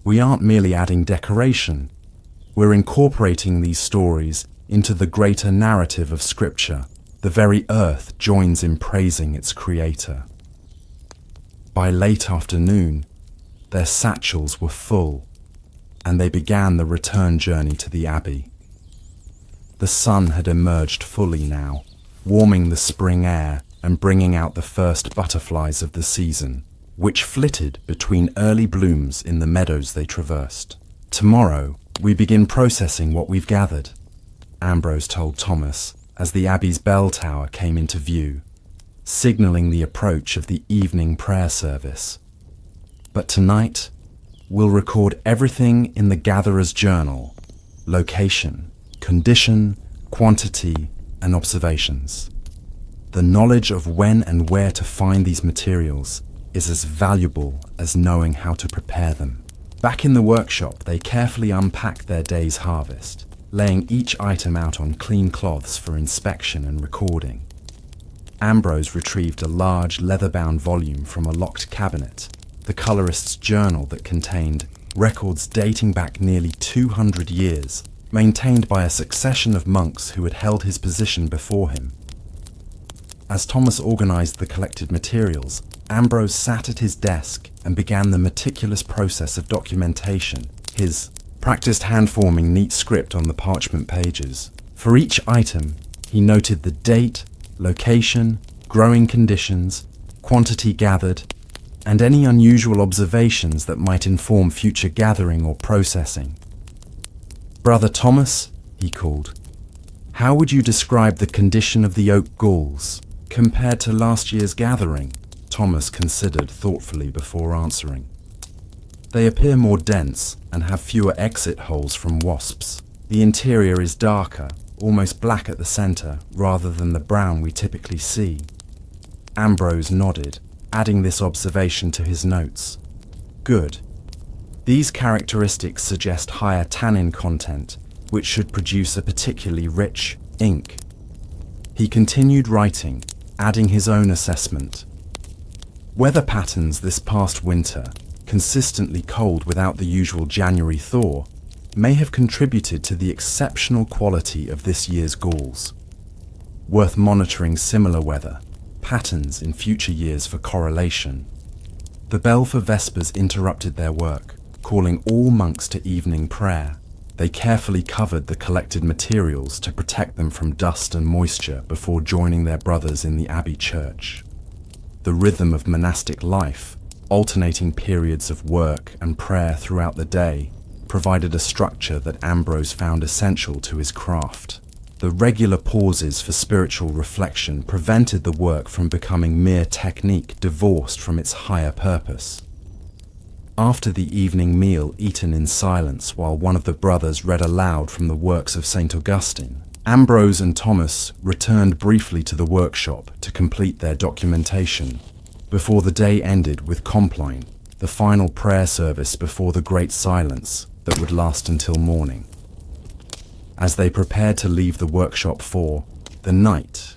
we aren't merely adding decoration, we're incorporating these stories into the greater narrative of Scripture. The very earth joins in praising its creator. By late afternoon, their satchels were full, and they began the return journey to the abbey. The sun had emerged fully now, warming the spring air and bringing out the first butterflies of the season, which flitted between early blooms in the meadows they traversed. Tomorrow, we begin processing what we've gathered, Ambrose told Thomas as the abbey's bell tower came into view, signalling the approach of the evening prayer service. But tonight, we'll record everything in the gatherer's journal: location, condition, quantity, and observations. The knowledge of when and where to find these materials is as valuable as knowing how to prepare them. Back in the workshop, they carefully unpacked their day's harvest, laying each item out on clean cloths for inspection and recording. Ambrose retrieved a large leather-bound volume from a locked cabinet, the colorist's journal that contained records dating back nearly 200 years, maintained by a succession of monks who had held his position before him. As Thomas organized the collected materials, Ambrose sat at his desk and began the meticulous process of documentation, his practiced hand-forming neat script on the parchment pages. For each item, he noted the date, location, growing conditions, quantity gathered, and any unusual observations that might inform future gathering or processing. "Brother Thomas," he called, "how would you describe the condition of the oak galls compared to last year's gathering?" Thomas considered thoughtfully before answering. "They appear more dense and have fewer exit holes from wasps. The interior is darker, almost black at the center, rather than the brown we typically see." Ambrose nodded, adding this observation to his notes. "Good. These characteristics suggest higher tannin content, which should produce a particularly rich ink." He continued writing, adding his own assessment. "Weather patterns this past winter, consistently cold without the usual January thaw, may have contributed to the exceptional quality of this year's galls. Worth monitoring similar weather patterns in future years for correlation." The bell for Vespers interrupted their work, calling all monks to evening prayer. They carefully covered the collected materials to protect them from dust and moisture before joining their brothers in the abbey church. The rhythm of monastic life, alternating periods of work and prayer throughout the day, provided a structure that Ambrose found essential to his craft. The regular pauses for spiritual reflection prevented the work from becoming mere technique divorced from its higher purpose. After the evening meal eaten in silence while one of the brothers read aloud from the works of St. Augustine, Ambrose and Thomas returned briefly to the workshop to complete their documentation, before the day ended with Compline, the final prayer service before the great silence that would last until morning. As they prepared to leave the workshop for the night,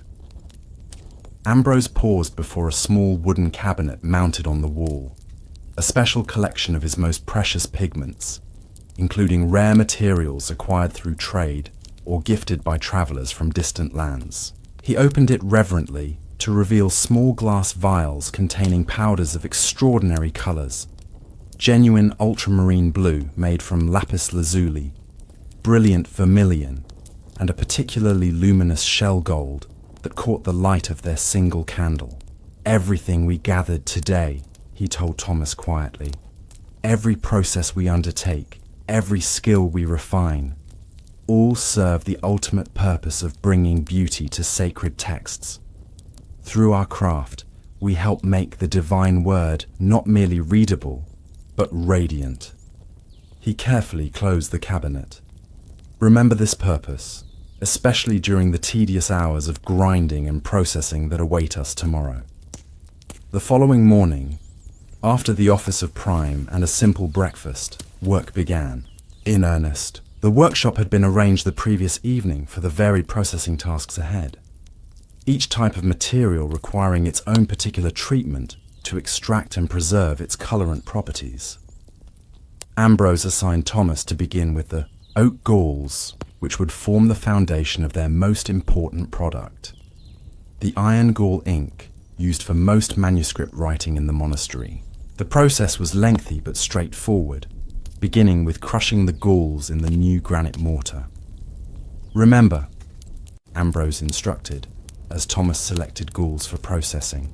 Ambrose paused before a small wooden cabinet mounted on the wall, a special collection of his most precious pigments, including rare materials acquired through trade or gifted by travelers from distant lands. He opened it reverently to reveal small glass vials containing powders of extraordinary colors, genuine ultramarine blue made from lapis lazuli, brilliant vermilion, and a particularly luminous shell gold that caught the light of their single candle. "Everything we gathered today," he told Thomas quietly, "every process we undertake, every skill we refine, all serve the ultimate purpose of bringing beauty to sacred texts. Through our craft, we help make the divine word not merely readable, but radiant." He carefully closed the cabinet. "Remember this purpose, especially during the tedious hours of grinding and processing that await us tomorrow." The following morning, after the office of Prime and a simple breakfast, work began. In earnest, the workshop had been arranged the previous evening for the varied processing tasks ahead, each type of material requiring its own particular treatment to extract and preserve its colorant properties. Ambrose assigned Thomas to begin with the oak galls, which would form the foundation of their most important product, the iron gall ink used for most manuscript writing in the monastery. The process was lengthy but straightforward, beginning with crushing the galls in the new granite mortar. "Remember," Ambrose instructed, as Thomas selected galls for processing,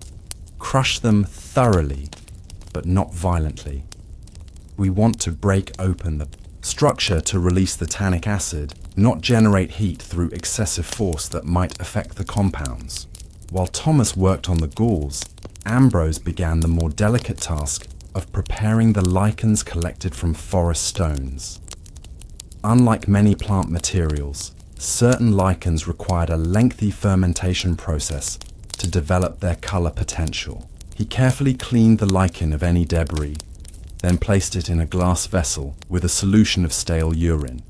"crush them thoroughly, but not violently. We want to break open the structure to release the tannic acid, not generate heat through excessive force that might affect the compounds." While Thomas worked on the galls, Ambrose began the more delicate task of preparing the lichens collected from forest stones. Unlike many plant materials, certain lichens required a lengthy fermentation process to develop their color potential. He carefully cleaned the lichen of any debris, then placed it in a glass vessel with a solution of stale urine,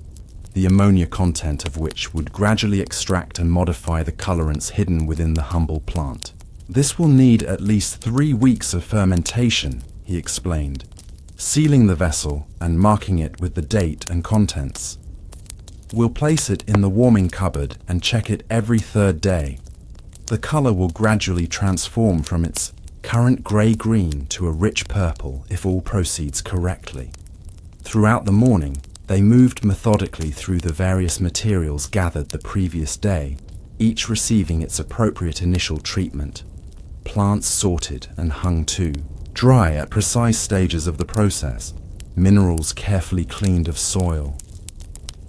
the ammonia content of which would gradually extract and modify the colorants hidden within the humble plant. "This will need at least 3 weeks of fermentation," he explained, sealing the vessel and marking it with the date and contents. "We'll place it in the warming cupboard and check it every 3rd day. The color will gradually transform from its current gray-green to a rich purple if all proceeds correctly." Throughout the morning, they moved methodically through the various materials gathered the previous day, each receiving its appropriate initial treatment. Plants sorted and hung to dry at precise stages of the process, minerals carefully cleaned of soil,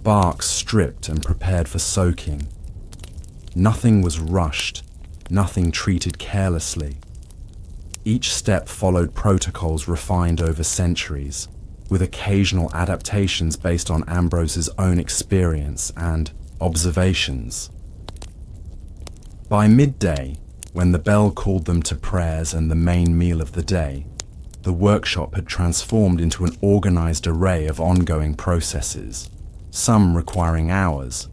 barks stripped and prepared for soaking. Nothing was rushed, nothing treated carelessly. Each step followed protocols refined over centuries, with occasional adaptations based on Ambrose's own experience and observations. By midday, when the bell called them to prayers and the main meal of the day, the workshop had transformed into an organized array of ongoing processes, some requiring hours,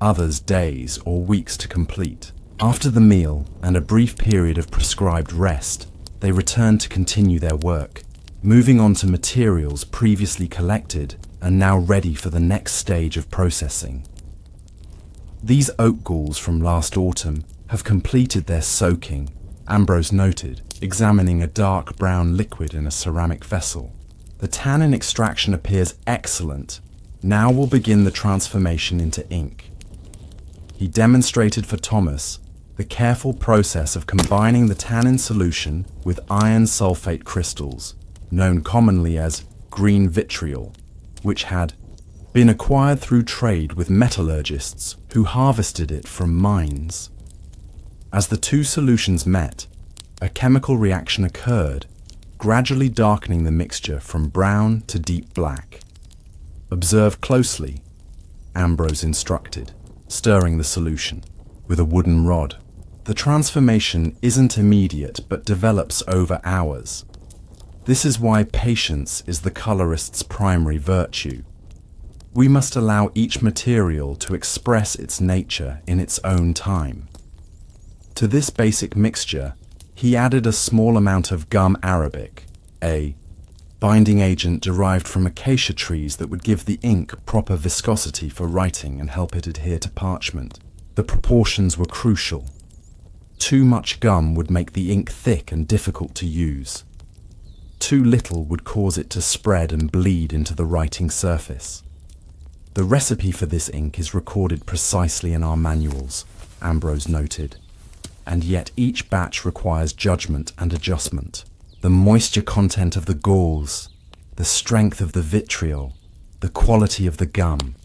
others days or weeks to complete. After the meal and a brief period of prescribed rest, they returned to continue their work, moving on to materials previously collected and now ready for the next stage of processing. "These oak galls from last autumn have completed their soaking," Ambrose noted, examining a dark brown liquid in a ceramic vessel. "The tannin extraction appears excellent. Now we'll begin the transformation into ink." He demonstrated for Thomas the careful process of combining the tannin solution with iron sulfate crystals, known commonly as green vitriol, which had been acquired through trade with metallurgists who harvested it from mines. As the two solutions met, a chemical reaction occurred, gradually darkening the mixture from brown to deep black. "Observe closely," Ambrose instructed, stirring the solution with a wooden rod. "The transformation isn't immediate but develops over hours. This is why patience is the colorist's primary virtue. We must allow each material to express its nature in its own time." To this basic mixture, he added a small amount of gum arabic, a binding agent derived from acacia trees that would give the ink proper viscosity for writing and help it adhere to parchment. The proportions were crucial. Too much gum would make the ink thick and difficult to use. Too little would cause it to spread and bleed into the writing surface. The recipe for this ink is recorded precisely in our manuals, Ambrose noted, and yet each batch requires judgment and adjustment. The moisture content of the galls, the strength of the vitriol, the quality of the gum,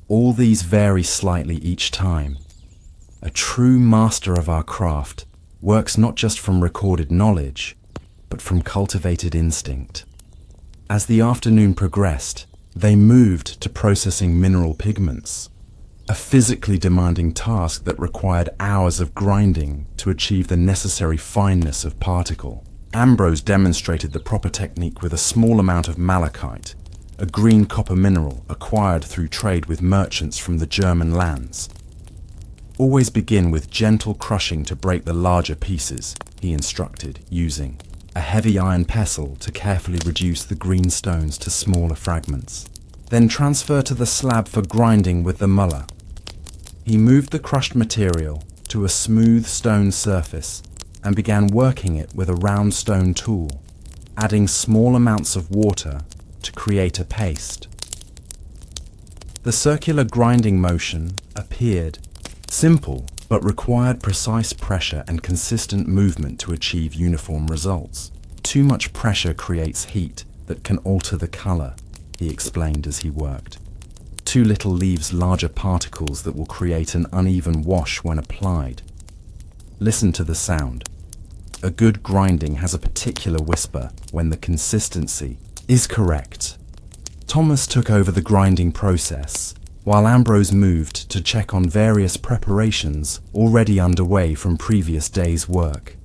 all these vary slightly each time. A true master of our craft works not just from recorded knowledge, but from cultivated instinct. As the afternoon progressed, they moved to processing mineral pigments, a physically demanding task that required hours of grinding to achieve the necessary fineness of particle. Ambrose demonstrated the proper technique with a small amount of malachite, a green copper mineral acquired through trade with merchants from the German lands. Always begin with gentle crushing to break the larger pieces, he instructed, using a heavy iron pestle to carefully reduce the green stones to smaller fragments. Then transfer to the slab for grinding with the muller. He moved the crushed material to a smooth stone surface and began working it with a round stone tool, adding small amounts of water to create a paste. The circular grinding motion appeared simple, but required precise pressure and consistent movement to achieve uniform results. Too much pressure creates heat that can alter the color, he explained as he worked. Too little leaves larger particles that will create an uneven wash when applied. Listen to the sound. A good grinding has a particular whisper when the consistency is correct. Thomas took over the grinding process, while Ambrose moved to check on various preparations already underway from previous days' work.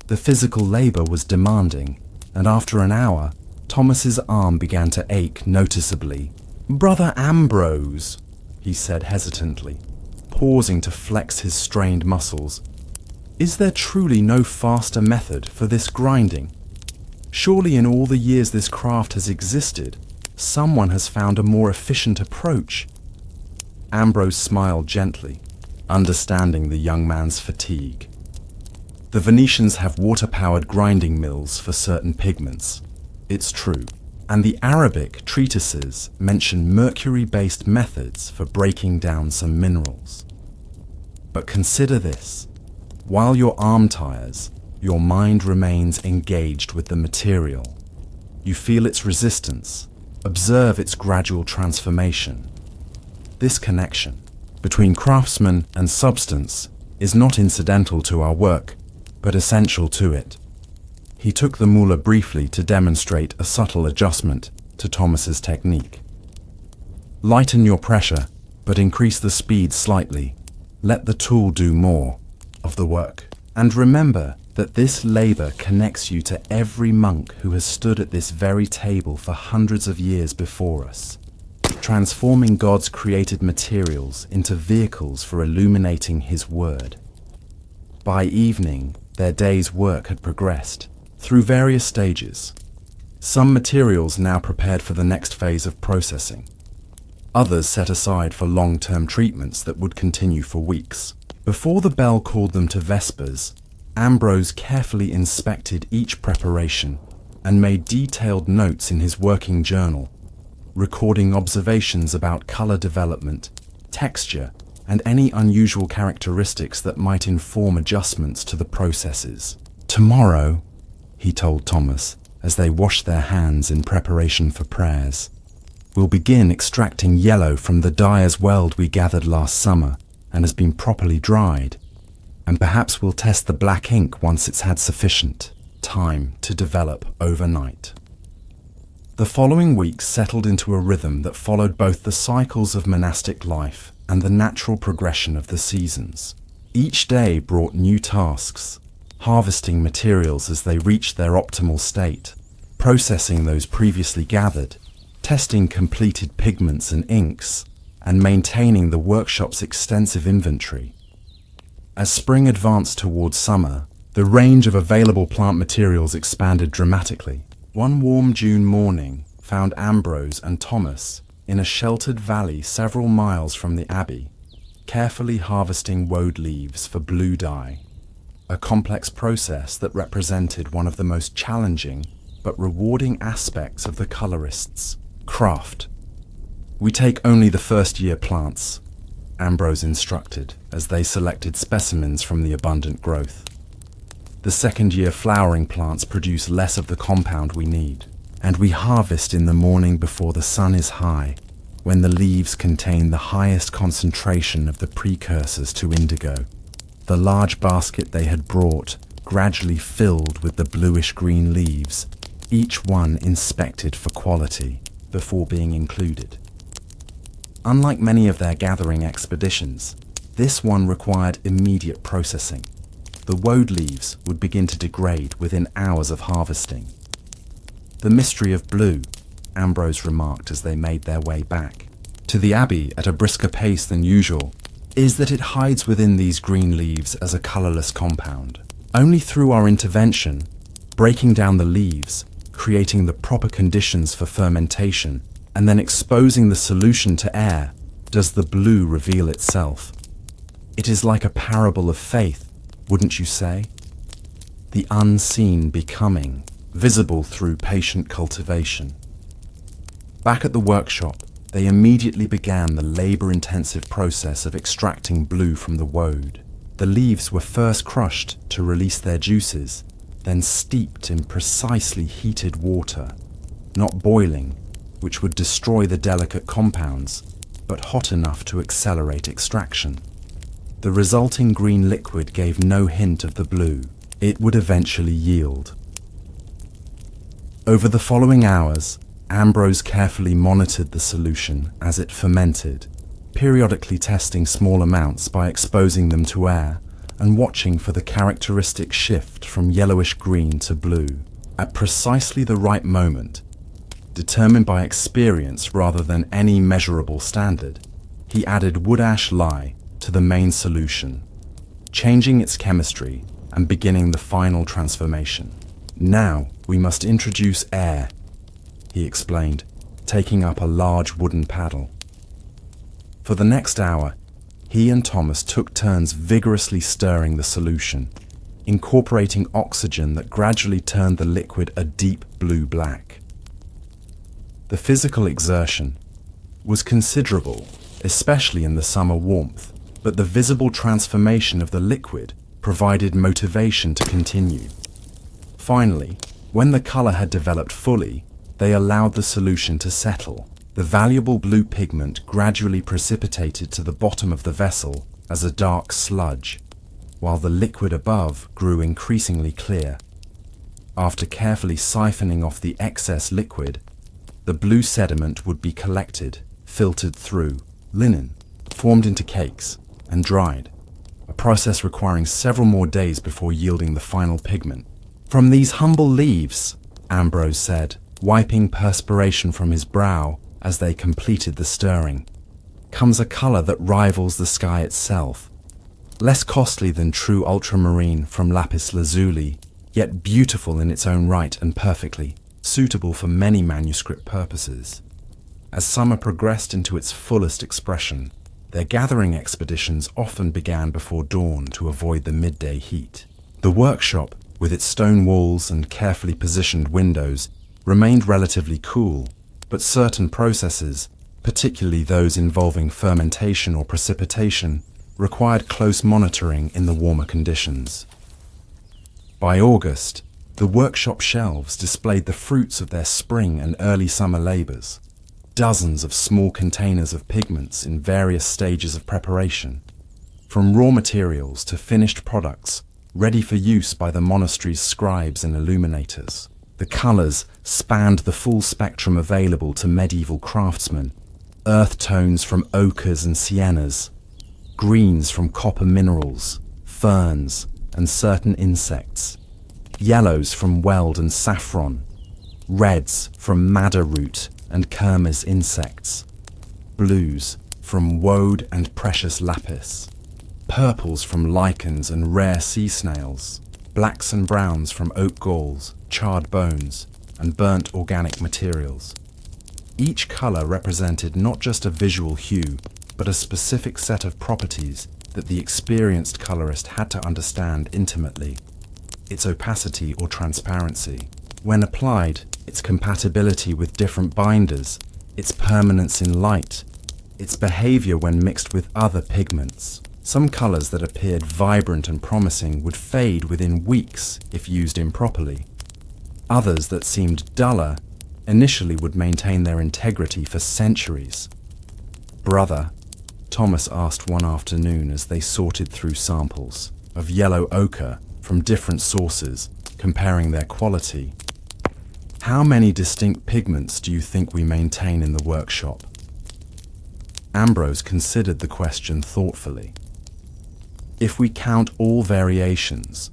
The physical labor was demanding, and after an hour, Thomas's arm began to ache noticeably. "Brother Ambrose," he said hesitantly, pausing to flex his strained muscles, "is there truly no faster method for this grinding? Surely in all the years this craft has existed, someone has found a more efficient approach." Ambrose smiled gently, understanding the young man's fatigue. "The Venetians have water-powered grinding mills for certain pigments, it's true, and the Arabic treatises mention mercury-based methods for breaking down some minerals. But consider this. While your arm tires, your mind remains engaged with the material. You feel its resistance, observe its gradual transformation. This connection between craftsman and substance is not incidental to our work, but essential to it." He took the muller briefly to demonstrate a subtle adjustment to Thomas's technique. "Lighten your pressure, but increase the speed slightly. Let the tool do more of the work. And remember that this labor connects you to every monk who has stood at this very table for hundreds of years before us, transforming God's created materials into vehicles for illuminating His Word." By evening, their day's work had progressed through various stages. Some materials now prepared for the next phase of processing, others set aside for long-term treatments that would continue for weeks. Before the bell called them to Vespers, Ambrose carefully inspected each preparation and made detailed notes in his working journal, recording observations about color development, texture, and any unusual characteristics that might inform adjustments to the processes. "Tomorrow," he told Thomas as they washed their hands in preparation for prayers, "we'll begin extracting yellow from the dyer's weld we gathered last summer and has been properly dried, and perhaps we'll test the black ink once it's had sufficient time to develop overnight." The following weeks settled into a rhythm that followed both the cycles of monastic life and the natural progression of the seasons. Each day brought new tasks, harvesting materials as they reached their optimal state, processing those previously gathered, testing completed pigments and inks, and maintaining the workshop's extensive inventory. As spring advanced towards summer, the range of available plant materials expanded dramatically. One warm June morning found Ambrose and Thomas in a sheltered valley several miles from the abbey, carefully harvesting woad leaves for blue dye, a complex process that represented one of the most challenging but rewarding aspects of the colorist's craft. "We take only the first-year plants," Ambrose instructed as they selected specimens from the abundant growth. "The second-year flowering plants produce less of the compound we need, and we harvest in the morning before the sun is high, when the leaves contain the highest concentration of the precursors to indigo." The large basket they had brought gradually filled with the bluish-green leaves, each one inspected for quality before being included. Unlike many of their gathering expeditions, this one required immediate processing. The woad leaves would begin to degrade within hours of harvesting. "The mystery of blue," Ambrose remarked as they made their way back to the abbey at a brisker pace than usual, "is that it hides within these green leaves as a colorless compound. Only through our intervention, breaking down the leaves, creating the proper conditions for fermentation, and then exposing the solution to air, does the blue reveal itself. It is like a parable of faith, wouldn't you say? The unseen becoming, visible through patient cultivation." Back at the workshop, they immediately began the labor-intensive process of extracting blue from the woad. The leaves were first crushed to release their juices, then steeped in precisely heated water, not boiling, which would destroy the delicate compounds, but hot enough to accelerate extraction. The resulting green liquid gave no hint of the blue it would eventually yield. Over the following hours, Ambrose carefully monitored the solution as it fermented, periodically testing small amounts by exposing them to air and watching for the characteristic shift from yellowish-green to blue. At precisely the right moment, determined by experience rather than any measurable standard, he added wood ash lye to the main solution, changing its chemistry and beginning the final transformation. "Now we must introduce air," he explained, taking up a large wooden paddle. For the next hour, he and Thomas took turns vigorously stirring the solution, incorporating oxygen that gradually turned the liquid a deep blue-black. The physical exertion was considerable, especially in the summer warmth, but the visible transformation of the liquid provided motivation to continue. Finally, when the color had developed fully, they allowed the solution to settle. The valuable blue pigment gradually precipitated to the bottom of the vessel as a dark sludge, while the liquid above grew increasingly clear. After carefully siphoning off the excess liquid, the blue sediment would be collected, filtered through linen, formed into cakes, and dried, a process requiring several more days before yielding the final pigment. "From these humble leaves," Ambrose said, wiping perspiration from his brow as they completed the stirring, "comes a color that rivals the sky itself. Less costly than true ultramarine from lapis lazuli, yet beautiful in its own right and perfectly suitable for many manuscript purposes." As summer progressed into its fullest expression, their gathering expeditions often began before dawn to avoid the midday heat. The workshop, with its stone walls and carefully positioned windows, remained relatively cool, but certain processes, particularly those involving fermentation or precipitation, required close monitoring in the warmer conditions. By August, the workshop shelves displayed the fruits of their spring and early summer labors. Dozens of small containers of pigments in various stages of preparation, from raw materials to finished products, ready for use by the monastery's scribes and illuminators. The colors spanned the full spectrum available to medieval craftsmen: earth tones from ochres and siennas, greens from copper minerals, ferns, and certain insects, yellows from weld and saffron, reds from madder root and kermes insects, blues from woad and precious lapis. purples from lichens and rare sea snails, blacks and browns from oak galls, charred bones, and burnt organic materials. Each colour represented not just a visual hue, but a specific set of properties that the experienced colourist had to understand intimately. Its opacity or transparency, when applied, its compatibility with different binders, its permanence in light, its behaviour when mixed with other pigments. Some colours that appeared vibrant and promising would fade within weeks if used improperly. Others that seemed duller initially would maintain their integrity for centuries. "Brother," Thomas asked one afternoon as they sorted through samples of yellow ochre from different sources, comparing their quality, "how many distinct pigments do you think we maintain in the workshop?" Ambrose considered the question thoughtfully. "If we count all variations,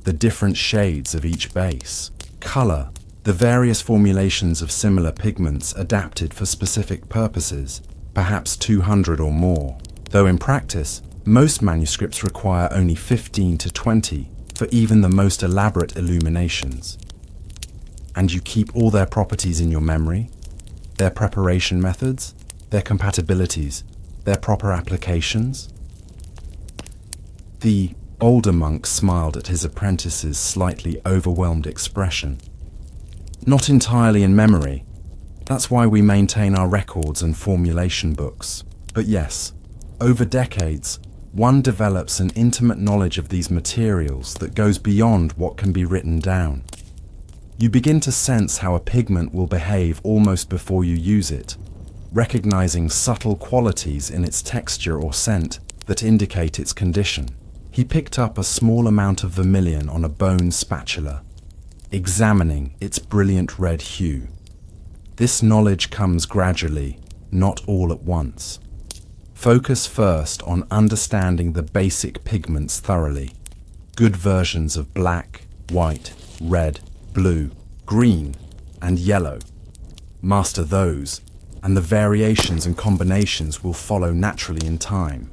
the different shades of each base, colour, the various formulations of similar pigments adapted for specific purposes, perhaps 200 or more, though in practice, most manuscripts require only 15 to 20 for even the most elaborate illuminations. And you keep all their properties in your memory, their preparation methods, their compatibilities, their proper applications?" The older monk smiled at his apprentice's slightly overwhelmed expression. "Not entirely in memory. That's why we maintain our records and formulation books. But yes, over decades, one develops an intimate knowledge of these materials that goes beyond what can be written down. You begin to sense how a pigment will behave almost before you use it, recognizing subtle qualities in its texture or scent that indicate its condition." He picked up a small amount of vermilion on a bone spatula, examining its brilliant red hue. This knowledge comes gradually, not all at once. Focus first on understanding the basic pigments thoroughly. Good versions of black, white, red, blue, green, and yellow. Master those, and the variations and combinations will follow naturally in time.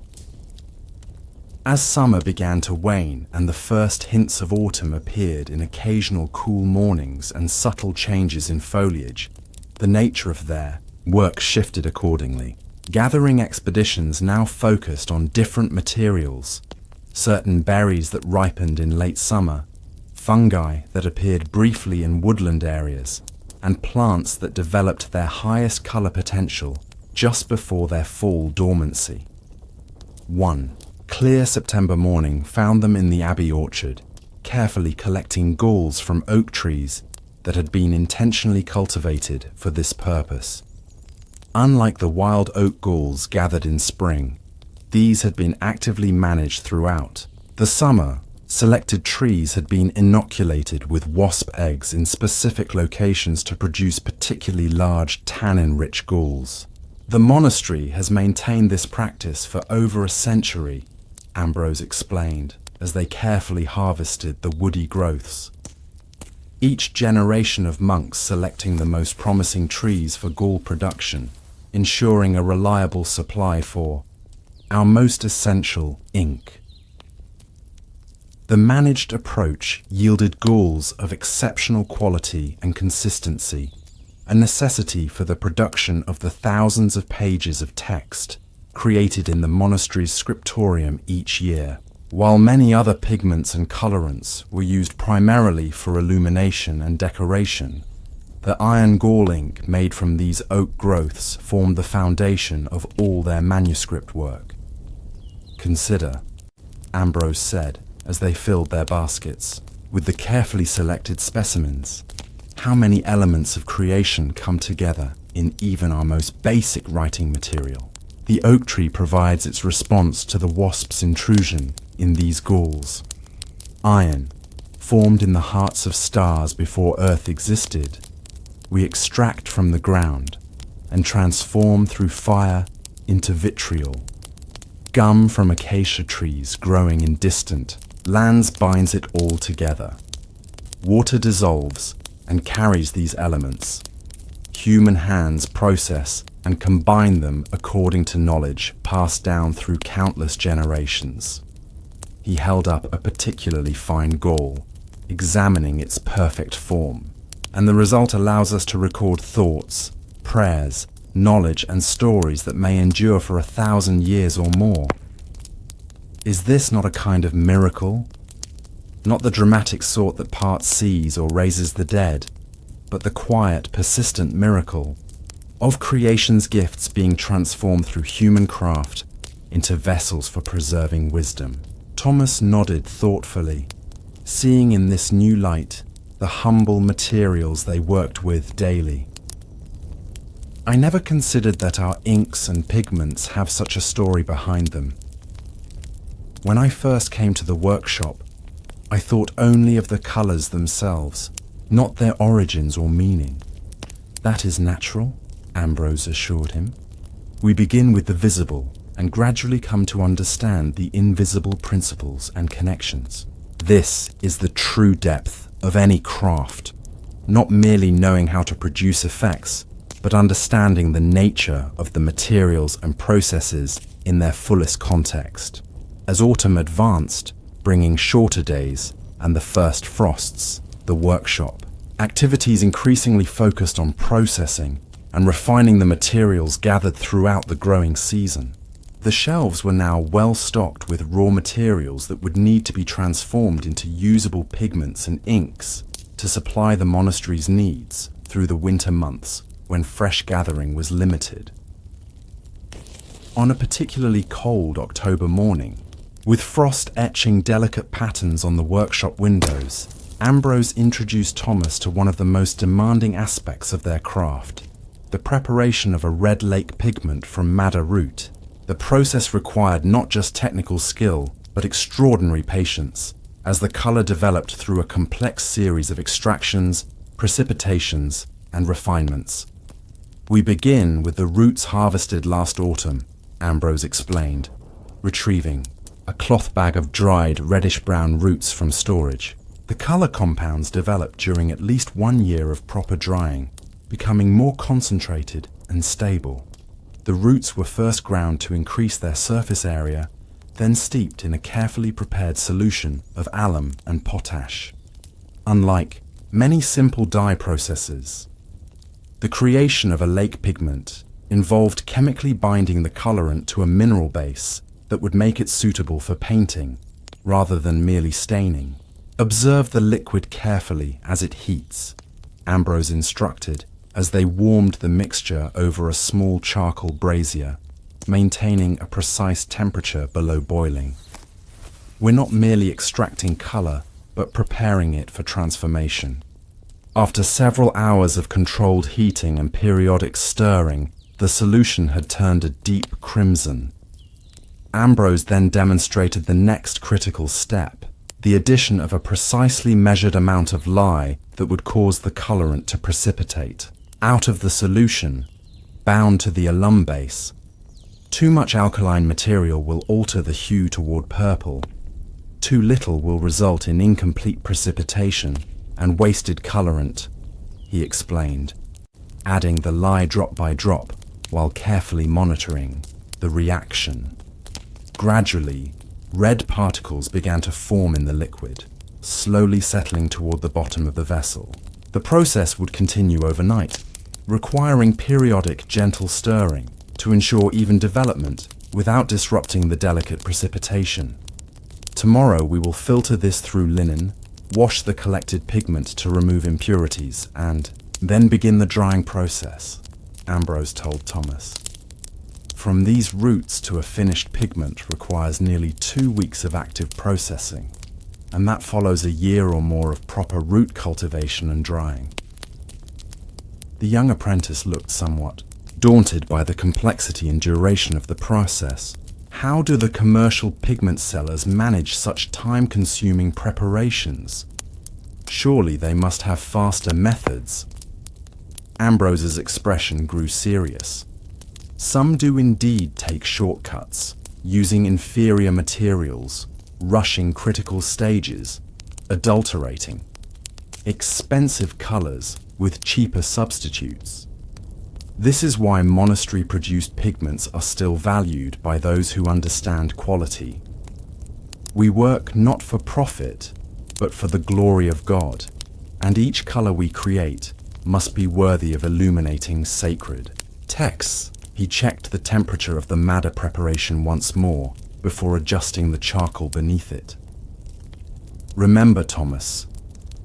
As summer began to wane and the first hints of autumn appeared in occasional cool mornings and subtle changes in foliage, the nature of their work shifted accordingly. Gathering expeditions now focused on different materials, certain berries that ripened in late summer, fungi that appeared briefly in woodland areas, and plants that developed their highest colour potential just before their fall dormancy. 1 clear September morning found them in the abbey orchard, carefully collecting galls from oak trees that had been intentionally cultivated for this purpose. Unlike the wild oak galls gathered in spring, these had been actively managed throughout. The summer, selected trees had been inoculated with wasp eggs in specific locations to produce particularly large tannin-rich galls. The monastery has maintained this practice for over a century, Ambrose explained, as they carefully harvested the woody growths. Each generation of monks selecting the most promising trees for gall production, ensuring a reliable supply for our most essential ink. The managed approach yielded galls of exceptional quality and consistency, a necessity for the production of the thousands of pages of text created in the monastery's scriptorium each year. While many other pigments and colorants were used primarily for illumination and decoration, the iron gall ink made from these oak growths formed the foundation of all their manuscript work. "Consider," Ambrose said as they filled their baskets with the carefully selected specimens, "how many elements of creation come together in even our most basic writing material. The oak tree provides its response to the wasp's intrusion in these galls. Iron, formed in the hearts of stars before Earth existed, we extract from the ground and transform through fire into vitriol. Gum from acacia trees growing in distant lands binds it all together. Water dissolves and carries these elements. human hands process and combine them according to knowledge passed down through countless generations. He held up a particularly fine gall, examining its perfect form, and the result allows us to record thoughts, prayers, knowledge and stories that may endure for 1,000 years or more. Is this not a kind of miracle? Not the dramatic sort that parts seas or raises the dead, but the quiet, persistent miracle of creation's gifts being transformed through human craft into vessels for preserving wisdom. Thomas nodded thoughtfully, seeing in this new light the humble materials they worked with daily. I never considered that our inks and pigments have such a story behind them. When I first came to the workshop, I thought only of the colours themselves, not their origins or meaning. That is natural, Ambrose assured him. We begin with the visible and gradually come to understand the invisible principles and connections. This is the true depth of any craft, not merely knowing how to produce effects, but understanding the nature of the materials and processes in their fullest context. As autumn advanced, bringing shorter days and the first frosts, the workshop, activities increasingly focused on processing and refining the materials gathered throughout the growing season. The shelves were now well stocked with raw materials that would need to be transformed into usable pigments and inks to supply the monastery's needs through the winter months when fresh gathering was limited. On a particularly cold October morning, with frost etching delicate patterns on the workshop windows, Ambrose introduced Thomas to one of the most demanding aspects of their craft, the preparation of a red lake pigment from madder root. The process required not just technical skill, but extraordinary patience, as the color developed through a complex series of extractions, precipitations, and refinements. We begin with the roots harvested last autumn, Ambrose explained, retrieving a cloth bag of dried reddish-brown roots from storage. The color compounds developed during at least 1 year of proper drying, becoming more concentrated and stable. The roots were first ground to increase their surface area, then steeped in a carefully prepared solution of alum and potash. Unlike many simple dye processes, the creation of a lake pigment involved chemically binding the colorant to a mineral base that would make it suitable for painting, rather than merely staining. Observe the liquid carefully as it heats, Ambrose instructed, as they warmed the mixture over a small charcoal brazier, maintaining a precise temperature below boiling. We're not merely extracting color, but preparing it for transformation. After several hours of controlled heating and periodic stirring, the solution had turned a deep crimson. Ambrose then demonstrated the next critical step, the addition of a precisely measured amount of lye that would cause the colorant to precipitate. Out of the solution, bound to the alum base, too much alkaline material will alter the hue toward purple. Too little will result in incomplete precipitation and wasted colorant, he explained, adding the lye drop by drop while carefully monitoring the reaction. Gradually, red particles began to form in the liquid, slowly settling toward the bottom of the vessel. The process would continue overnight, requiring periodic gentle stirring to ensure even development without disrupting the delicate precipitation. Tomorrow we will filter this through linen, wash the collected pigment to remove impurities, and then begin the drying process, Ambrose told Thomas. From these roots to a finished pigment requires nearly 2 weeks of active processing, and that follows a year or more of proper root cultivation and drying. The young apprentice looked somewhat daunted by the complexity and duration of the process. How do the commercial pigment sellers manage such time-consuming preparations? Surely they must have faster methods. Ambrose's expression grew serious. Some do indeed take shortcuts, using inferior materials, rushing critical stages, adulterating expensive colors with cheaper substitutes. This is why monastery-produced pigments are still valued by those who understand quality. We work not for profit, but for the glory of God, and each color we create must be worthy of illuminating sacred texts. He checked the temperature of the madder preparation once more before adjusting the charcoal beneath it. Remember, Thomas,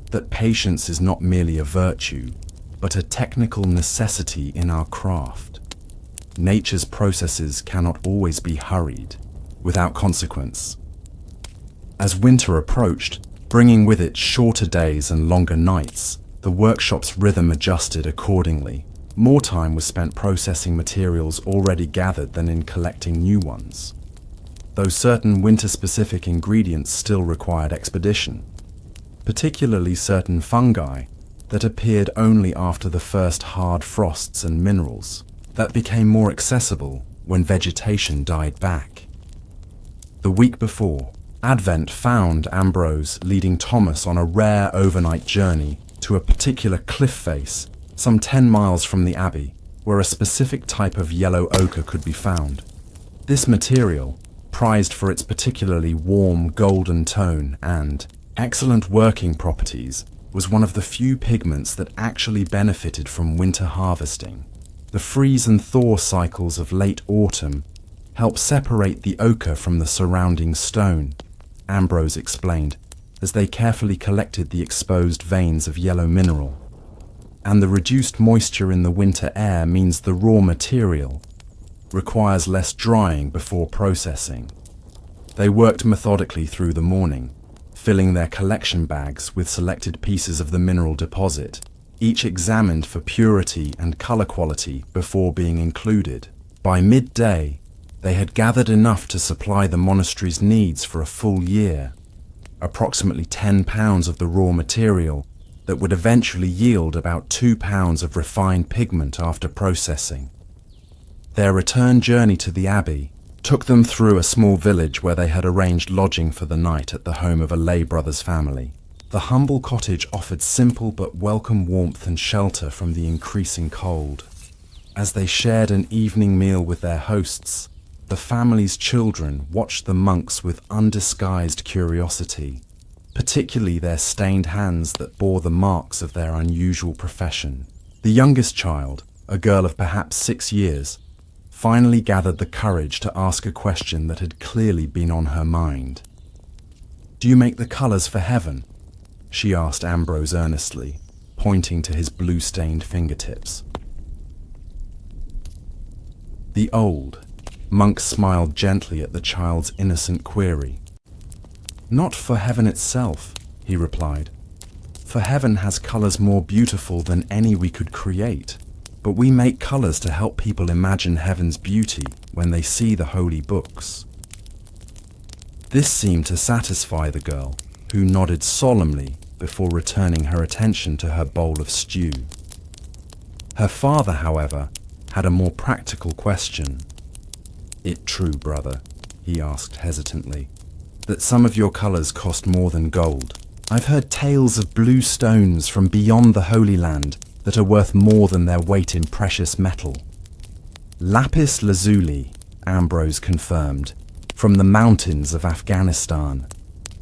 that patience is not merely a virtue, but a technical necessity in our craft. Nature's processes cannot always be hurried, without consequence. As winter approached, bringing with it shorter days and longer nights, the workshop's rhythm adjusted accordingly. More time was spent processing materials already gathered than in collecting new ones, though certain winter-specific ingredients still required expedition, particularly certain fungi that appeared only after the first hard frosts and minerals that became more accessible when vegetation died back. The week before, Advent found Ambrose leading Thomas on a rare overnight journey to a particular cliff face some 10 miles from the abbey, where a specific type of yellow ochre could be found. This material, prized for its particularly warm golden tone and excellent working properties, was one of the few pigments that actually benefited from winter harvesting. The freeze and thaw cycles of late autumn help separate the ochre from the surrounding stone, Ambrose explained, as they carefully collected the exposed veins of yellow mineral. And the reduced moisture in the winter air means the raw material requires less drying before processing. They worked methodically through the morning, filling their collection bags with selected pieces of the mineral deposit, each examined for purity and color quality before being included. By midday, they had gathered enough to supply the monastery's needs for a full year, approximately 10 pounds of the raw material that would eventually yield about 2 pounds of refined pigment after processing. Their return journey to the abbey took them through a small village where they had arranged lodging for the night at the home of a lay brother's family. The humble cottage offered simple but welcome warmth and shelter from the increasing cold. As they shared an evening meal with their hosts, the family's children watched the monks with undisguised curiosity, particularly their stained hands that bore the marks of their unusual profession. The youngest child, a girl of perhaps 6 years, finally gathered the courage to ask a question that had clearly been on her mind. "Do you make the colours for heaven?" she asked Ambrose earnestly, pointing to his blue-stained fingertips. The old monk smiled gently at the child's innocent query. "Not for heaven itself," he replied. "For heaven has colours more beautiful than any we could create. But we make colours to help people imagine heaven's beauty when they see the holy books." This seemed to satisfy the girl, who nodded solemnly before returning her attention to her bowl of stew. Her father, however, had a more practical question. "It true, brother," he asked hesitantly, "that some of your colours cost more than gold? I've heard tales of blue stones from beyond the Holy Land that are worth more than their weight in precious metal." "Lapis lazuli," Ambrose confirmed, "from the mountains of Afghanistan.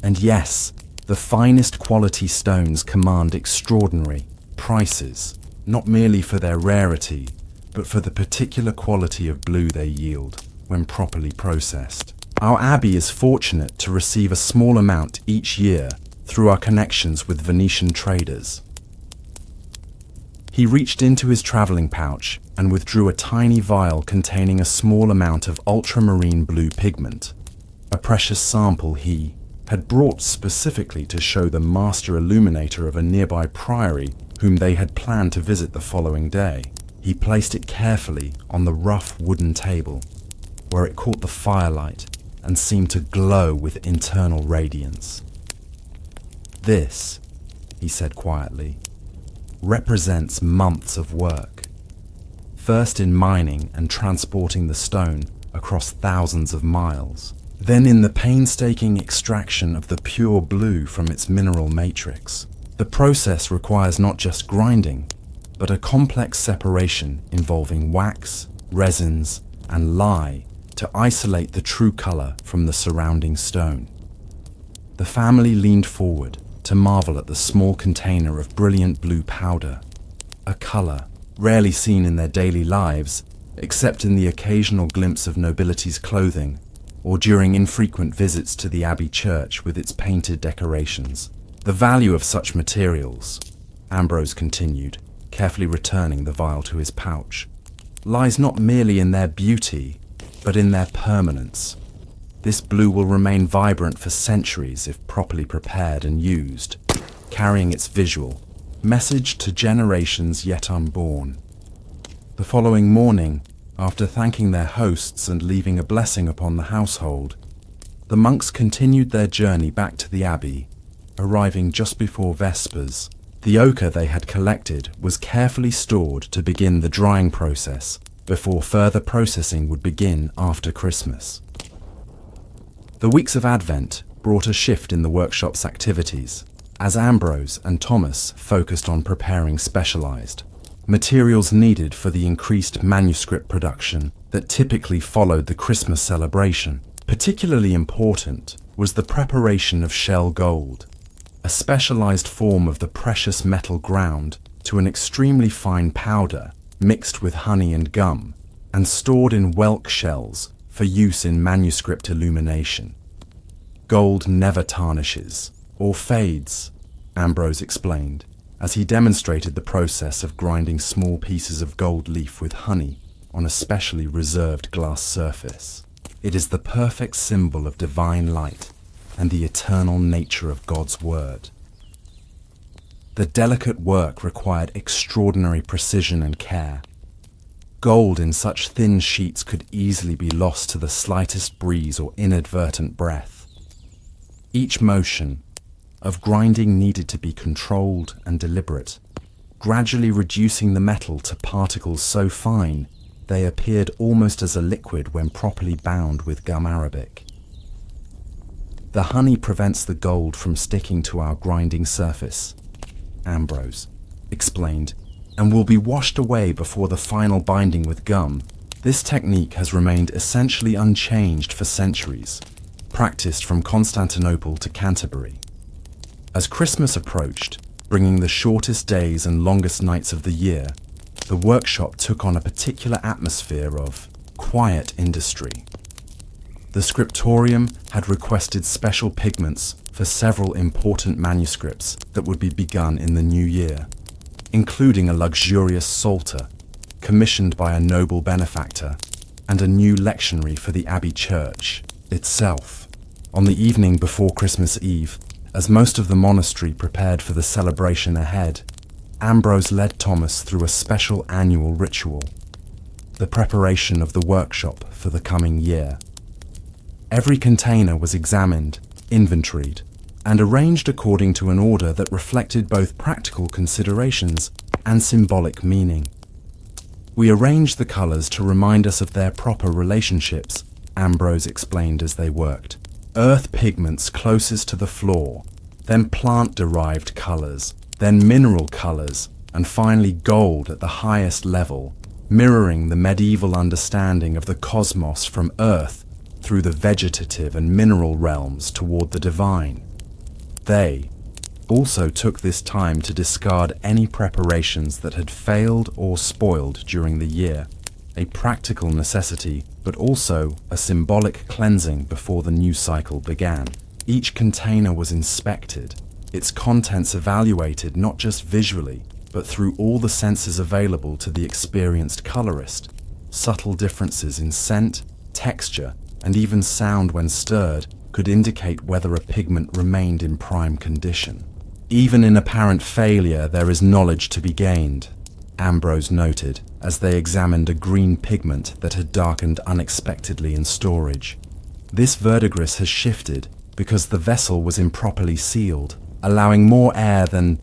And yes, the finest quality stones command extraordinary prices, not merely for their rarity, but for the particular quality of blue they yield when properly processed. Our abbey is fortunate to receive a small amount each year through our connections with Venetian traders." He reached into his travelling pouch and withdrew a tiny vial containing a small amount of ultramarine blue pigment, a precious sample he had brought specifically to show the master illuminator of a nearby priory whom they had planned to visit the following day. He placed it carefully on the rough wooden table, where it caught the firelight and seemed to glow with internal radiance. "This," he said quietly, "represents months of work, first in mining and transporting the stone across thousands of miles, then in the painstaking extraction of the pure blue from its mineral matrix. The process requires not just grinding, but a complex separation involving wax, resins, and lye to isolate the true color from the surrounding stone. The family leaned forward to marvel at the small container of brilliant blue powder, a color rarely seen in their daily lives except in the occasional glimpse of nobility's clothing or during infrequent visits to the abbey church with its painted decorations. The value of such materials, Ambrose continued, carefully returning the vial to his pouch, lies not merely in their beauty, but in their permanence. This blue will remain vibrant for centuries if properly prepared and used, carrying its visual message to generations yet unborn. The following morning, after thanking their hosts and leaving a blessing upon the household, the monks continued their journey back to the abbey, arriving just before Vespers. The ochre they had collected was carefully stored to begin the drying process before further processing would begin after Christmas. The weeks of Advent brought a shift in the workshop's activities, as Ambrose and Thomas focused on preparing specialized materials needed for the increased manuscript production that typically followed the Christmas celebration. Particularly important was the preparation of shell gold, a specialized form of the precious metal ground to an extremely fine powder mixed with honey and gum and stored in whelk shells for use in manuscript illumination. Gold never tarnishes or fades, Ambrose explained, as he demonstrated the process of grinding small pieces of gold leaf with honey on a specially reserved glass surface. It is the perfect symbol of divine light and the eternal nature of God's word. The delicate work required extraordinary precision and care. Gold in such thin sheets could easily be lost to the slightest breeze or inadvertent breath. Each motion of grinding needed to be controlled and deliberate, gradually reducing the metal to particles so fine they appeared almost as a liquid when properly bound with gum arabic. The honey prevents the gold from sticking to our grinding surface, Ambrose explained, and will be washed away before the final binding with gum. This technique has remained essentially unchanged for centuries, practiced from Constantinople to Canterbury. As Christmas approached, bringing the shortest days and longest nights of the year, the workshop took on a particular atmosphere of quiet industry. The scriptorium had requested special pigments for several important manuscripts that would be begun in the new year, including a luxurious psalter commissioned by a noble benefactor and a new lectionary for the abbey church itself. On the evening before Christmas Eve, as most of the monastery prepared for the celebration ahead, Ambrose led Thomas through a special annual ritual, the preparation of the workshop for the coming year. Every container was examined, inventoried, and arranged according to an order that reflected both practical considerations and symbolic meaning. We arranged the colors to remind us of their proper relationships, Ambrose explained as they worked. Earth pigments closest to the floor, then plant-derived colors, then mineral colors, and finally gold at the highest level, mirroring the medieval understanding of the cosmos from Earth through the vegetative and mineral realms toward the divine. They also took this time to discard any preparations that had failed or spoiled during the year, a practical necessity, but also a symbolic cleansing before the new cycle began. Each container was inspected, its contents evaluated not just visually, but through all the senses available to the experienced colorist. Subtle differences in scent, texture, and even sound when stirred could indicate whether a pigment remained in prime condition. Even in apparent failure, there is knowledge to be gained, Ambrose noted as they examined a green pigment that had darkened unexpectedly in storage. This verdigris has shifted because the vessel was improperly sealed, allowing more air than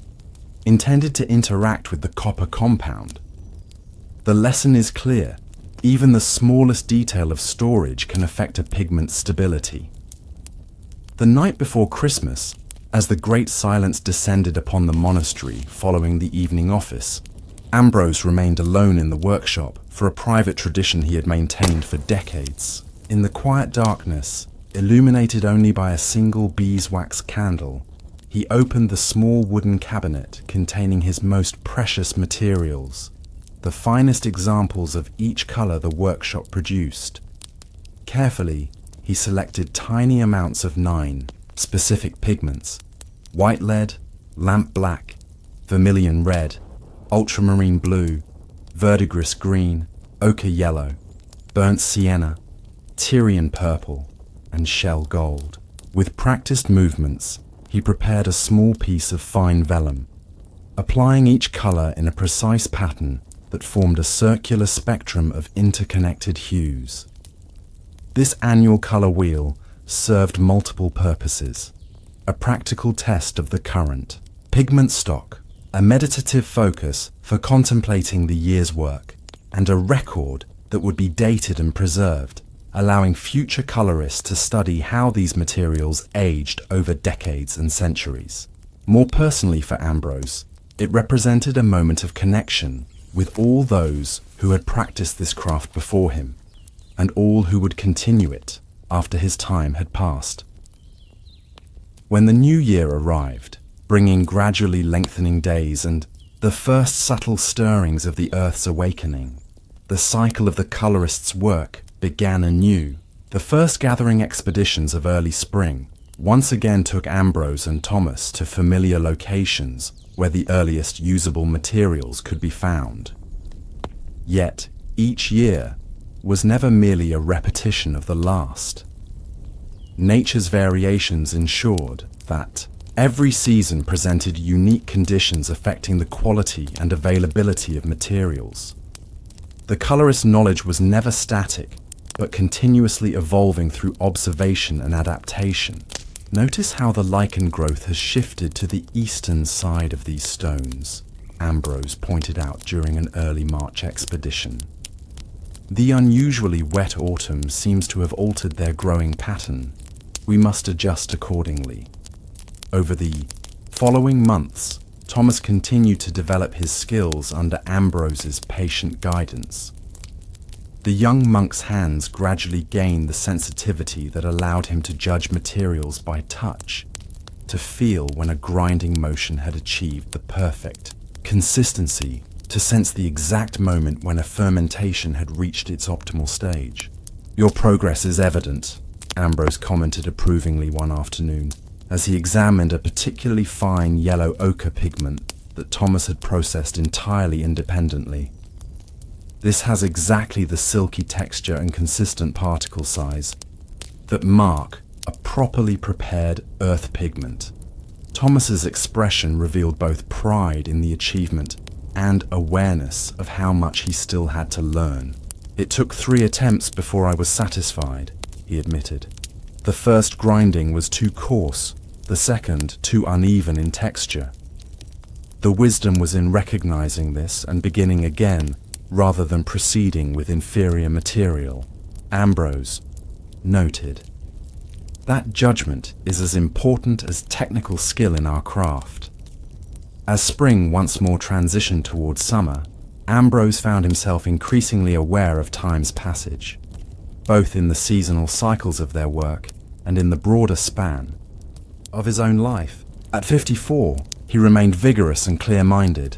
intended to interact with the copper compound. The lesson is clear. Even the smallest detail of storage can affect a pigment's stability. The night before Christmas, as the great silence descended upon the monastery following the evening office, Ambrose remained alone in the workshop for a private tradition he had maintained for decades. In the quiet darkness, illuminated only by a single beeswax candle, he opened the small wooden cabinet containing his most precious materials, the finest examples of each color the workshop produced. Carefully, he selected tiny amounts of 9 specific pigments: white lead, lamp black, vermilion red, ultramarine blue, verdigris green, ochre yellow, burnt sienna, Tyrian purple, and shell gold. With practiced movements, he prepared a small piece of fine vellum, applying each color in a precise pattern that formed a circular spectrum of interconnected hues. This annual color wheel served multiple purposes: a practical test of the current pigment stock, a meditative focus for contemplating the year's work, and a record that would be dated and preserved, allowing future colorists to study how these materials aged over decades and centuries. More personally for Ambrose, it represented a moment of connection with all those who had practiced this craft before him, and all who would continue it after his time had passed. When the new year arrived, bringing gradually lengthening days and the first subtle stirrings of the earth's awakening, the cycle of the colorist's work began anew. The first gathering expeditions of early spring once again took Ambrose and Thomas to familiar locations where the earliest usable materials could be found. Yet, each year was never merely a repetition of the last. Nature's variations ensured that every season presented unique conditions affecting the quality and availability of materials. The colorist's knowledge was never static, but continuously evolving through observation and adaptation. Notice how the lichen growth has shifted to the eastern side of these stones, Ambrose pointed out during an early March expedition. The unusually wet autumn seems to have altered their growing pattern. We must adjust accordingly. Over the following months, Thomas continued to develop his skills under Ambrose's patient guidance. The young monk's hands gradually gained the sensitivity that allowed him to judge materials by touch, to feel when a grinding motion had achieved the perfect consistency, to sense the exact moment when a fermentation had reached its optimal stage. "Your progress is evident," Ambrose commented approvingly one afternoon, as he examined a particularly fine yellow ochre pigment that Thomas had processed entirely independently. This has exactly the silky texture and consistent particle size that mark a properly prepared earth pigment. Thomas's expression revealed both pride in the achievement and awareness of how much he still had to learn. "It took 3 attempts before I was satisfied," he admitted. "The first grinding was too coarse, the second too uneven in texture. The wisdom was in recognizing this and beginning again, rather than proceeding with inferior material," Ambrose noted. That judgment is as important as technical skill in our craft. As spring once more transitioned towards summer, Ambrose found himself increasingly aware of time's passage, both in the seasonal cycles of their work and in the broader span of his own life. At 54, he remained vigorous and clear-minded,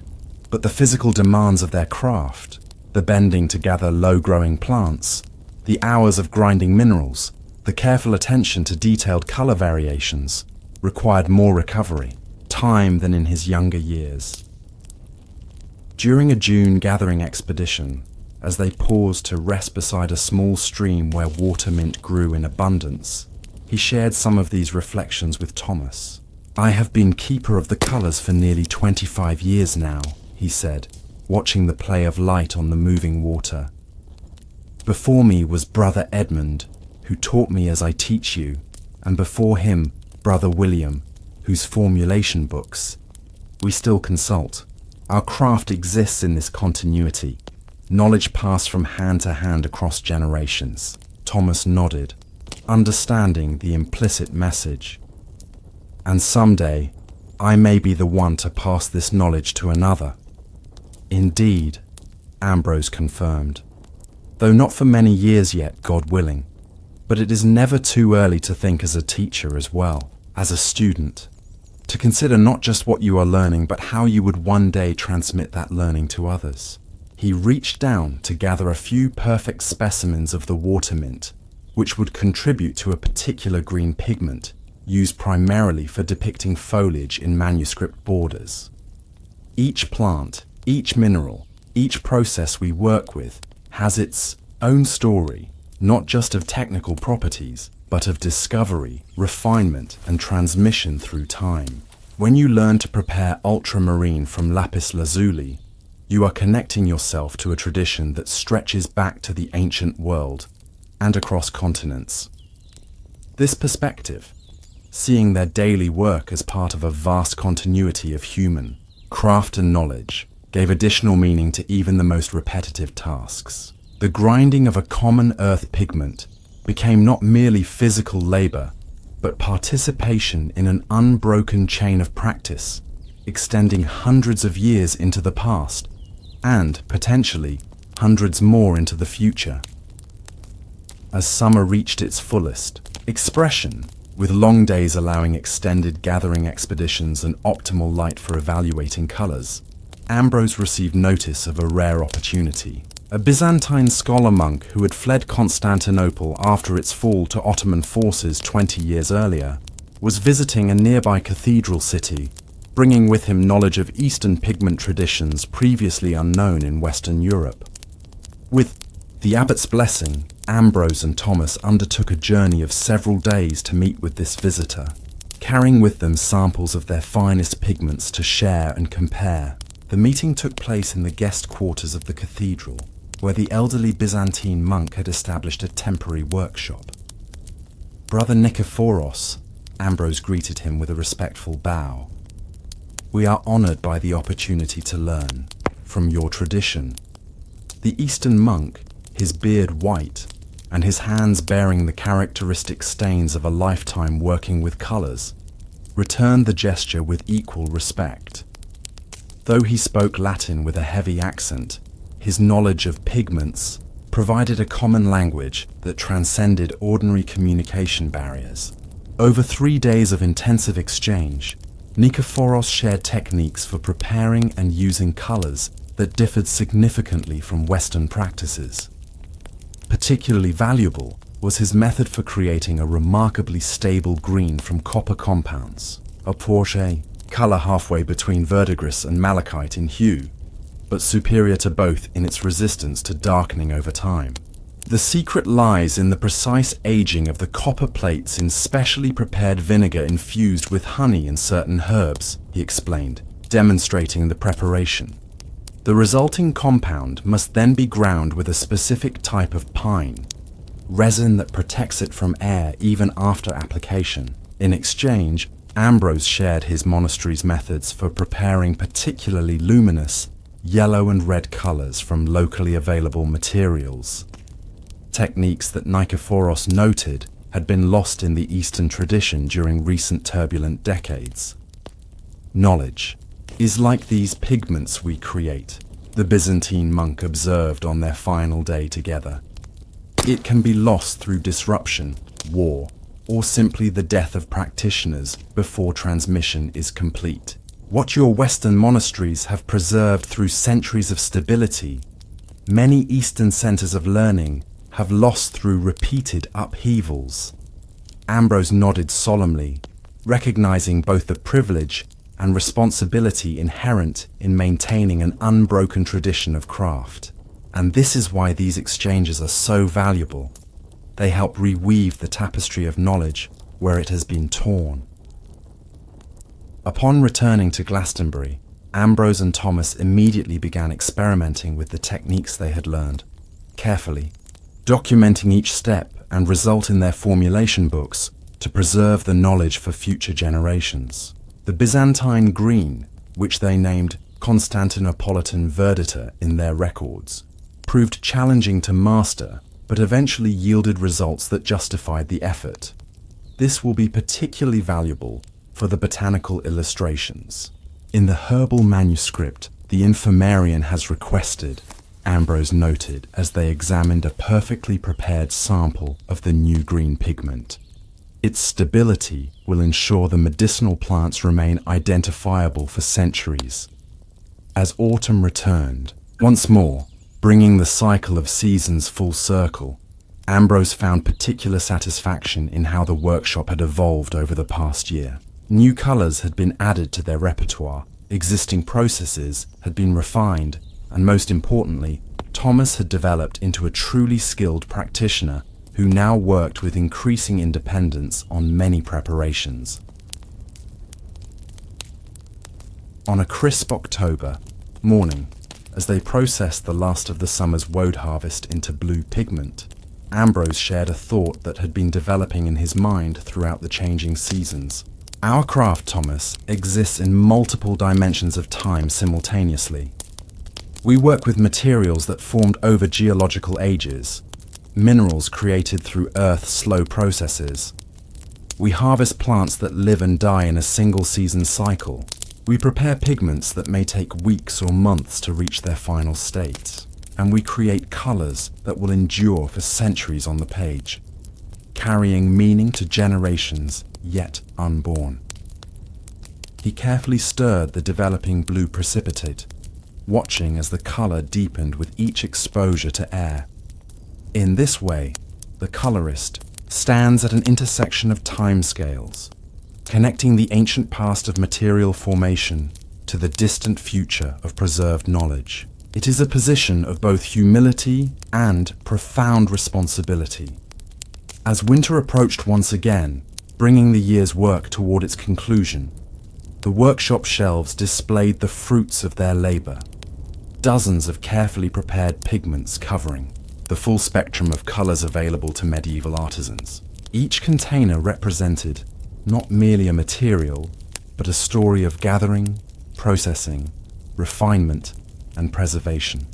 but the physical demands of their craft, the bending to gather low-growing plants, the hours of grinding minerals, the careful attention to detailed color variations, required more recovery, time than in his younger years. During a June gathering expedition, as they paused to rest beside a small stream where water mint grew in abundance, he shared some of these reflections with Thomas. "I have been keeper of the colors for nearly 25 years now," he said, watching the play of light on the moving water. "Before me was Brother Edmund, who taught me as I teach you, and before him, Brother William, whose formulation books we still consult. Our craft exists in this continuity, knowledge passed from hand to hand across generations." Thomas nodded, understanding the implicit message. "And someday, I may be the one to pass this knowledge to another." Indeed, Ambrose confirmed, though not for many years yet, God willing. But it is never too early to think as a teacher as well, as a student, to consider not just what you are learning, but how you would one day transmit that learning to others. He reached down to gather a few perfect specimens of the water mint, which would contribute to a particular green pigment used primarily for depicting foliage in manuscript borders. Each plant, each mineral, each process we work with has its own story, not just of technical properties, but of discovery, refinement, and transmission through time. When you learn to prepare ultramarine from lapis lazuli, you are connecting yourself to a tradition that stretches back to the ancient world and across continents. This perspective, seeing their daily work as part of a vast continuity of human craft and knowledge, gave additional meaning to even the most repetitive tasks. The grinding of a common earth pigment became not merely physical labor, but participation in an unbroken chain of practice, extending hundreds of years into the past, and, potentially, hundreds more into the future. As summer reached its fullest expression, with long days allowing extended gathering expeditions and optimal light for evaluating colors, Ambrose received notice of a rare opportunity. A Byzantine scholar monk who had fled Constantinople after its fall to Ottoman forces 20 years earlier was visiting a nearby cathedral city, bringing with him knowledge of Eastern pigment traditions previously unknown in Western Europe. With the abbot's blessing, Ambrose and Thomas undertook a journey of several days to meet with this visitor, carrying with them samples of their finest pigments to share and compare. The meeting took place in the guest quarters of the cathedral, where the elderly Byzantine monk had established a temporary workshop. Brother Nikephoros, Ambrose greeted him with a respectful bow. We are honored by the opportunity to learn from your tradition. The Eastern monk, his beard white, and his hands bearing the characteristic stains of a lifetime working with colors, returned the gesture with equal respect. Though he spoke Latin with a heavy accent, his knowledge of pigments provided a common language that transcended ordinary communication barriers. Over 3 days of intensive exchange, Nikephoros shared techniques for preparing and using colors that differed significantly from Western practices. Particularly valuable was his method for creating a remarkably stable green from copper compounds, a porche color halfway between verdigris and malachite in hue, but superior to both in its resistance to darkening over time. The secret lies in the precise aging of the copper plates in specially prepared vinegar infused with honey and certain herbs, he explained, demonstrating the preparation. The resulting compound must then be ground with a specific type of pine, resin that protects it from air even after application. In exchange, Ambrose shared his monastery's methods for preparing particularly luminous yellow and red colors from locally available materials. Techniques that Nikephoros noted had been lost in the Eastern tradition during recent turbulent decades. Knowledge is like these pigments we create, the Byzantine monk observed on their final day together. It can be lost through disruption, war, or simply the death of practitioners before transmission is complete. What your Western monasteries have preserved through centuries of stability, many Eastern centers of learning have lost through repeated upheavals. Ambrose nodded solemnly, recognizing both the privilege and responsibility inherent in maintaining an unbroken tradition of craft. And this is why these exchanges are so valuable. They help reweave the tapestry of knowledge where it has been torn. Upon returning to Glastonbury, Ambrose and Thomas immediately began experimenting with the techniques they had learned, carefully, documenting each step and result in their formulation books to preserve the knowledge for future generations. The Byzantine green, which they named Constantinopolitan verditer in their records, proved challenging to master, but eventually yielded results that justified the effort. This will be particularly valuable for the botanical illustrations. In the herbal manuscript, The infirmarian has requested, Ambrose noted as they examined a perfectly prepared sample of the new green pigment. Its stability will ensure the medicinal plants remain identifiable for centuries. As autumn returned, once more, bringing the cycle of seasons full circle, Ambrose found particular satisfaction in how the workshop had evolved over the past year. New colours had been added to their repertoire, existing processes had been refined, and most importantly, Thomas had developed into a truly skilled practitioner who now worked with increasing independence on many preparations. On a crisp October morning, as they processed the last of the summer's woad harvest into blue pigment, Ambrose shared a thought that had been developing in his mind throughout the changing seasons. Our craft, Thomas, exists in multiple dimensions of time simultaneously. We work with materials that formed over geological ages, minerals created through Earth's slow processes. We harvest plants that live and die in a single season cycle. We prepare pigments that may take weeks or months to reach their final state. And we create colours that will endure for centuries on the page, carrying meaning to generations yet unborn. He carefully stirred the developing blue precipitate, watching as the colour deepened with each exposure to air. In this way, the colourist stands at an intersection of timescales, connecting the ancient past of material formation to the distant future of preserved knowledge. It is a position of both humility and profound responsibility. As winter approached once again, bringing the year's work toward its conclusion, the workshop shelves displayed the fruits of their labour. Dozens of carefully prepared pigments covering the full spectrum of colours available to medieval artisans. Each container represented not merely a material, but a story of gathering, processing, refinement, and preservation.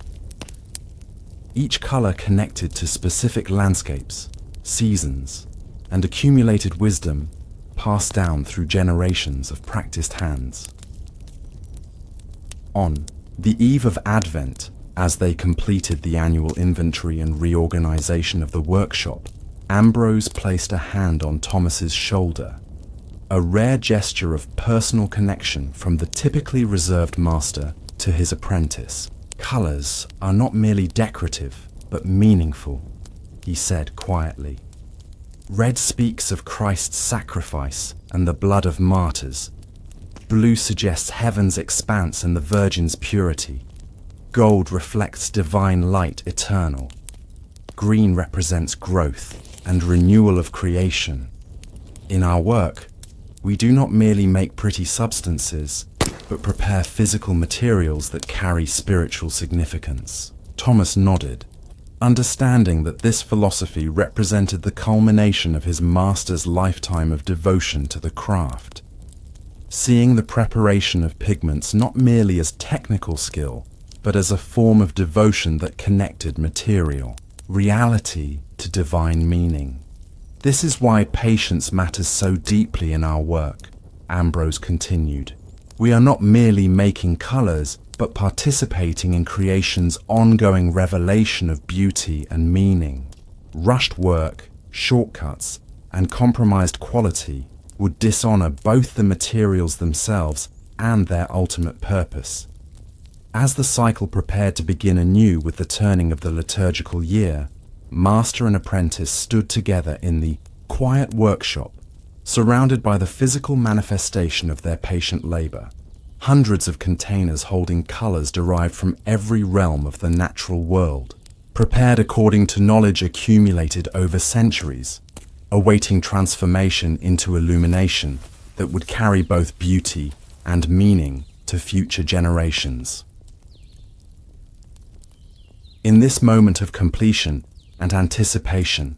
Each colour connected to specific landscapes, seasons, and accumulated wisdom passed down through generations of practiced hands. On the eve of Advent, as they completed the annual inventory and reorganization of the workshop, Ambrose placed a hand on Thomas's shoulder, a rare gesture of personal connection from the typically reserved master to his apprentice. "Colours are not merely decorative, but meaningful," he said quietly. "Red speaks of Christ's sacrifice and the blood of martyrs. Blue suggests heaven's expanse and the Virgin's purity. Gold reflects divine light eternal. Green represents growth and renewal of creation. In our work, we do not merely make pretty substances, but prepare physical materials that carry spiritual significance." Thomas nodded, understanding that this philosophy represented the culmination of his master's lifetime of devotion to the craft. Seeing the preparation of pigments not merely as technical skill, but as a form of devotion that connected material, reality to divine meaning. "This is why patience matters so deeply in our work," Ambrose continued. "We are not merely making colours, but participating in creation's ongoing revelation of beauty and meaning. Rushed work, shortcuts, and compromised quality would dishonour both the materials themselves and their ultimate purpose." As the cycle prepared to begin anew with the turning of the liturgical year, master and apprentice stood together in the quiet workshop, surrounded by the physical manifestation of their patient labour. Hundreds of containers holding colours derived from every realm of the natural world, prepared according to knowledge accumulated over centuries, awaiting transformation into illumination that would carry both beauty and meaning to future generations. In this moment of completion and anticipation,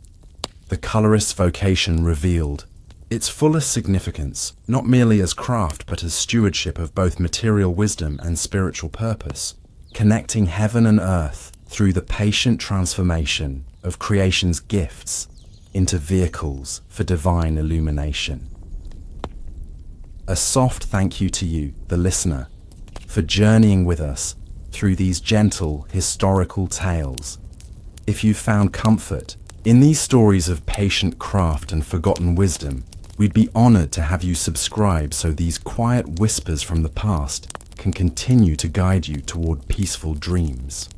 the colorist's vocation revealed its fullest significance, not merely as craft but as stewardship of both material wisdom and spiritual purpose, connecting heaven and earth through the patient transformation of creation's gifts into vehicles for divine illumination. A soft thank you to you, the listener, for journeying with us through these gentle historical tales. If you found comfort in these stories of patient craft and forgotten wisdom, we'd be honored to have you subscribe so these quiet whispers from the past can continue to guide you toward peaceful dreams.